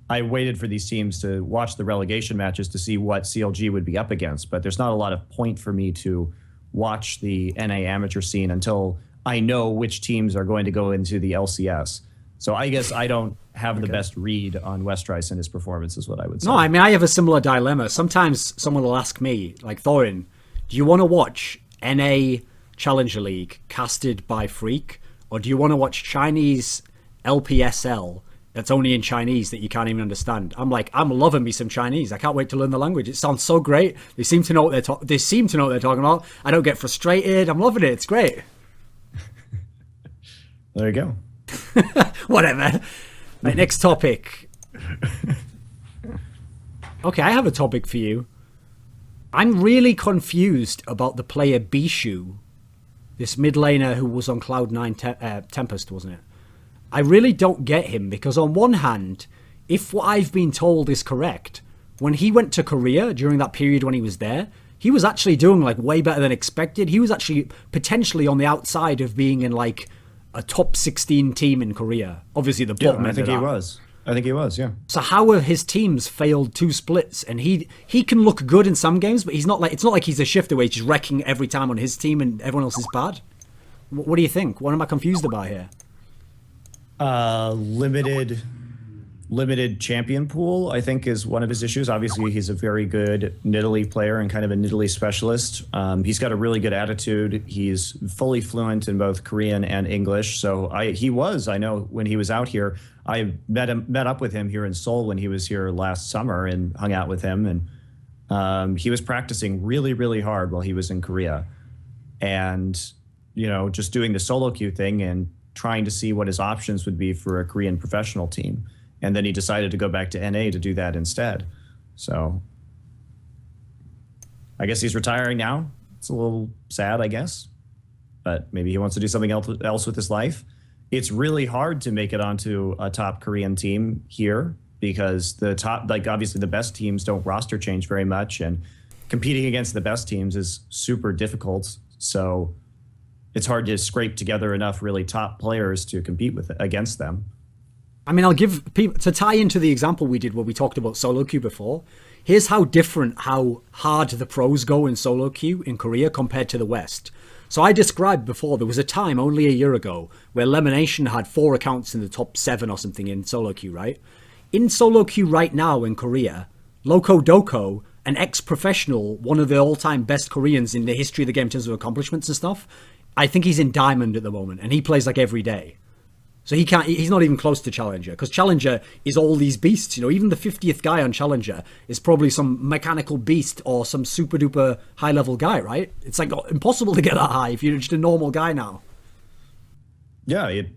I waited for these teams to watch the relegation matches to see what CLG would be up against, but there's not a lot of point for me to watch the NA amateur scene until I know which teams are going to go into the LCS. So I guess I don't have the best read on Westrice and his performance is what I would say. No, I mean, I have a similar dilemma. Sometimes someone will ask me, like, Thorin, do you want to watch NA Challenger League casted by Freak, or do you want to watch Chinese LPSL that's only in Chinese that you can't even understand? I'm like, I'm loving me some Chinese. I can't wait to learn the language. It sounds so great. They seem to know what they're talking about. I don't get frustrated. I'm loving it. It's great. There you go. Whatever. Right, next topic. Okay, I have a topic for you. I'm really confused about the player Bishu, this mid laner who was on Cloud9 Tempest, wasn't it? I really don't get him, because on one hand, if what I've been told is correct, when he went to Korea during that period when he was there, he was actually doing like way better than expected. He was actually potentially on the outside of being in like a top 16 team in Korea. Obviously the bottom. I think he was. Yeah. So how have his teams failed 2 splits? And he can look good in some games, but he's not like, it's not like he's a shifter where he's just wrecking every time on his team and everyone else is bad. What do you think? What am I confused about here? Limited limited champion pool, I think, is one of his issues. Obviously, he's a very good Nidalee player and kind of a Nidalee specialist. He's got a really good attitude. He's fully fluent in both Korean and English. So I know when he was out here, I met up with him here in Seoul when he was here last summer and hung out with him. And he was practicing really, really hard while he was in Korea. And, just doing the solo queue thing and trying to see what his options would be for a Korean professional team. And then he decided to go back to NA to do that instead. So I guess he's retiring now. It's a little sad, I guess. But maybe he wants to do something else with his life. It's really hard to make it onto a top Korean team here because obviously the best teams don't roster change very much. And competing against the best teams is super difficult. So it's hard to scrape together enough really top players to compete against them. I mean, I'll give people, to tie into the example we did where we talked about solo queue before, here's how hard the pros go in solo queue in Korea compared to the West. So I described before, there was a time only a year ago where Lemonation had 4 accounts in the top 7 or something in solo queue, right? In solo queue right now in Korea, Loco Doko, an ex-professional, one of the all-time best Koreans in the history of the game in terms of accomplishments and stuff, I think he's in Diamond at the moment, and he plays like every day. So he's not even close to Challenger, because Challenger is all these beasts. Even the 50th guy on Challenger is probably some mechanical beast or some super duper high level guy, right? It's like impossible to get that high if you're just a normal guy now. Yeah, it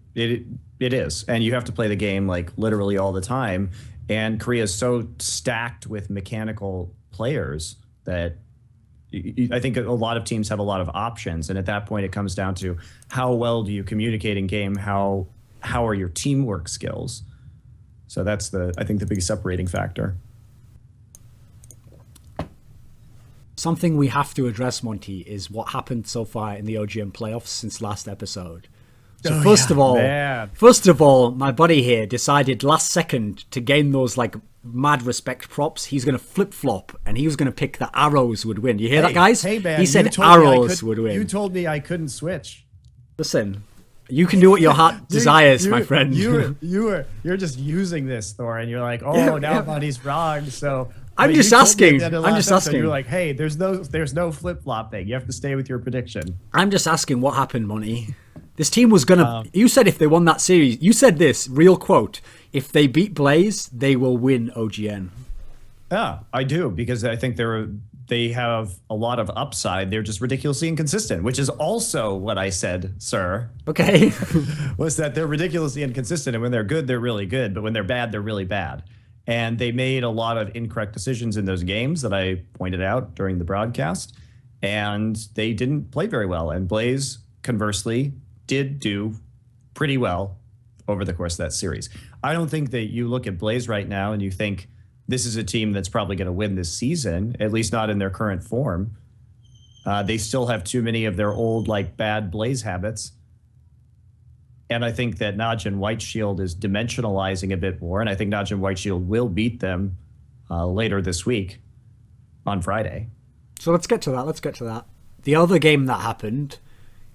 is. And you have to play the game like literally all the time. And Korea is so stacked with mechanical players that I think a lot of teams have a lot of options. And at that point, it comes down to how well do you communicate in game? How are your teamwork skills? So that's I think the big separating factor. Something we have to address, Monty, is what happened so far in the OGN playoffs since last episode. So first of all, my buddy here decided last second to gain those like mad respect props. He's going to flip-flop and he was going to pick that Arrows would win. You hear that, guys? Hey, man, he said Arrows would win. You told me I couldn't switch. Listen, you can do what your heart desires, my friend. You're just using this, Thorin. You're like, now Monty's wrong. So I'm just asking. You're like, hey, there's no flip flopping. You have to stay with your prediction. I'm just asking what happened, Monty. This team was gonna. You said if they won that series, you said this real quote: if they beat Blaze, they will win OGN. Yeah, I do, because I think they have a lot of upside. They're just ridiculously inconsistent, which is also what I said, sir. Okay. Was that they're ridiculously inconsistent, and when they're good, they're really good, but when they're bad, they're really bad. And they made a lot of incorrect decisions in those games that I pointed out during the broadcast, and they didn't play very well. And Blaze, conversely, did do pretty well over the course of that series. I don't think that you look at Blaze right now and you think this is a team that's probably going to win this season, at least not in their current form. They still have too many of their old, bad Blaze habits. And I think that Najin White Shield is dimensionalizing a bit more, and I think Najin White Shield will beat them later this week on Friday. So let's get to that. The other game that happened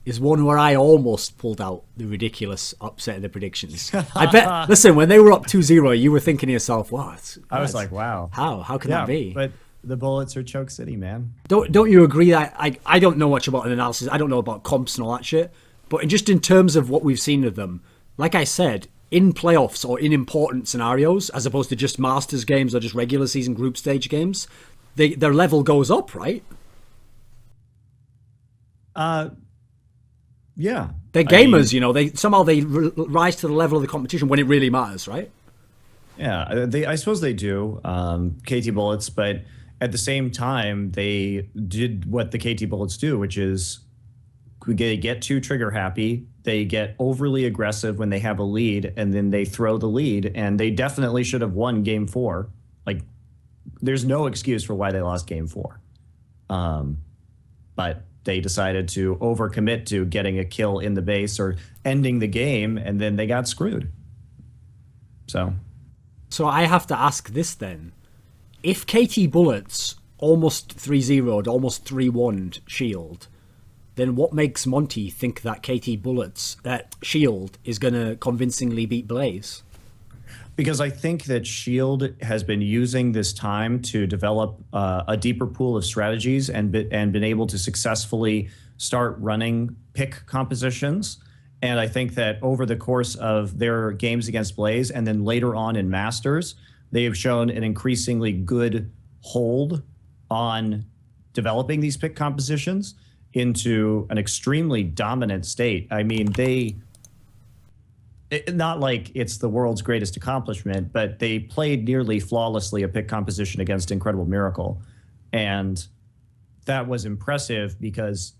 is one where I almost pulled out the ridiculous upset of the predictions. I bet, listen, when they were up 2-0, you were thinking to yourself, what? I was like, wow. How can that be? But the Bullets are Choke City, man. Don't you agree that I don't know much about an analysis. I don't know about comps and all that shit. But just in terms of what we've seen of them, like I said, in playoffs or in important scenarios, as opposed to just Masters games or just regular season group stage games, their level goes up, right? Yeah. They're gamers, they rise to the level of the competition when it really matters, right? Yeah, I suppose they do, KT Bullets, but at the same time, they did what the KT Bullets do, which is they get too trigger happy, they get overly aggressive when they have a lead, and then they throw the lead, and they definitely should have won game 4. There's no excuse for why they lost game 4. But they decided to overcommit to getting a kill in the base or ending the game, and then they got screwed. So I have to ask this then. If KT Bullets almost 3-0'd, almost 3-1'd Shield, then what makes Monty think that KT Bullets, that Shield, is going to convincingly beat Blaze? Because I think that Shield has been using this time to develop a deeper pool of strategies and been able to successfully start running pick compositions. And I think that over the course of their games against Blaze and then later on in Masters, they have shown an increasingly good hold on developing these pick compositions into an extremely dominant state. I mean, not like it's the world's greatest accomplishment, but they played nearly flawlessly a pick composition against Incredible Miracle. And that was impressive because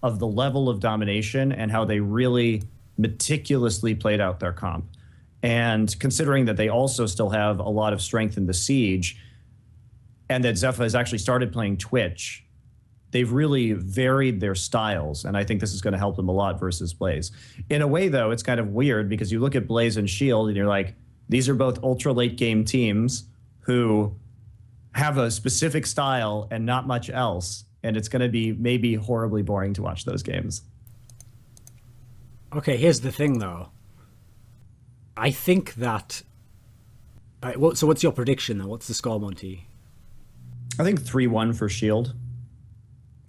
of the level of domination and how they really meticulously played out their comp. And considering that they also still have a lot of strength in the Siege, and that Zephyr has actually started playing Twitch, they've really varied their styles, and I think this is going to help them a lot versus Blaze. In a way, though, it's kind of weird because you look at Blaze and Shield, and you're like, these are both ultra late game teams who have a specific style and not much else, and it's going to be maybe horribly boring to watch those games. Okay, here's the thing, though. I think that... so what's your prediction, though? What's the score, Monty? I think 3-1 for Shield.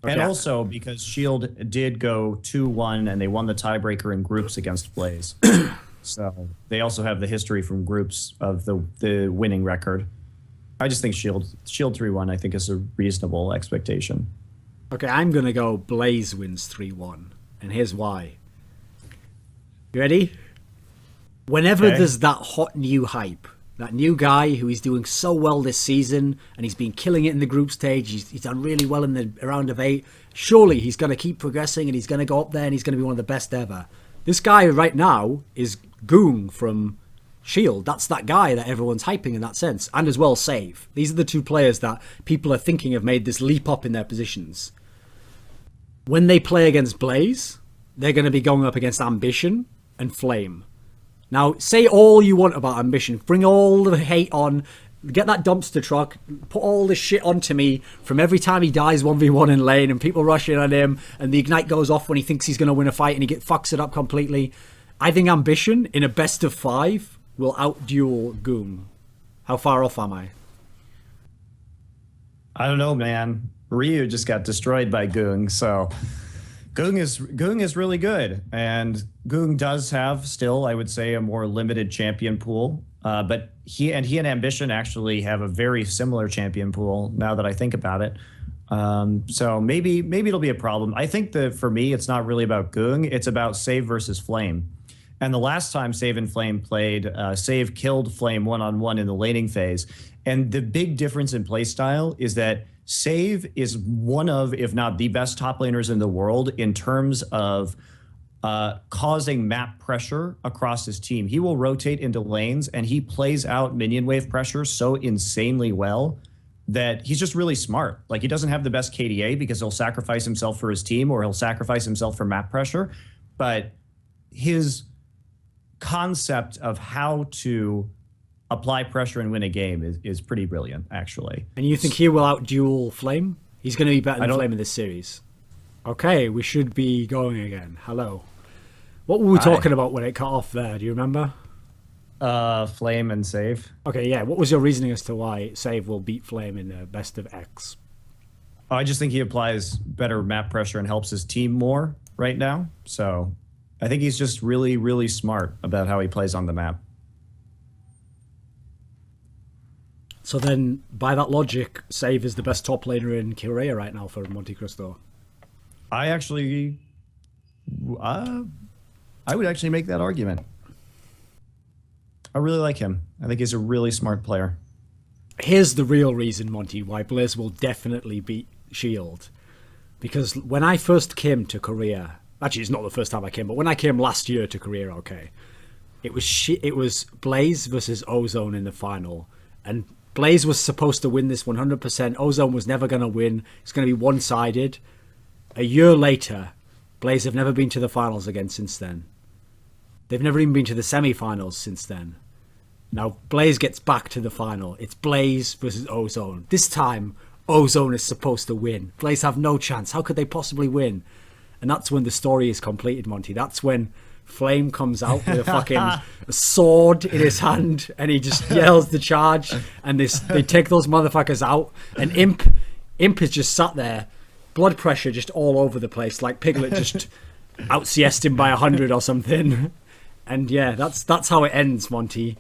Okay. And also because Shield did go 2-1 and they won the tiebreaker in groups against Blaze. So they also have the history from groups of the winning record. I just think Shield 3-1 I think is a reasonable expectation. Okay, I'm going to go Blaze wins 3-1. And here's why. You ready? Whenever there's that hot new hype, that new guy who is doing so well this season, and he's been killing it in the group stage, he's done really well in the round of 8, surely he's going to keep progressing and he's going to go up there and he's going to be one of the best ever. This guy right now is Goong from Shield. That's that guy that everyone's hyping in that sense. And as well, Save. These are the two players that people are thinking have made this leap up in their positions. When they play against Blaze, they're going to be going up against Ambition and Flame. Now, say all you want about Ambition. Bring all the hate on. Get that dumpster truck. Put all this shit onto me from every time he dies 1v1 in lane and people rush in on him and the ignite goes off when he thinks he's going to win a fight and he fucks it up completely. I think Ambition, in a best of 5, will outduel Goong. How far off am I? I don't know, man. Ryu just got destroyed by Goong, so... Goong is really good, and Goong does have still, I would say, a more limited champion pool. But he and Ambition actually have a very similar champion pool. Now that I think about it, so maybe it'll be a problem. I think that for me, it's not really about Goong; it's about Save versus Flame. And the last time Save and Flame played, Save killed Flame one-on-one in the laning phase. And the big difference in playstyle is that Save is one of, if not the best top laners in the world in terms of causing map pressure across his team. He will rotate into lanes and he plays out minion wave pressure so insanely well that he's just really smart. Like, he doesn't have the best KDA because he'll sacrifice himself for his team or he'll sacrifice himself for map pressure. But his concept of how to apply pressure and win a game is pretty brilliant, actually. And you think he will outduel Flame? He's going to be better than Flame in this series. Okay, we should be going again. Hello. What were we talking about when it cut off there? Do you remember? Flame and Save. Okay, yeah. What was your reasoning as to why Save will beat Flame in the best of X? I just think he applies better map pressure and helps his team more right now. So I think he's just really, really smart about how he plays on the map. So then, by that logic, Save is the best top laner in Korea right now for MonteCristo. I would actually make that argument. I really like him. I think he's a really smart player. Here's the real reason, Monty, why Blaze will definitely beat Shield. Because when I first came to Korea, actually it's not the first time I came, but when I came last year to Korea, okay, it was Blaze versus Ozone in the final, and Blaze was supposed to win this 100%. Ozone was never going to win. It's going to be one-sided. A year later, Blaze have never been to the finals again since then. They've never even been to the semi-finals since then. Now, Blaze gets back to the final. It's Blaze versus Ozone. This time, Ozone is supposed to win. Blaze have no chance. How could they possibly win? And that's when the story is completed, Monty. That's when Flame comes out with a fucking sword in his hand, and he just yells the charge, and they take those motherfuckers out. And Imp is just sat there, blood pressure just all over the place, like Piglet just out-CS'd him by 100 or something. And yeah, that's how it ends, Monty.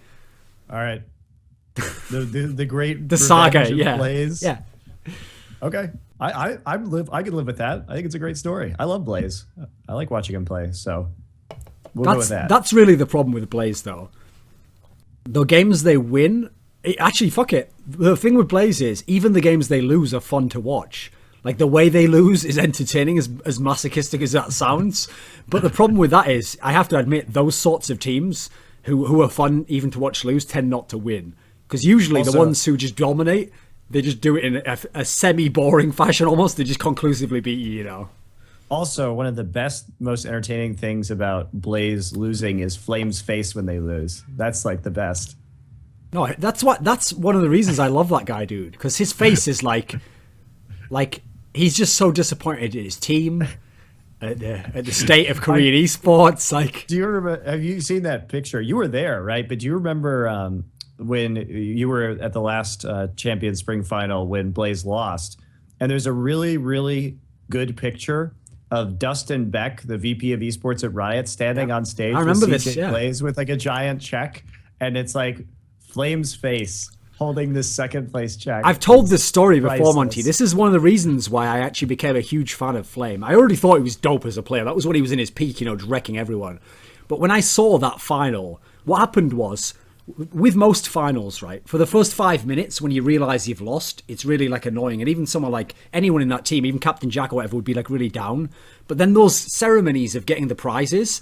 All right. The great the saga, of yeah. Blaze. Yeah. Okay. I could live with that. I think it's a great story. I love Blaze. I like watching him play, so we'll go with that. That's really the problem with Blaze, though. The games they win, actually, fuck it. The thing with Blaze is, even the games they lose are fun to watch. Like, the way they lose is entertaining, as masochistic as that sounds. But the problem with that is, I have to admit, those sorts of teams who are fun even to watch lose tend not to win. Because usually the ones who just dominate, they just do it in a semi-boring fashion almost. They just conclusively beat you, you know. Also, one of the best, most entertaining things about Blaze losing is Flame's face when they lose. That's like the best. No, that's one of the reasons I love that guy, dude. Because his face is like he's just so disappointed in his team, at the state of Korean esports. Like, do you remember? Have you seen that picture? You were there, right? But do you remember when you were at the last Champion Spring Final when Blaze lost? And there's a really, really good picture of Dustin Beck, the VP of esports at Riot, standing on stage. I remember with this. Yeah. Blaze with like a giant check, and it's like Flame's face holding this second place check. I've told this story before, priceless. Monty. This is one of the reasons why I actually became a huge fan of Flame. I already thought he was dope as a player. That was when he was in his peak, you know, just wrecking everyone. But when I saw that final, what happened was, with most finals, right, for the first 5 minutes when you realise you've lost, it's really like annoying. And even someone like anyone in that team, even Captain Jack or whatever, would be like really down. But then those ceremonies of getting the prizes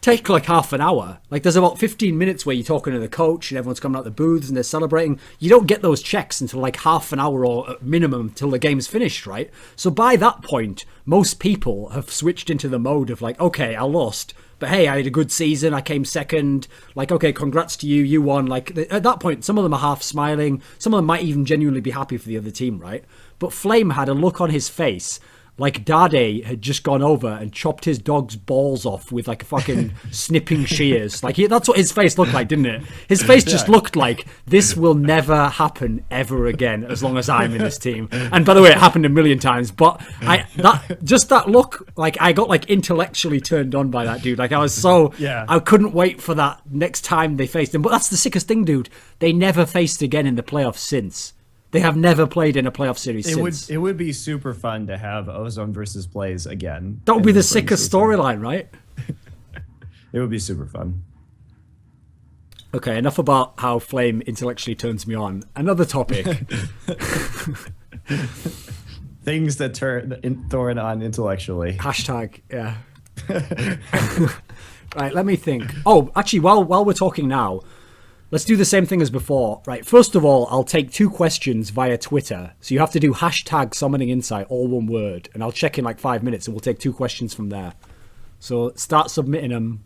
take like half an hour. Like, there's about 15 minutes where you're talking to the coach and everyone's coming out the booths and they're celebrating. You don't get those checks until like half an hour or minimum till the game's finished, right? So by that point, most people have switched into the mode of like, okay, I lost, but hey, I had a good season, I came second, like, okay, congrats to you, you won. Like, at that point, some of them are half smiling, some of them might even genuinely be happy for the other team, right? But Flame had a look on his face like Dade had just gone over and chopped his dog's balls off with like a fucking snipping shears. Like, that's what his face looked like, didn't it? His face just looked like, this will never happen ever again as long as I'm in this team. And by the way, it happened a million times. But that look, like, I got like intellectually turned on by that dude. Like, I was so, I couldn't wait for that next time they faced him. But that's the sickest thing, dude. They never faced again in the playoffs since. They have never played in a playoff series since. It would be super fun to have Ozone versus Blaze again. That would be the sickest storyline, right? It would be super fun. Okay, enough about how Flame intellectually turns me on. Another topic. Things that turn Thorin on intellectually. Hashtag, yeah. Right, let me think. Oh, actually, while we're talking now, let's do the same thing as before. Right, first of all, I'll take 2 questions via Twitter. So you have to do hashtag summoning insight, all one word. And I'll check in like 5 minutes and we'll take 2 questions from there. So start submitting them.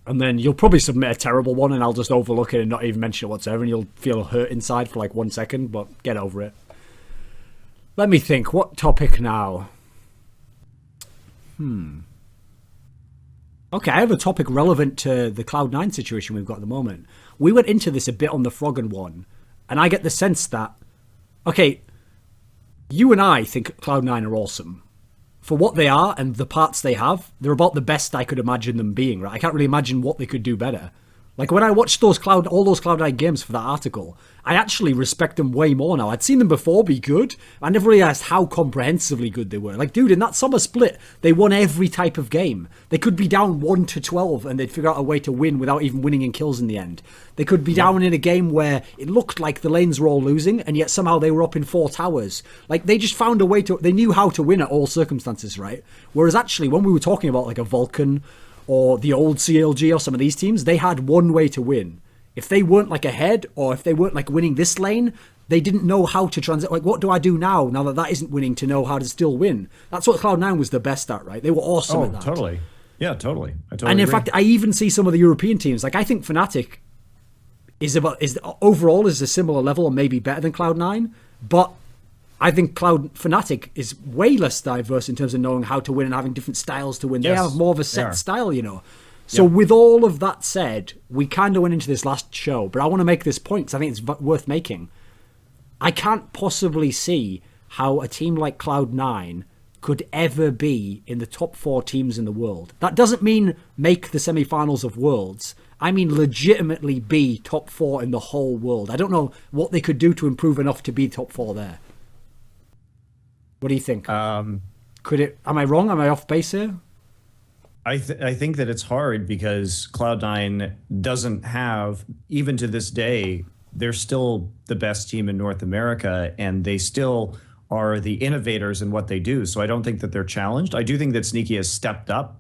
And then you'll probably submit a terrible one and I'll just overlook it and not even mention it whatsoever. And you'll feel hurt inside for like 1 second, but get over it. Let me think. What topic now? Okay, I have a topic relevant to the Cloud9 situation we've got at the moment. We went into this a bit on the Froggen one, and I get the sense that, okay, you and I think Cloud9 are awesome. For what they are and the parts they have, they're about the best I could imagine them being, right? I can't really imagine what they could do better. Like, when I watched all those Cloud9 games for that article, I actually respect them way more now. I'd seen them before be good. I never realized how comprehensively good they were. Like, dude, in that summer split, they won every type of game. They could be down 1-12 and they'd figure out a way to win without even winning in kills in the end. They could be down in a game where it looked like the lanes were all losing and yet somehow they were up in 4 towers. Like, they just found a way to... They knew how to win at all circumstances, right? Whereas actually, when we were talking about like a Vulcan or the old CLG or some of these teams, they had one way to win. If they weren't like ahead or if they weren't like winning this lane, they didn't know how to transit. Like, what do I do now that isn't winning to know how to still win? That's what Cloud9 was the best at, right? They were awesome at that. Totally. Yeah, totally. I totally And in agree. fact, I even see some of the European teams. Like, I think Fnatic is overall a similar level or maybe better than Cloud9, but I think Cloud Fnatic is way less diverse in terms of knowing how to win and having different styles to win. They have more of a set style, you know. So with all of that said, we kind of went into this last show, but I want to make this point because I think it's worth making. I can't possibly see how a team like Cloud9 could ever be in the top 4 teams in the world. That doesn't mean make the semi-finals of Worlds. I mean legitimately be top 4 in the whole world. I don't know what they could do to improve enough to be top 4 there. What do you think? Could it? Am I wrong? Am I off base here? I think that it's hard because Cloud9 doesn't have, even to this day, they're still the best team in North America, and they still are the innovators in what they do. So I don't think that they're challenged. I do think that Sneaky has stepped up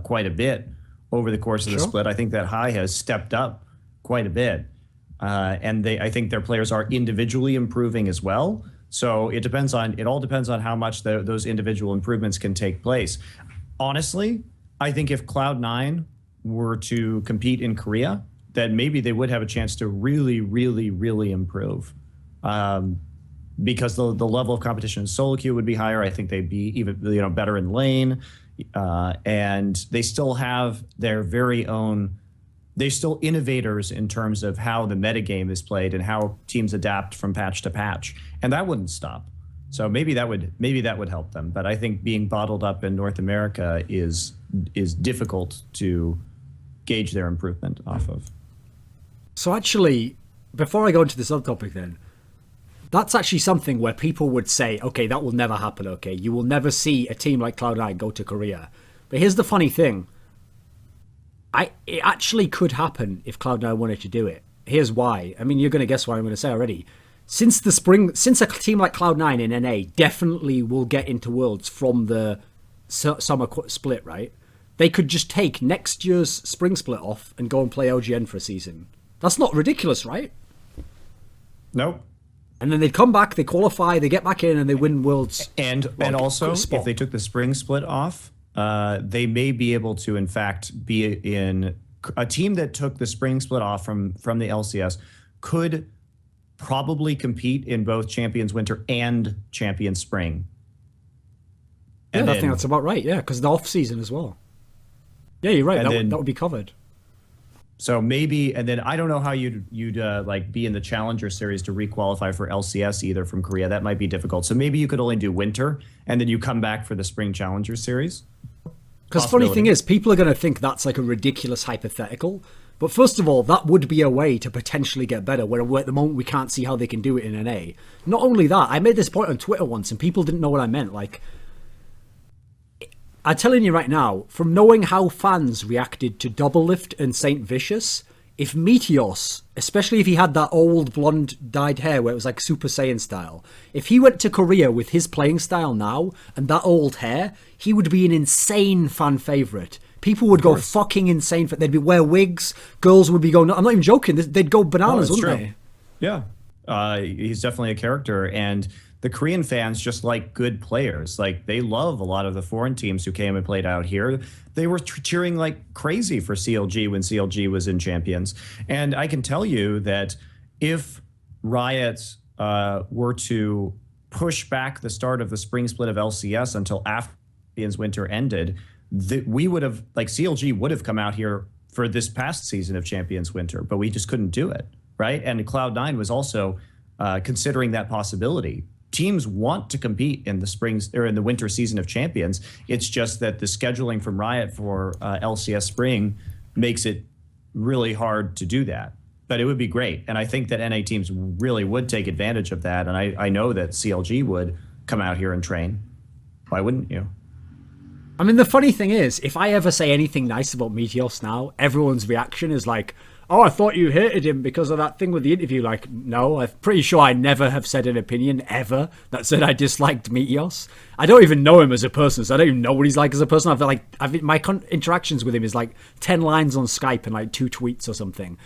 quite a bit over the course of the split. I think that High has stepped up quite a bit. And I think their players are individually improving as well. So it all depends on how much those individual improvements can take place. Honestly, I think if Cloud9 were to compete in Korea, then maybe they would have a chance to really, really, really improve. Because the level of competition in solo queue would be higher. I think they'd be even better in lane. And they still have their very own, they're still innovators in terms of how the metagame is played and how teams adapt from patch to patch. And that wouldn't stop. So maybe that would help them. But I think being bottled up in North America is difficult to gauge their improvement off of. So actually, before I go into this other topic then, that's actually something where people would say, okay, that will never happen, okay? You will never see a team like Cloud9 go to Korea. But here's the funny thing. It actually could happen if Cloud9 wanted to do it. Here's why. I mean, you're going to guess what I'm going to say already. Since a team like Cloud9 in NA definitely will get into Worlds from the summer split, right? They could just take next year's spring split off and go and play LGN for a season. That's not ridiculous, right? Nope. And then they'd come back, they qualify, they get back in, and they win Worlds. And also, if they took the spring split off, they may be able to, in fact, be in a team that took the spring split off from the LCS could probably compete in both Champions Winter and Champions Spring. And I think that's about right, yeah, because the off-season as well. Yeah, you're right, that would be covered. So maybe, and then I don't know how you'd like be in the Challenger Series to requalify for LCS either from Korea. That might be difficult. So maybe you could only do Winter, and then you come back for the Spring Challenger Series. Because funny thing is, people are going to think that's like a ridiculous hypothetical. But first of all, that would be a way to potentially get better, where at the moment we can't see how they can do it in NA. Not only that, I made this point on Twitter once, and people didn't know what I meant. Like, I'm telling you right now, from knowing how fans reacted to Doublelift and Saint Vicious, if Meteos, especially if he had that old blonde dyed hair where it was like Super Saiyan style, if he went to Korea with his playing style now and that old hair, he would be an insane fan favorite. People would go fucking insane for it. They'd wear wigs. Girls would be going, I'm not even joking, they'd go bananas, wouldn't they? Yeah. He's definitely a character. And the Korean fans just like good players. Like, they love a lot of the foreign teams who came and played out here. They were cheering like crazy for CLG when CLG was in Champions. And I can tell you that if Riot were to push back the start of the spring split of LCS until after Champions Winter ended, we would have, like, CLG would have come out here for this past season of Champions Winter, but we just couldn't do it, right? And Cloud9 was also considering that possibility. Teams want to compete in the springs or in the winter season of Champions. It's just that the scheduling from Riot for LCS Spring makes it really hard to do that. But it would be great. And I think that NA teams really would take advantage of that. And I know that CLG would come out here and train. Why wouldn't you? I mean, the funny thing is, if I ever say anything nice about Meteos now, everyone's reaction is like, oh, I thought you hated him because of that thing with the interview. Like, no, I'm pretty sure I never have said an opinion ever that said I disliked Meteos. I don't even know him as a person, so I don't even know what he's like as a person. My interactions with him is like 10 lines on Skype and like 2 tweets or something.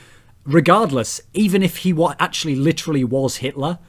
Regardless, even if he actually literally was Hitler,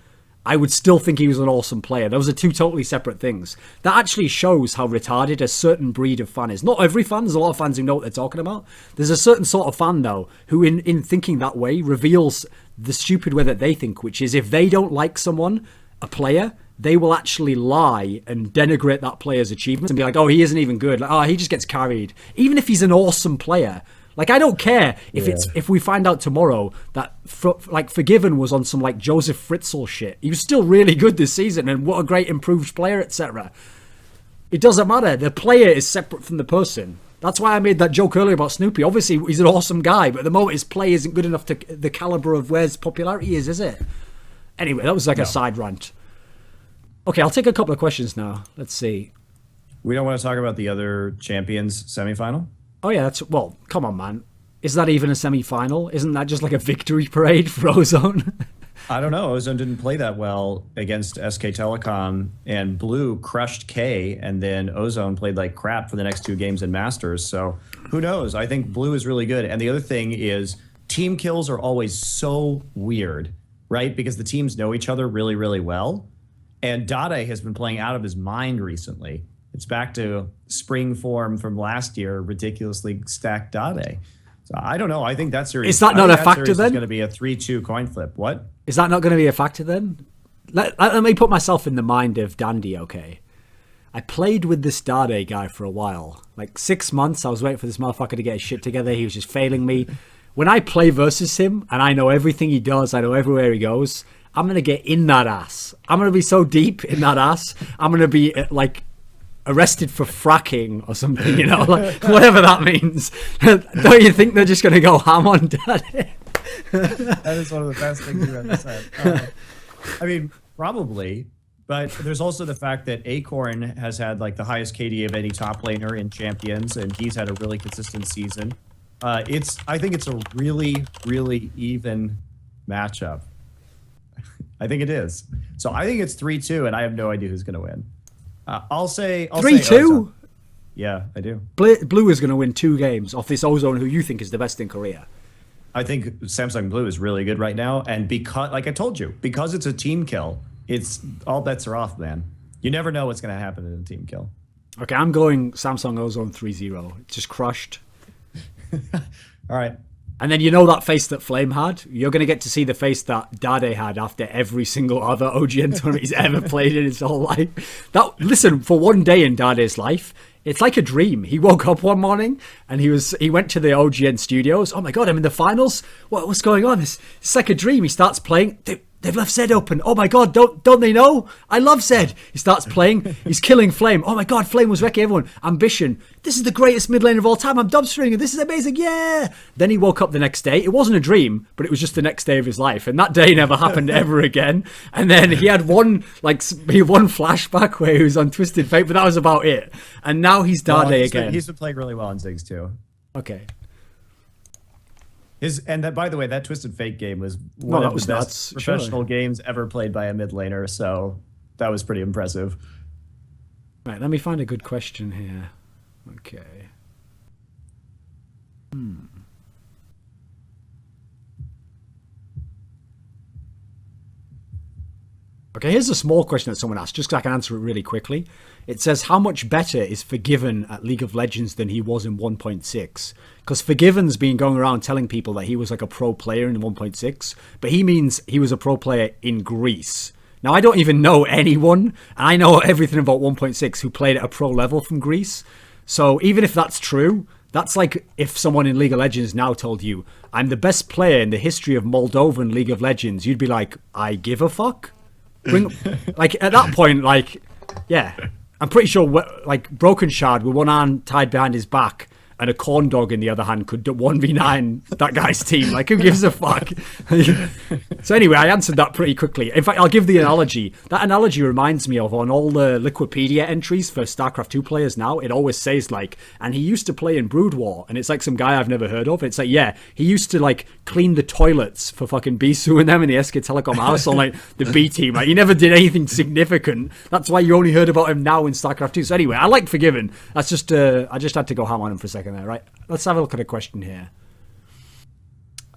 I would still think he was an awesome player. Those are 2 totally separate things. That actually shows how retarded a certain breed of fan is. Not every fan. There's a lot of fans who know what they're talking about. There's a certain sort of fan, though, who in thinking that way reveals the stupid way that they think, which is if they don't like someone, a player, they will actually lie and denigrate that player's achievements and be like, oh, he isn't even good. Like, oh, he just gets carried. Even if he's an awesome player. Like, I don't care if we find out tomorrow that Forgiven was on some like Joseph Fritzl shit. He was still really good this season and what a great improved player, etc. It doesn't matter. The player is separate from the person. That's why I made that joke earlier about Snoopy. Obviously, he's an awesome guy, but at the moment his play isn't good enough to the caliber of where his popularity is it? Anyway, that was like a side rant. Okay, I'll take a couple of questions now. Let's see. We don't want to talk about the other champions semifinal? Oh yeah, well, come on, man. Is that even a semi-final? Isn't that just like a victory parade for Ozone? I don't know. Ozone didn't play that well against SK Telecom, and Blue crushed K, and then Ozone played like crap for the next 2 games in Masters. So who knows? I think Blue is really good. And the other thing is team kills are always so weird, right? Because the teams know each other really, really well. And Dade has been playing out of his mind recently. It's back to spring form from last year, ridiculously stacked Dade. So I don't know. I think that series is that not a factor then? It's going to be a 3-2 coin flip. What? Is that not going to be a factor then? Let me put myself in the mind of Dandy, okay? I played with this Dade guy for a while. Like 6 months, I was waiting for this motherfucker to get his shit together. He was just failing me. When I play versus him, and I know everything he does, I know everywhere he goes, I'm going to get in that ass. I'm going to be so deep in that ass. I'm going to be like arrested for fracking or something, you know, like whatever that means. Don't you think they're just going to go ham on Dade? That is one of the best things you've ever said. I mean, probably, but there's also the fact that Acorn has had like the highest KD of any top laner in Champions, and he's had a really consistent season. I think it's a really, really even matchup. I think it is. So I think it's 3-2, and I have no idea who's going to win. I'll say 3-2. Yeah, I do. Blue is going to win 2 games off this Ozone, who you think is the best in Korea. I think Samsung Blue is really good right now, and because, like I told you, because it's a team kill, it's all bets are off, man. You never know what's going to happen in a team kill. Okay, I'm going Samsung Ozone 3-0. It's just crushed. All right. And then you know that face that Flame had? You're going to get to see the face that Dade had after every single other OGN tournament he's ever played in his whole life. Listen, for one day in Dade's life, it's like a dream. He woke up one morning and he went to the OGN studios. Oh my God, I'm in the finals? What's going on? It's like a dream. He starts playing. They've left Zed open. Oh my God, don't they know? I love Zed. He starts playing. He's killing Flame. Oh my God, Flame was wrecking everyone. Ambition. This is the greatest mid lane of all time. I'm dumpstering it. This is amazing. Yeah. Then he woke up the next day. It wasn't a dream, but it was just the next day of his life. And that day never happened ever again. And then he had one flashback where he was on Twisted Fate, but that was about it. And now he's Dade again. He's been playing really well in Ziggs too. Okay. By the way, that Twisted Fate game was one of the best professional games ever played by a mid laner, so that was pretty impressive. Right, let me find a good question here. Okay. Okay, here's a small question that someone asked, just because I can answer it really quickly. It says, how much better is Forgiven at League of Legends than he was in 1.6? Because Forgiven's been going around telling people that he was like a pro player in 1.6, but he means he was a pro player in Greece. Now, I don't even know anyone, and I know everything about 1.6 who played at a pro level from Greece. So even if that's true, that's like if someone in League of Legends now told you, I'm the best player in the history of Moldovan League of Legends, you'd be like, I give a fuck? Like, at that point, like, yeah. I'm pretty sure, like, Broken Shard with one arm tied behind his back and a corn dog in the other hand could 1v9 that guy's team. Like, who gives a fuck? So anyway, I answered that pretty quickly. In fact, I'll give the analogy. That analogy reminds me of on all the Liquipedia entries for StarCraft 2 players now, it always says, like, and he used to play in Brood War, and it's like some guy I've never heard of. It's like, yeah, he used to, like, clean the toilets for fucking Bisu and them in the SK Telecom house on, like, the B team. Like, he never did anything significant. That's why you only heard about him now in StarCraft 2. So anyway, I like Forgiven. That's just, I just had to go ham on him for a second there, right? Let's have a look at a question here.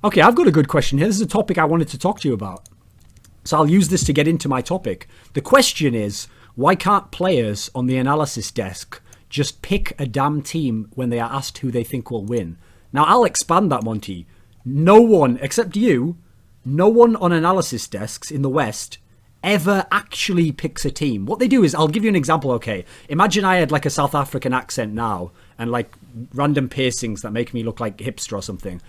Okay, I've got a good question here. This is a topic I wanted to talk to you about. So I'll use this to get into my topic. The question is, why can't players on the analysis desk just pick a damn team when they are asked who they think will win? Now, I'll expand that, Monty. No one, except you, no one on analysis desks in the West ever actually picks a team. What they do is, I'll give you an example, okay? Imagine I had like a South African accent now and like random piercings that make me look like hipster or something.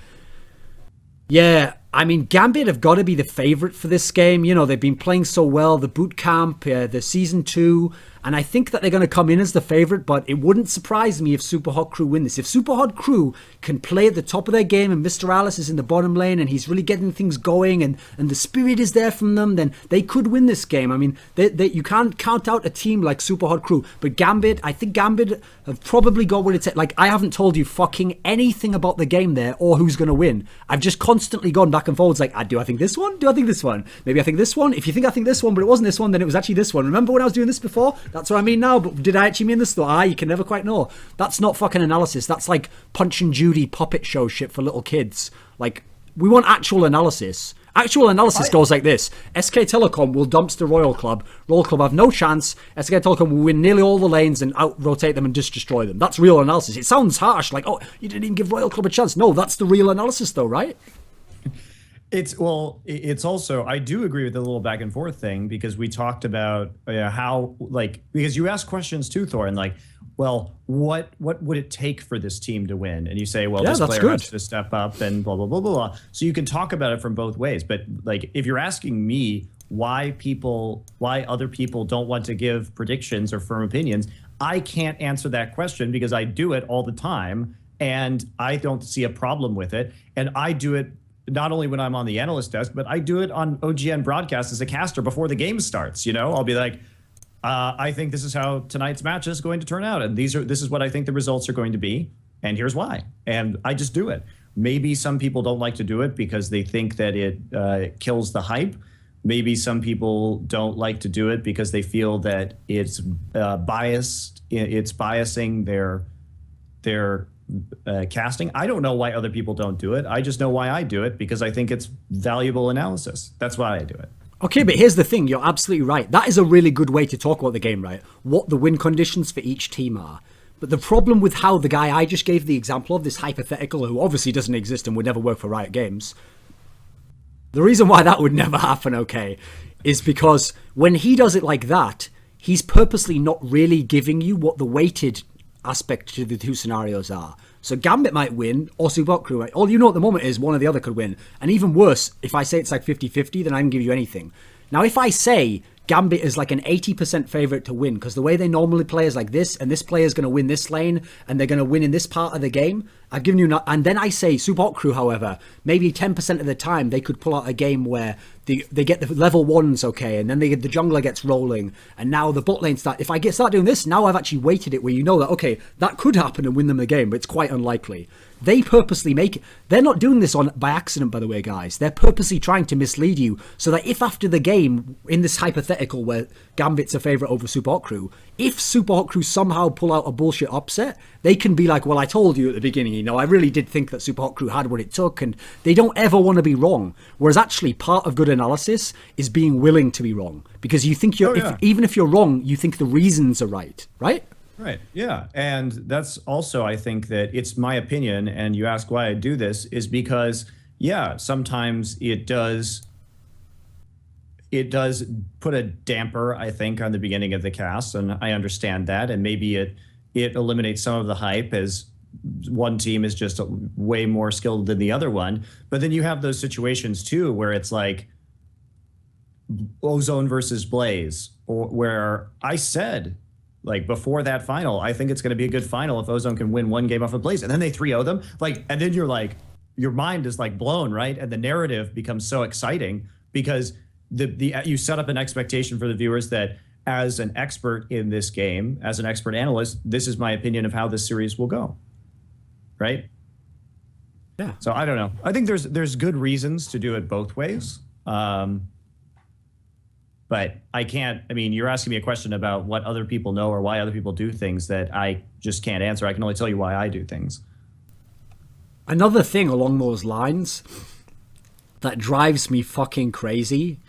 Yeah, I mean, Gambit have got to be the favorite for this game. You know, they've been playing so well, the boot camp, the season 2, and I think that they're going to come in as the favorite, but it wouldn't surprise me if Super Hot Crew win this. If Super Hot Crew can play at the top of their game and Mr. Alice is in the bottom lane and he's really getting things going and the spirit is there from them, then they could win this game. I mean, you can't count out a team like Super Hot Crew, but Gambit, I think Gambit have probably got what it takes. Like, I haven't told you fucking anything about the game there or who's going to win. I've just constantly gone back and forwards like, do I think this one? Do I think this one? Maybe I think this one. If you think I think this one, but it wasn't this one, then it was actually this one. Remember when I was doing this before? That's what I mean now, but did I actually mean this though? You can never quite know. That's not fucking analysis. That's like Punch and Judy puppet show shit for little kids. Like, we want actual analysis. Actual analysis goes like this. SK Telecom will dumpster Royal Club. Royal Club have no chance. SK Telecom will win nearly all the lanes and out-rotate them and just destroy them. That's real analysis. It sounds harsh, like, oh, you didn't even give Royal Club a chance. No, that's the real analysis though, right? It's also, I do agree with the little back and forth thing, because we talked about how, like, because you ask questions too, Thorin, like, well, what would it take for this team to win? And you say, well, this player has to step up and blah, blah, blah, blah, blah. So you can talk about it from both ways. But like, if you're asking me why other people don't want to give predictions or firm opinions, I can't answer that question because I do it all the time and I don't see a problem with it. And I do it not only when I'm on the analyst desk, but I do it on OGN broadcast as a caster before the game starts. You know, I'll be like, I think this is how tonight's match is going to turn out, and this is what I think the results are going to be, and here's why. And I just do it. Maybe some people don't like to do it because they think that it kills the hype. Maybe some people don't like to do it because they feel that it's biased. It's biasing their casting. I don't know why other people don't do it. I just know why I do it, because I think it's valuable analysis. That's why I do it. Okay, but here's the thing. You're absolutely right. That is a really good way to talk about the game, right? What the win conditions for each team are. But the problem with how the guy I just gave the example of, this hypothetical who obviously doesn't exist and would never work for Riot Games, the reason why that would never happen, okay, is because when he does it like that, he's purposely not really giving you what the weighted aspect to the two scenarios are. So Gambit might win, or Super Hot Crew, right? All you know at the moment is one or the other could win. And even worse, if I say it's like 50-50, then I can give you anything. Now, if I say Gambit is like an 80% favorite to win, because the way they normally play is like this, and this player is going to win this lane, and they're going to win in this part of the game, I've given you... And then I say Super Hot Crew, however, maybe 10% of the time they could pull out a game where they get the level 1s, okay, and then the jungler gets rolling, and now the bot lane start... If I start doing this, now I've actually weighted it where you know that, okay, that could happen and win them the game, but it's quite unlikely. They purposely make it... They're not doing this by accident, by the way, guys. They're purposely trying to mislead you so that if after the game, in this hypothetical where Gambit's a favourite over Super Hot Crew, if Super Hot Crew somehow pull out a bullshit upset, they can be like, well, I told you at the beginning, you know, I really did think that Super Hot Crew had what it took, and they don't ever want to be wrong. Whereas actually part of good analysis is being willing to be wrong, because you think even if you're wrong, you think the reasons are right, right? Right. Yeah. And that's also, I think that it's my opinion, and you ask why I do this, is because, yeah, sometimes it does put a damper, I think, on the beginning of the cast, and I understand that, and maybe it eliminates some of the hype as one team is just way more skilled than the other one. But then you have those situations too where it's like Ozone versus Blaze, or where I said, like, before that final, I think it's going to be a good final if Ozone can win one game off of Blaze, and then they 3-0 them, like, and then you're like, your mind is like blown, right? And the narrative becomes so exciting because you set up an expectation for the viewers that, as an expert in this game, as an expert analyst, this is my opinion of how this series will go, right? Yeah. So I don't know. I think there's good reasons to do it both ways. But I can't, I mean, you're asking me a question about what other people know or why other people do things that I just can't answer. I can only tell you why I do things. Another thing along those lines that drives me fucking crazy,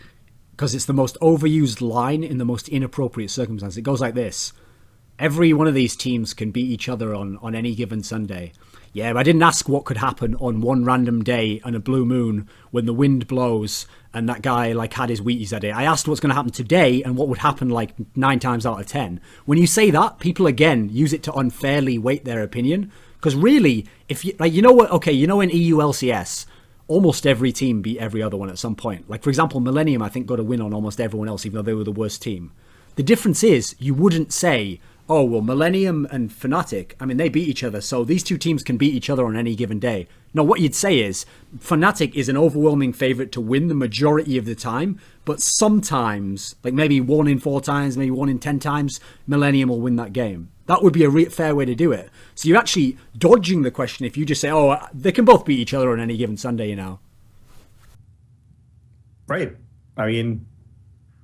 because it's the most overused line in the most inappropriate circumstances. It goes like this. every one of these teams can beat each other on any given Sunday. Yeah, but I didn't ask what could happen on one random day on a blue moon when the wind blows and that guy like had his Wheaties that day. I asked what's going to happen today and what would happen like 9 times out of 10. When you say that, people again use it to unfairly weight their opinion. Because really, if you like, you know what? Okay, you know in EU LCS, almost every team beat every other one at some point. Like for example, Millennium I think got a win on almost everyone else, even though they were the worst team. The difference is you wouldn't say, oh, well, Millennium and Fnatic, I mean, they beat each other, so these two teams can beat each other on any given day. No, what you'd say is Fnatic is an overwhelming favourite to win the majority of the time, but sometimes, like maybe 1 in 4 times, maybe 1 in 10 times, Millennium will win that game. That would be a fair way to do it. So you're actually dodging the question if you just say, oh, they can both beat each other on any given Sunday, you know. Right. I mean,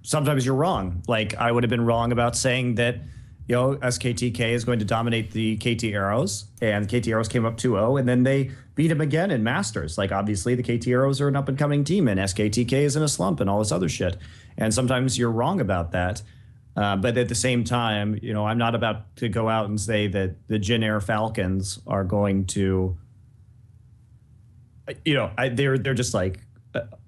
sometimes you're wrong. Like, I would have been wrong about saying that, you know, SKTK is going to dominate the KT Arrows, and KT Arrows came up 2-0, and then they beat him again in Masters. Like, obviously, the KT Arrows are an up-and-coming team, and SKTK is in a slump and all this other shit. And sometimes you're wrong about that. But at the same time, you know, I'm not about to go out and say that the Jin Air Falcons are going to, you know, they're just like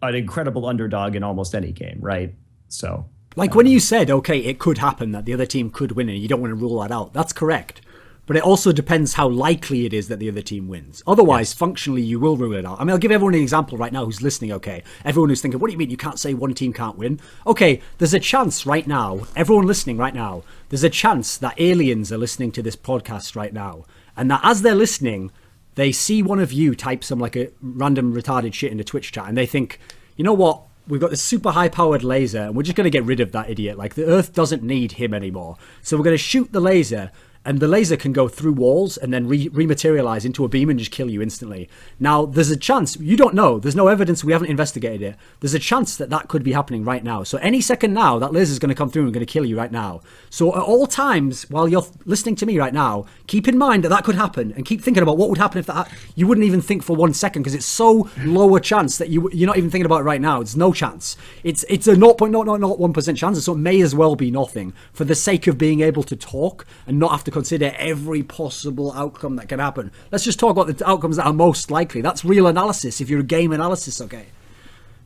an incredible underdog in almost any game, right? So, like when you said, okay, it could happen that the other team could win and you don't want to rule that out. That's correct. But it also depends how likely it is that the other team wins. Otherwise, functionally, you will rule it out. I mean, I'll give everyone an example right now who's listening, okay? Everyone who's thinking, what do you mean you can't say one team can't win? Okay, there's a chance right now, everyone listening right now, there's a chance that aliens are listening to this podcast right now. And that as they're listening, they see one of you type some like a random retarded shit into Twitch chat and they think, you know what? We've got this super high-powered laser and we're just going to get rid of that idiot. Like, the Earth doesn't need him anymore. So we're going to shoot the laser and the laser can go through walls and then rematerialize into a beam and just kill you instantly. Now, there's a chance, you don't know, there's no evidence, we haven't investigated it. There's a chance that that could be happening right now. So any second now, that laser is going to come through and going to kill you right now. So at all times, while you're listening to me right now, keep in mind that that could happen and keep thinking about what would happen if that, you wouldn't even think for 1 second because it's so low a chance that you're not even thinking about it right now. It's no chance. It's a 0.001% chance, so it may as well be nothing for the sake of being able to talk and not have to consider every possible outcome that can happen. Let's just talk about the outcomes that are most likely. That's real analysis if you're a game analysis, okay?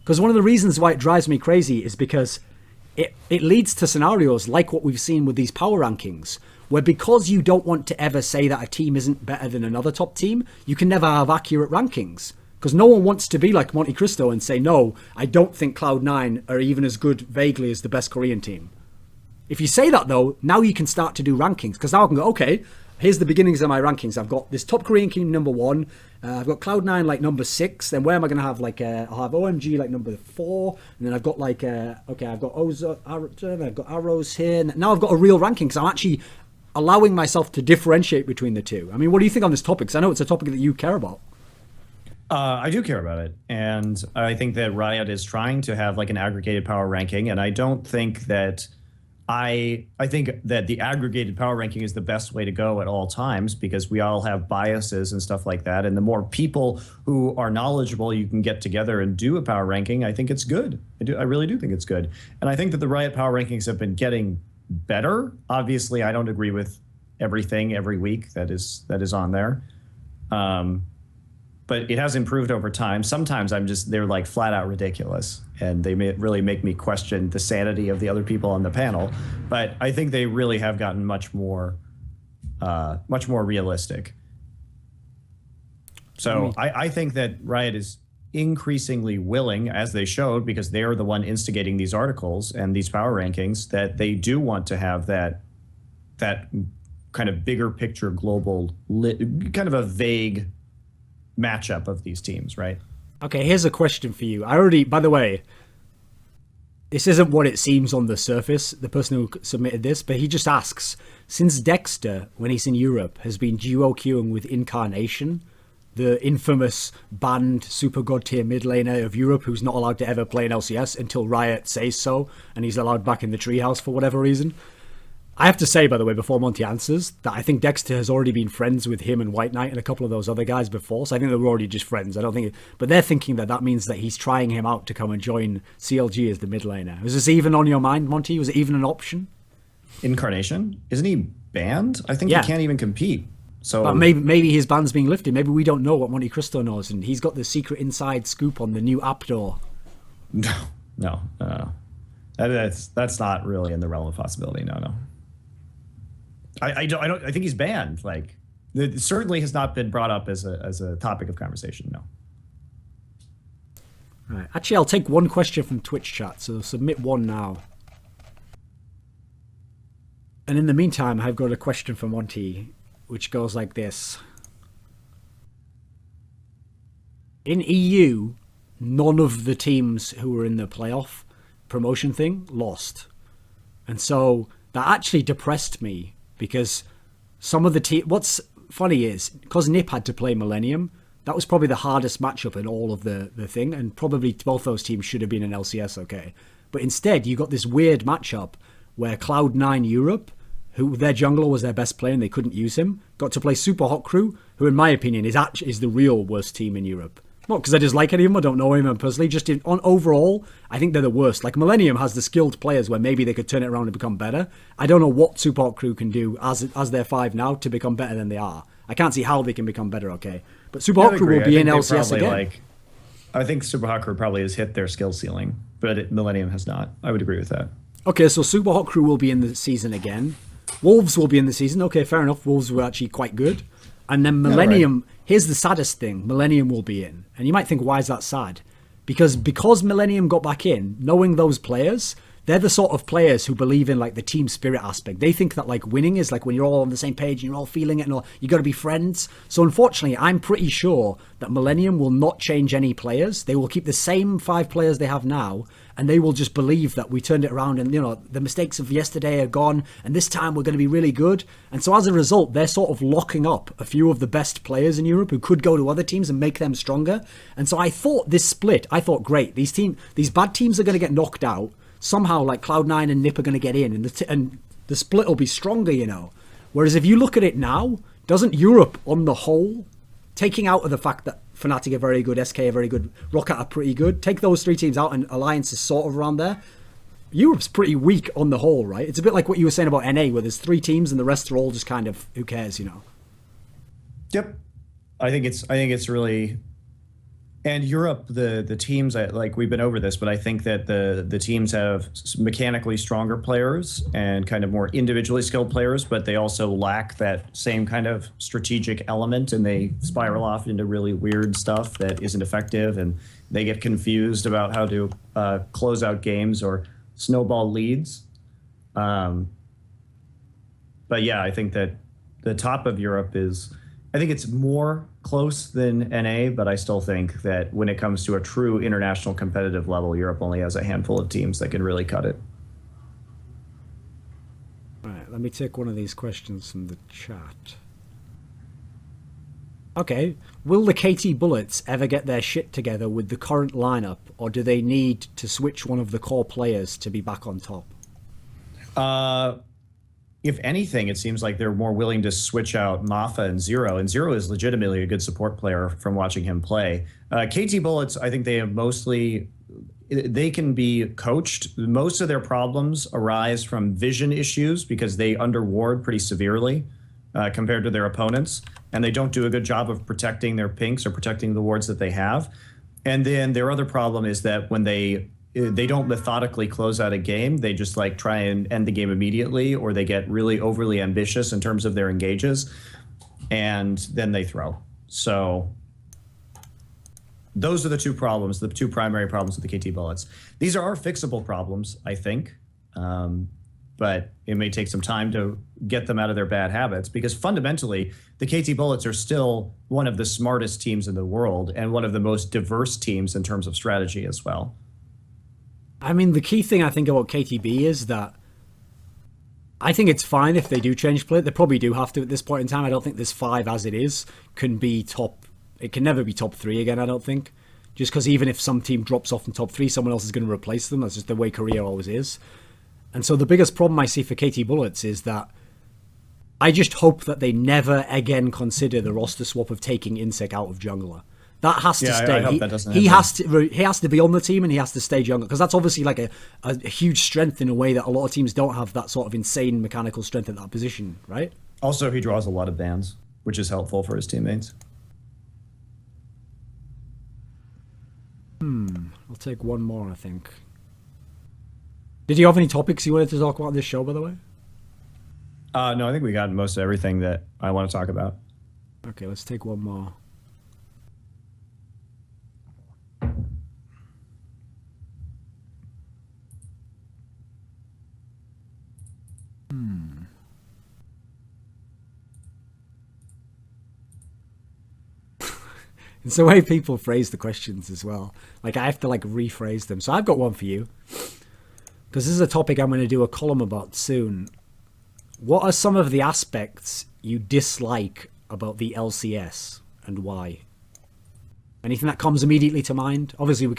Because one of the reasons why it drives me crazy is because it leads to scenarios like what we've seen with these power rankings, where because you don't want to ever say that a team isn't better than another top team, you can never have accurate rankings. Because no one wants to be like MonteCristo and say, no, I don't think Cloud9 are even as good vaguely as the best Korean team. If you say that, though, now you can start to do rankings. Because now I can go, okay, here's the beginnings of my rankings. I've got this top Korean team number 1. I've got Cloud9 like number 6. Then where am I going to have like, I'll have OMG like number 4. And then I've got like, okay, I've got I've got Arrows here. And now I've got a real ranking because I'm actually allowing myself to differentiate between the two. I mean, what do you think on this topic? Because I know it's a topic that you care about. I do care about it. And I think that Riot is trying to have like an aggregated power ranking. And I don't think that I think that the aggregated power ranking is the best way to go at all times because we all have biases and stuff like that. And the more people who are knowledgeable you can get together and do a power ranking, I think it's good. I really do think it's good. And I think that the Riot power rankings have been getting better. Obviously, I don't agree with everything every week that is on there. But it has improved over time. Sometimes they're like flat out ridiculous and they really make me question the sanity of the other people on the panel. But I think they really have gotten much more realistic. So I think that Riot is increasingly willing, as they showed, because they are the one instigating these articles and these power rankings, that they do want to have that kind of bigger picture global, kind of a vague matchup of these teams, right? Okay, here's a question for you. By the way, this isn't what it seems on the surface, the person who submitted this, but he just asks, since Dexter, when he's in Europe, has been duo queuing with Incarnation, the infamous banned super god tier mid laner of Europe who's not allowed to ever play in LCS until Riot says so, and he's allowed back in the treehouse for whatever reason. I have to say, by the way, before Monty answers, that I think Dexter has already been friends with him and White Knight and a couple of those other guys before, so I think they were already just friends. I don't think, but they're thinking that means that he's trying him out to come and join CLG as the mid laner. Was this even on your mind, Monty? Was it even an option? Incarnation? Isn't he banned. I think Yeah. he can't even compete. So But maybe his ban's being lifted. Maybe we don't know what MonteCristo knows, and he's got the secret inside scoop on the new app door. No. That's not really in the realm of possibility. No. I think he's banned. Like, it certainly has not been brought up as a topic of conversation. No. All right. Actually, I'll take one question from Twitch chat. So submit one now. And in the meantime, I've got a question for Monty, which goes like this. In EU, none of the teams who were in the playoff promotion thing lost. And so that actually depressed me, because some of the what's funny is, because Nip had to play Millennium, that was probably the hardest matchup in all of the thing, and probably both those teams should have been in LCS, okay? But instead, you got this weird matchup where Cloud9 Europe, who their jungler was their best player and they couldn't use him, got to play Super Hot Crew, who in my opinion is the real worst team in Europe. Not because I dislike any of them, I don't know him personally, just on overall, I think they're the worst. Like, Millennium has the skilled players where maybe they could turn it around and become better. I don't know what Super Hot Crew can do as they're 5 now to become better than they are. I can't see how they can become better, okay? But Super Hot Crew will be in LCS again. I think Super Hot Crew probably has hit their skill ceiling, but Millennium has not. I would agree with that. Okay, so Super Hot Crew will be in the season again. Wolves will be in the season. Okay, fair enough. Wolves were actually quite good. And then Millennium, here's the saddest thing. Millennium will be in. And you might think, why is that sad? Because Millennium got back in, knowing those players, they're the sort of players who believe in like the team spirit aspect. They think that like winning is like when you're all on the same page and you're all feeling it and all, you got to be friends. So unfortunately, I'm pretty sure that Millennium will not change any players. They will keep the same 5 players they have now, and they will just believe that we turned it around and, you know, the mistakes of yesterday are gone and this time we're going to be really good. And so as a result, they're sort of locking up a few of the best players in Europe who could go to other teams and make them stronger. And so I thought this split, great, these bad teams are going to get knocked out. Somehow, like Cloud9 and Nip are going to get in, and the split will be stronger, you know. Whereas if you look at it now, doesn't Europe on the whole, taking out of the fact that Fnatic are very good, SK are very good, Rocket are pretty good, take those 3 teams out and Alliance is sort of around there, Europe's pretty weak on the whole, right? It's a bit like what you were saying about NA, where there's 3 teams and the rest are all just kind of, who cares, you know? Yep. I think it's really... And Europe, the teams, like we've been over this, but I think that the teams have mechanically stronger players and kind of more individually skilled players, but they also lack that same kind of strategic element, and they spiral off into really weird stuff that isn't effective, and they get confused about how to close out games or snowball leads. But yeah, I think that the top of Europe is... I think it's more close than NA, but I still think that when it comes to a true international competitive level, Europe only has a handful of teams that can really cut it. All right, let me take one of these questions from the chat. Okay, will the KT Bullets ever get their shit together with the current lineup, or do they need to switch one of the core players to be back on top? If anything, it seems like they're more willing to switch out Mafa and Zero. And Zero is legitimately a good support player from watching him play. KT Bullets, I think they have they can be coached. Most of their problems arise from vision issues because they underward pretty severely compared to their opponents. And they don't do a good job of protecting their pinks or protecting the wards that they have. And then their other problem is that when they don't methodically close out a game. They just like try and end the game immediately, or they get really overly ambitious in terms of their engages, and then they throw. So those are the 2 problems, the 2 primary problems with the KT Bullets. These are fixable problems, I think, but it may take some time to get them out of their bad habits, because fundamentally, the KT Bullets are still one of the smartest teams in the world and one of the most diverse teams in terms of strategy as well. I mean, the key thing I think about KTB is that I think it's fine if they do change play. They probably do have to at this point in time. I don't think this 5 as it is can be top. It can never be top 3 again, I don't think. Just because even if some team drops off in top 3, someone else is going to replace them. That's just the way Korea always is. And so the biggest problem I see for KT Bullets is that I just hope that they never again consider the roster swap of taking Insec out of jungler. That has to stay. I hope that doesn't he happen. has to be on the team, and he has to stay Jungler, because that's obviously like a huge strength in a way that a lot of teams don't have that sort of insane mechanical strength at that position, right? Also, he draws a lot of bans, which is helpful for his teammates. I'll take one more, I think. Did you have any topics you wanted to talk about on this show, by the way? No, I think we got most of everything that I want to talk about. Okay, let's take one more. It's the way people phrase the questions as well. Like, I have to like rephrase them. So I've got one for you, because this is a topic I'm going to do a column about soon. What are some of the aspects you dislike about the LCS, and why? Anything that comes immediately to mind? Obviously, we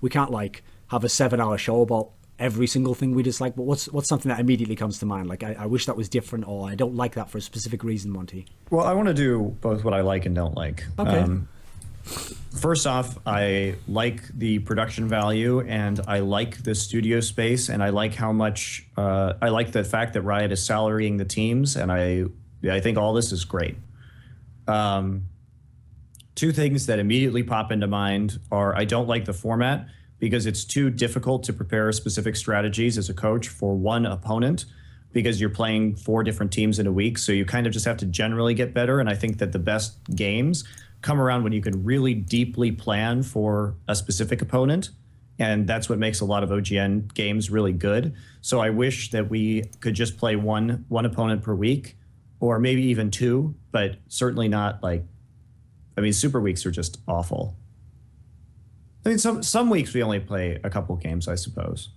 can't like have a 7-hour show about every single thing we dislike, but what's something that immediately comes to mind? Like, I wish that was different, or I don't like that for a specific reason, Monty. Well, I want to do both what I like and don't like. Okay. First off, I like the production value, and I like the studio space, and I like how much I like the fact that Riot is salarying the teams, and I think all this is great. Two things that immediately pop into mind are, I don't like the format because it's too difficult to prepare specific strategies as a coach for one opponent, because you're playing 4 different teams in a week, so you kind of just have to generally get better. And I think that the best games come around when you can really deeply plan for a specific opponent, and that's what makes a lot of OGN games really good. So I wish that we could just play one opponent per week, or maybe even 2, but certainly not like, I mean, super weeks are just awful. I mean, some weeks we only play a couple games, I suppose.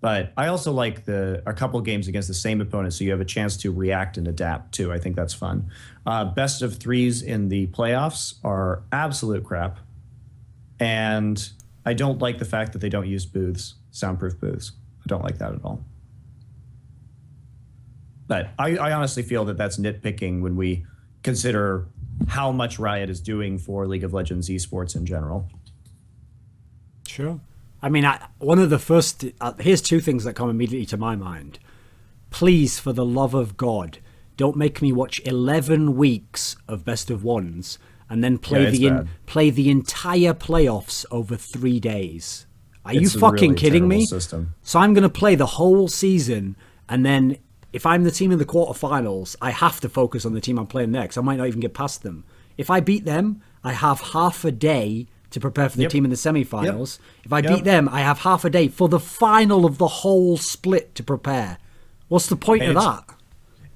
But I also like a couple games against the same opponent, so you have a chance to react and adapt too. I think that's fun. Best of 3s in the playoffs are absolute crap. And I don't like the fact that they don't use booths, soundproof booths. I don't like that at all. But I honestly feel that that's nitpicking when we consider how much Riot is doing for League of Legends esports in general. Sure. I mean, one of the first... here's 2 things that come immediately to my mind. Please, for the love of God, don't make me watch 11 weeks of best of 1s and then play the entire playoffs over 3 days. Are you fucking kidding me? System. So I'm going to play the whole season, and then if I'm the team in the quarterfinals, I have to focus on the team I'm playing next. I might not even get past them. If I beat them, I have half a day to prepare for the team in the semifinals. If I beat them, I have half a day for the final of the whole split to prepare. What's the point of that?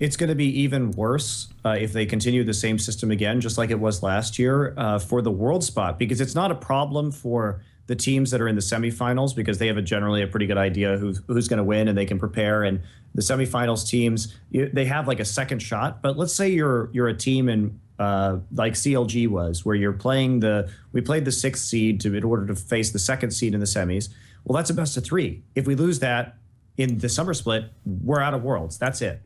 It's going to be even worse if they continue the same system again, just like it was last year for the world spot, because it's not a problem for the teams that are in the semifinals, because they have generally a pretty good idea who's going to win, and they can prepare. And the semifinals teams, they have like a second shot. But let's say you're a team in like CLG was, where we played the 6th seed in order to face the 2nd seed in the semis. Well, that's a best of 3. If we lose that in the summer split, we're out of Worlds. That's it.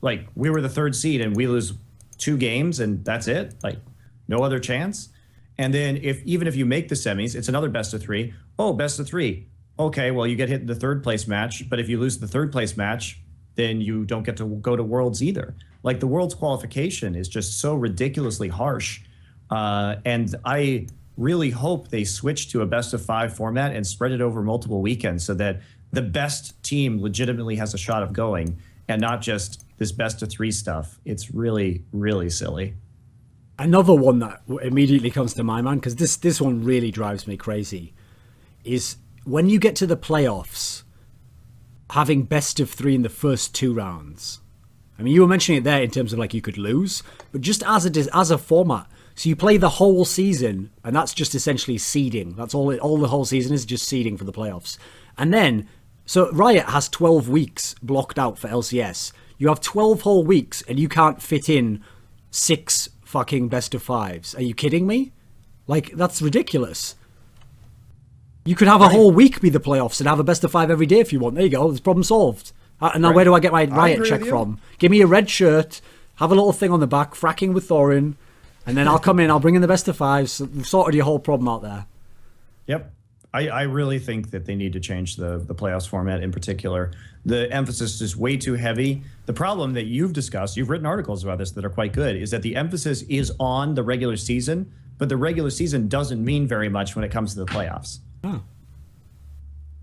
Like, we were the 3rd seed and we lose 2 games and that's it. Like, no other chance. And then even if you make the semis, it's another best of 3. Oh, best of 3. Okay, well, you get hit in the 3rd place match, but if you lose the 3rd place match, then you don't get to go to Worlds either. Like, the Worlds qualification is just so ridiculously harsh. And I really hope they switch to a best of 5 format and spread it over multiple weekends, so that the best team legitimately has a shot of going, and not just this best of 3 stuff. It's really, really silly. Another one that immediately comes to my mind, because this one really drives me crazy, is when you get to the playoffs, having best of 3 in the first 2 rounds. I mean, you were mentioning it there in terms of like you could lose, but just as a format. So you play the whole season, and that's just essentially seeding. That's all the whole season is, just seeding for the playoffs. And then, so Riot has 12 weeks blocked out for LCS. You have 12 whole weeks, and you can't fit in 6 fucking best of 5s. Are you kidding me? Like, that's ridiculous. You could have a whole week be the playoffs and have a best of 5 every day if you want. There you go. There's problem solved. And now where do I get my Riot check from? Give me a red shirt, have a little thing on the back, fracking with Thorin, And then I'll come in, I'll bring in the best of fives. So we've sorted your whole problem out there. Yep. I really think that they need to change the playoffs format in particular. The emphasis is way too heavy. The problem that you've discussed, you've written articles about this that are quite good, is that the emphasis is on the regular season, but the regular season doesn't mean very much when it comes to the playoffs. Oh.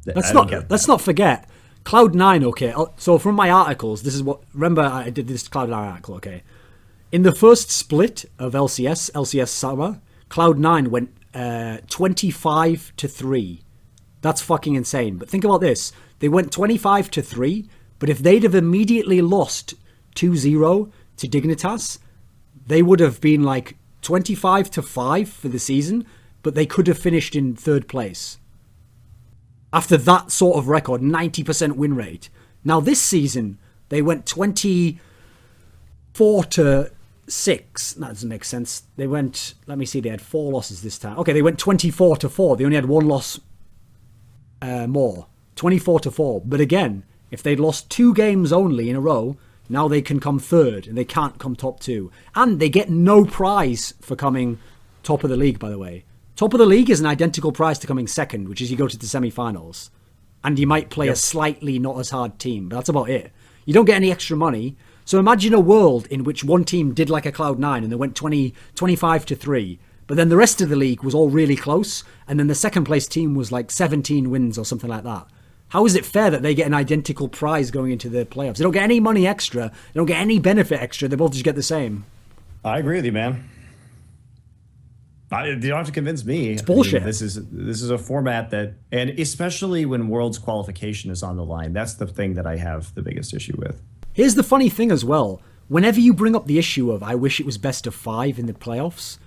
Let's not forget, Cloud9, okay. So from my articles, this is what, remember I did this Cloud9 article, okay. In the first split of LCS summer, Cloud9 went 25-3. That's fucking insane. But think about this. They went 25-3, but if they'd have immediately lost 2-0 to Dignitas, they would have been like 25-5 for the season, but they could have finished in third place. After that sort of record, 90% win rate. Now this season, they went 24-6. That doesn't make sense. They went, let me see, they had 4 losses this time. Okay, they went 24-4. They only had 1 loss more. 24-4. But again, if they'd lost 2 games only in a row, now they can come third and they can't come top 2. And they get no prize for coming top of the league, by the way. Top of the league is an identical prize to coming second, which is you go to the semi-finals. And you might play a slightly not as hard team, but that's about it. You don't get any extra money. So imagine a world in which one team did like a Cloud9 and they went 25-3, but then the rest of the league was all really close, and then the second place team was like 17 wins or something like that. How is it fair that they get an identical prize going into the playoffs? They don't get any money extra. They don't get any benefit extra. They both just get the same. I agree with you, man. You don't have to convince me. It's bullshit. I mean, this is a format that, and especially when Worlds qualification is on the line, that's the thing that I have the biggest issue with. Here's the funny thing as well. Whenever you bring up the issue of I wish it was best of 5 in the playoffs,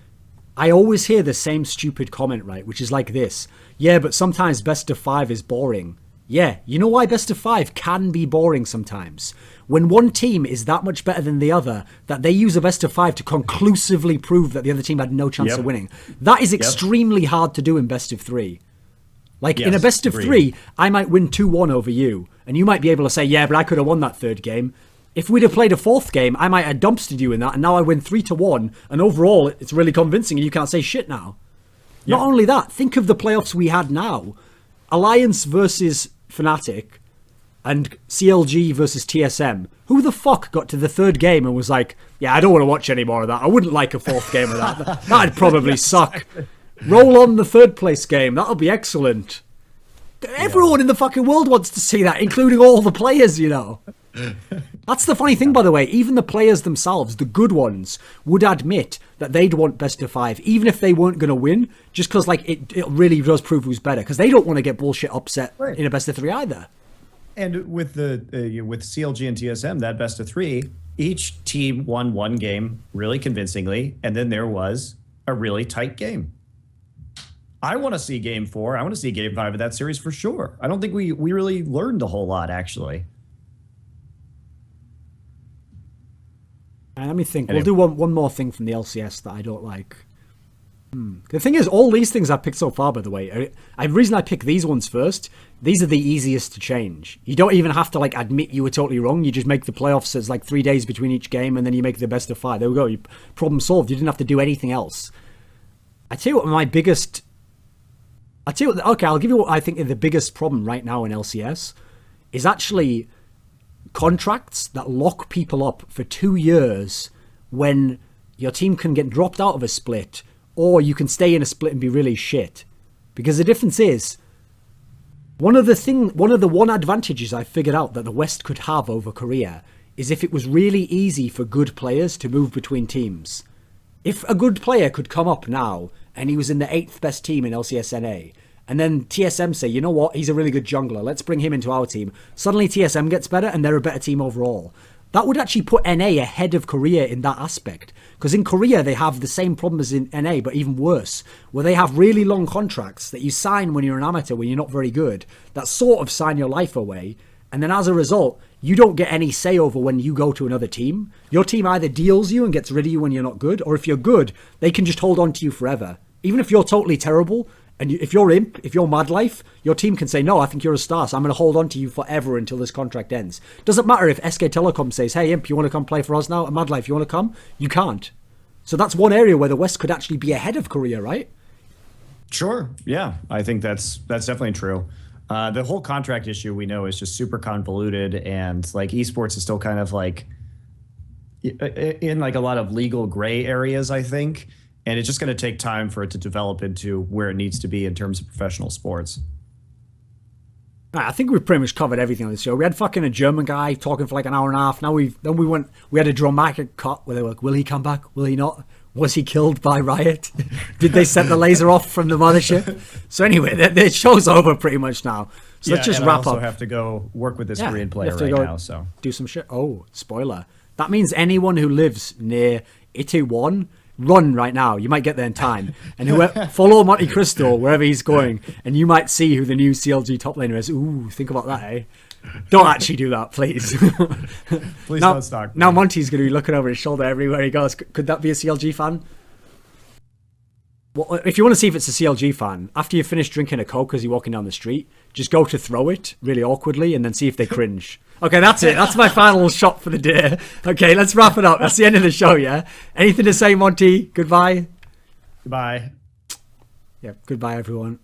I always hear the same stupid comment, right? Which is like this. Yeah, but sometimes best of 5 is boring. Yeah, you know why best of 5 can be boring sometimes? When one team is that much better than the other, that they use a best of 5 to conclusively prove that the other team had no chance of winning. That is extremely hard to do in best of 3. Like, in a best of 3, I might win 2-1 over you, and you might be able to say, yeah, but I could have won that third game. If we'd have played a 4th game, I might have dumpstered you in that, and now I win 3-1, and overall, it's really convincing, and you can't say shit now. Not only that, think of the playoffs we had now. Alliance versus Fnatic, and CLG versus TSM. Who the fuck got to the 3rd game and was like, yeah, I don't want to watch any more of that. I wouldn't like a 4th game of that. That'd probably suck. Roll on the 3rd place game. That'll be excellent. Everyone in the fucking world wants to see that, including all the players, you know. That's the funny thing, by the way. Even the players themselves, the good ones, would admit that they'd want best of 5, even if they weren't going to win, just because like it really does prove who's better. Because they don't want to get bullshit upset in a best of 3 either. And with with CLG and TSM, that best of 3, each team won 1 game really convincingly, and then there was a really tight game. I want to see game 4. I want to see game 5 of that series for sure. I don't think we really learned a whole lot, actually. Let me think. We'll do one more thing from the LCS that I don't like. The thing is, all these things I've picked so far, by the way, the reason I pick these ones first, these are the easiest to change. You don't even have to like admit you were totally wrong. You just make the playoffs as like 3 days between each game, and then you make the best of 5. There we go. You problem solved. You didn't have to do anything else. I tell you what, I'll give you what I think is the biggest problem right now in LCS is actually contracts that lock people up for 2 years when your team can get dropped out of a split, or you can stay in a split and be really shit. Because the difference is, one of the advantages I figured out that the West could have over Korea is if it was really easy for good players to move between teams. If a good player could come up now and he was in the 8th best team in LCSNA, and then TSM say, you know what, he's a really good jungler, let's bring him into our team. Suddenly TSM gets better and they're a better team overall. That would actually put NA ahead of Korea in that aspect. Because in Korea, they have the same problem as in NA, but even worse, where they have really long contracts that you sign when you're an amateur, when you're not very good, that sort of sign your life away. And then as a result, you don't get any say over when you go to another team. Your team either deals you and gets rid of you when you're not good, or if you're good, they can just hold on to you forever. Even if you're totally terrible, and if you're Imp, if you're Mad Life, your team can say, no, I think you're a star, so I'm going to hold on to you forever until this contract ends. Doesn't matter if SK Telecom says, hey, Imp, you want to come play for us now? Mad Life, you want to come? You can't. So that's one area where the West could actually be ahead of Korea, right? Sure. Yeah, I think that's definitely true. The whole contract issue we know is just super convoluted, and like esports is still kind of like in like a lot of legal gray areas, I think, and it's just going to take time for it to develop into where it needs to be in terms of professional sports. I think we've pretty much covered everything on this show. We had fucking a German guy talking for like an hour and a half. Now we had a dramatic cut where they were like, will he come back? Will he not? Was he killed by Riot? Did they set the laser off from the mothership? So anyway, the show's over pretty much now. So let's just wrap up. I also have to go work with this Korean player right now. So do some shit. Oh, spoiler. That means anyone who lives near Itaewon, run right now. You might get there in time. And follow MonteCristo wherever he's going, and you might see who the new CLG top laner is. Ooh, think about that, eh? Don't actually do that, please. Please don't start. Now Monty's going to be looking over his shoulder everywhere he goes. Could that be a CLG fan? Well, if you want to see if it's a CLG fan, after you finish drinking a Coke as you're walking down the street, just go to throw it really awkwardly and then see if they cringe. Okay, that's it. That's my final shot for the day. Okay, let's wrap it up. That's the end of the show, yeah? Anything to say, Monty? Goodbye? Goodbye. Yeah, goodbye, everyone.